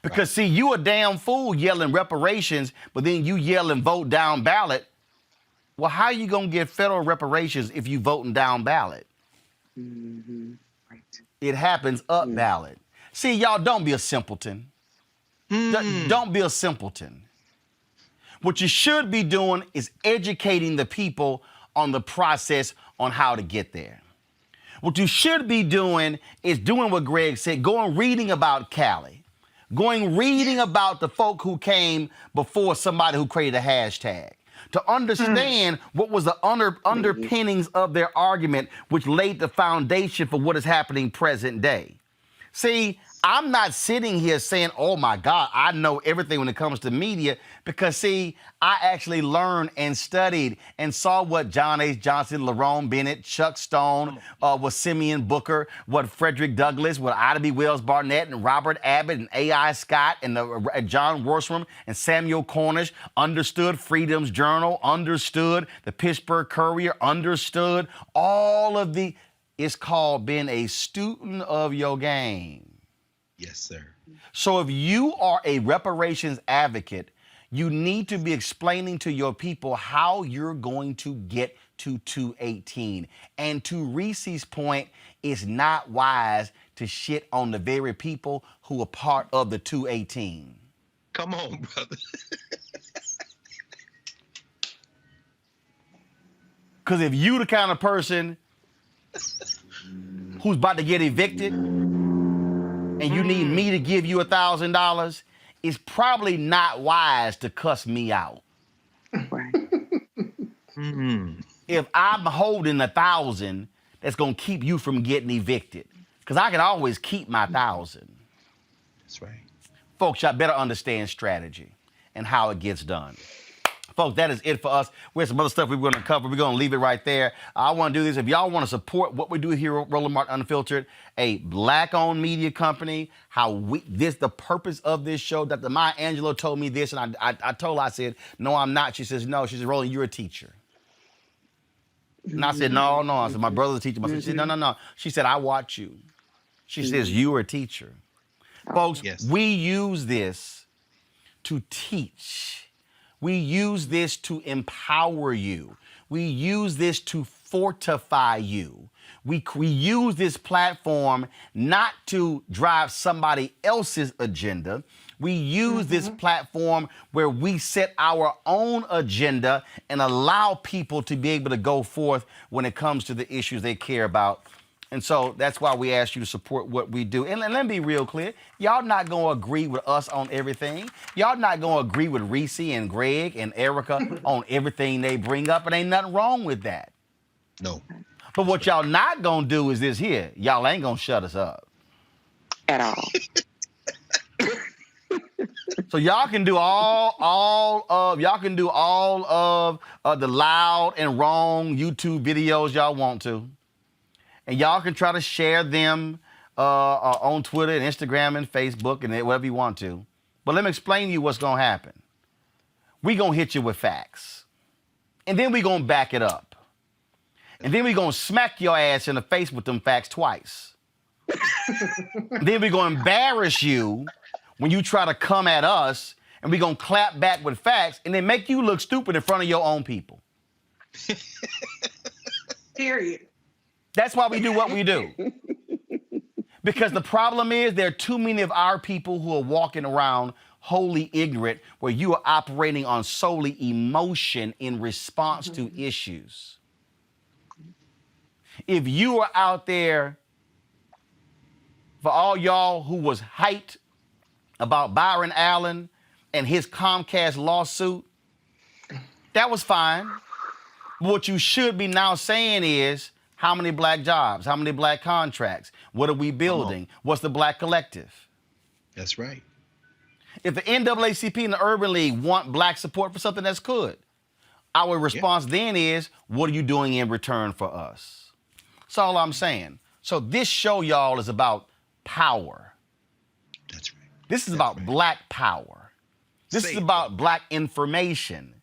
Because, see, you a damn fool yelling reparations, but then you yelling vote down ballot. Well, how are you going to get federal reparations if you voting down ballot? Right. It happens up ballot. See, y'all, don't be a simpleton. Don't be a simpleton. What you should be doing is educating the people on the process on how to get there. What you should be doing is doing what Greg said, going reading about Cali, going reading about the folk who came before somebody who created a hashtag, to understand what was the underpinnings of their argument, which laid the foundation for what is happening present day. See, I'm not sitting here saying, oh my God, I know everything when it comes to media, because see, I actually learned and studied and saw what John H. Johnson, Lerone Bennett, Chuck Stone, what Simeon Booker, what Frederick Douglass, what Ida B. Wells Barnett and Robert Abbott and A.I. Scott and John Worstrom and Samuel Cornish understood, Freedom's Journal understood, the Pittsburgh Courier understood, all of the, it's called being a student of your game. Yes, sir. So if you are a reparations advocate, you need to be explaining to your people how you're going to get to 218. And to Reese's point, it's not wise to shit on the very people who are part of the 218. Come on, brother. Because if you the kind of person who's about to get evicted, and you need me to give you $1,000, it's probably not wise to cuss me out. Right. If I'm holding 1,000, that's gonna keep you from getting evicted, because I can always keep my 1,000. That's right. Folks, y'all better understand strategy and how it gets done. Folks, that is it for us. We have some other stuff we're going to cover. We're going to leave it right there. I want to do this. If y'all want to support what we do here at Roland Martin Unfiltered, a black-owned media company, the purpose of this show, Dr. Maya Angelou told me this, and I told her, I said, no, I'm not. She says, no. She said, Roland, you're a teacher. And I said, no. I said, my brother's a teacher. I said, she said, no. She said, I watch you. She says, you're a teacher. Folks, we use this to teach. We use this to empower you. We use this to fortify you. We use this platform not to drive somebody else's agenda. We use this platform where we set our own agenda and allow people to be able to go forth when it comes to the issues they care about. And so that's why we ask you to support what we do. And let me be real clear. Y'all not going to agree with us on everything. Y'all not going to agree with Reese and Greg and Erica on everything they bring up. And ain't nothing wrong with that. No. But what y'all not going to do is this here. Y'all ain't going to shut us up. At all. So y'all can do all of the loud and wrong YouTube videos y'all want to. And y'all can try to share them on Twitter and Instagram and Facebook and whatever you want to. But let me explain to you what's going to happen. We're going to hit you with facts. And then we're going to back it up. And then we're going to smack your ass in the face with them facts twice. Then we're going to embarrass you when you try to come at us, and we're going to clap back with facts and then make you look stupid in front of your own people. Period. That's why we do what we do. Because the problem is there are too many of our people who are walking around wholly ignorant, where you are operating on solely emotion in response to issues. If you are out there, for all y'all who was hyped about Byron Allen and his Comcast lawsuit, that was fine. What you should be now saying is, how many black jobs? How many black contracts? What are we building? What's the black collective? That's right. If the NAACP and the Urban League want black support for something, that's good. Our response then is, what are you doing in return for us? That's all I'm saying. So this show, y'all, is about power. That's right. This is about black power. This is about black information.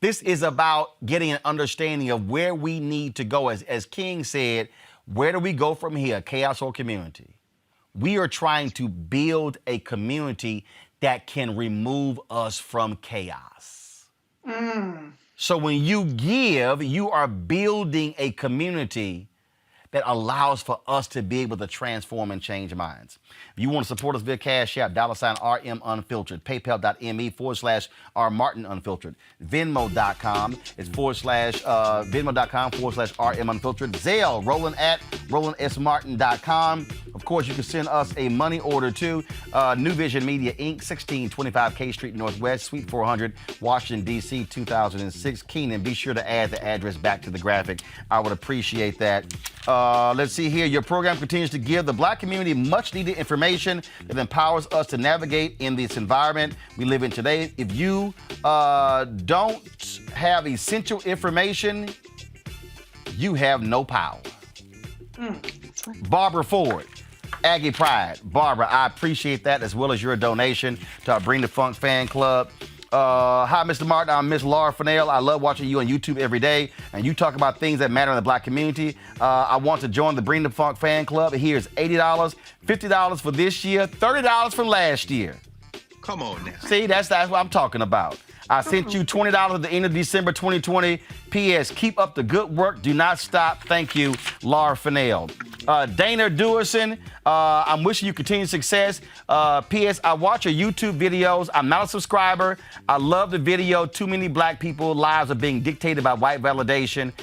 This is about getting an understanding of where we need to go. As King said, where do we go from here, chaos or community? We are trying to build a community that can remove us from chaos. So when you give, you are building a community that allows for us to be able to transform and change minds. If you want to support us via Cash App, $RM Unfiltered, PayPal.me/R Martin Unfiltered, Venmo.com, it's Venmo.com/RM Unfiltered, Zelle, Roland at RolandSMartin.com. Of course, you can send us a money order to New Vision Media, Inc., 1625 K Street Northwest, Suite 400, Washington, D.C., 2006. Keenan, be sure to add the address back to the graphic. I would appreciate that. Let's see here. Your program continues to give the black community much-needed information that empowers us to navigate in this environment we live in today. If you don't have essential information, you have no power. Barbara Ford, Aggie Pride. Barbara, I appreciate that, as well as your donation to our Bring the Funk fan club. Hi, Mr. Martin. I'm Miss Laura Fennell. I love watching you on YouTube every day, and you talk about things that matter in the black community. I want to join the Bring the Funk fan club. Here's $80, $50 for this year, $30 from last year. Come on now. See, that's what I'm talking about. I sent you $20 at the end of December 2020. P.S. Keep up the good work. Do not stop. Thank you, Laura Fennell. Dana Dewerson, I'm wishing you continued success. P.S. I watch your YouTube videos. I'm not a subscriber. I love the video. Too many black people's lives are being dictated by white validation.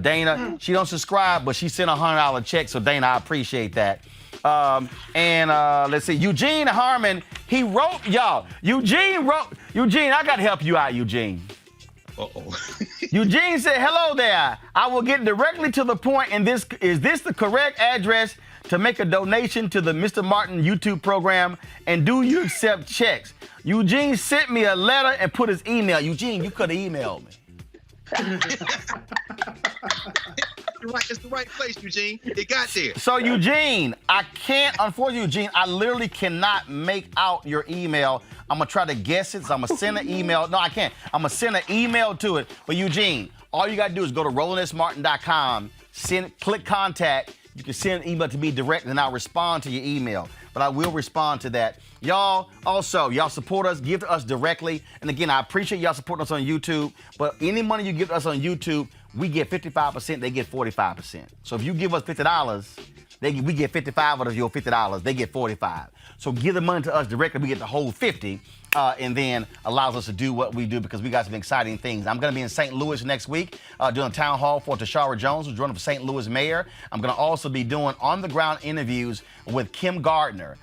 Dana, she don't subscribe, but she sent a $100 check. So, Dana, I appreciate that. Let's see, Eugene Harmon, he wrote, y'all, Eugene, I got to help you out, Eugene. Uh-oh. Eugene said, hello there. I will get directly to the point. And is this the correct address to make a donation to the Mr. Martin YouTube program? And do you accept checks? Eugene sent me a letter and put his email. Eugene, you could have emailed me. It's the right place, Eugene. It got there. So, Eugene, unfortunately, Eugene, I literally cannot make out your email. I'm going to try to guess it, so I'm going to send an email. No, I can't. I'm going to send an email to it. But, Eugene, all you got to do is go to RolandSMartin.com, click contact. You can send an email to me direct, and I'll respond to your email. But I will respond to that. Y'all support us, give to us directly. And again, I appreciate y'all supporting us on YouTube. But any money you give us on YouTube, we get 55%, they get 45%. So if you give us $50, we get 55 out of your $50, they get 45. So give the money to us directly, we get the whole 50, and then allows us to do what we do because we got some exciting things. I'm going to be in St. Louis next week doing a town hall for Tashara Jones, who's running for St. Louis mayor. I'm going to also be doing on-the-ground interviews with Kim Gardner,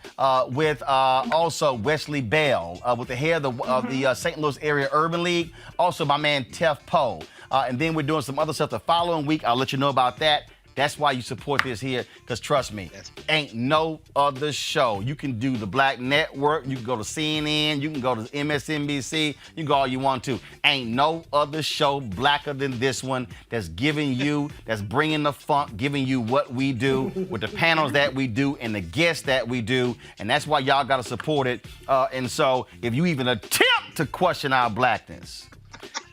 with also Wesley Bell, with the head of the St. Louis Area Urban League, also my man Tef Poe. And then we're doing some other stuff the following week. I'll let you know about that. That's why you support this here, because trust me, ain't no other show. You can do the Black Network, you can go to CNN, you can go to MSNBC, you can go all you want to. Ain't no other show blacker than this one that's bringing the funk, giving you what we do with the panels that we do and the guests that we do. And that's why y'all got to support it. And so if you even attempt to question our blackness,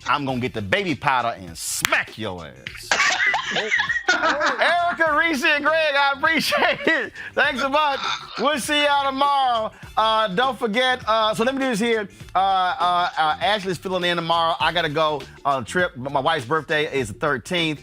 I'm going to get the baby powder and smack your ass. Erica, Reese, and Greg, I appreciate it. Thanks a bunch. We'll see y'all tomorrow. Don't forget, so let me do this here. Ashley's filling in tomorrow. I got to go on a trip. My wife's birthday is the 13th.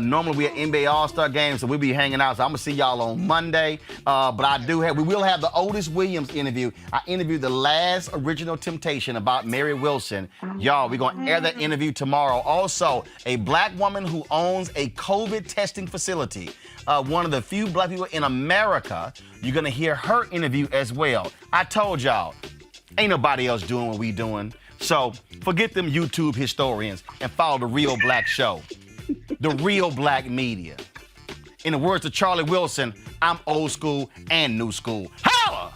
Normally we at NBA All-Star Game, so we'll be hanging out. So I'm going to see y'all on Monday. But we will have the Otis Williams interview. I interviewed the last original Temptation about Mary Wilson. Y'all, we're going to air that interview tomorrow. Also, a black woman who owns a COVID testing facility. One of the few black people in America. You're going to hear her interview as well. I told y'all, ain't nobody else doing what we doing. So forget them YouTube historians and follow the Real Black Show. The Real Black Media. In the words of Charlie Wilson, I'm old school and new school. Holla!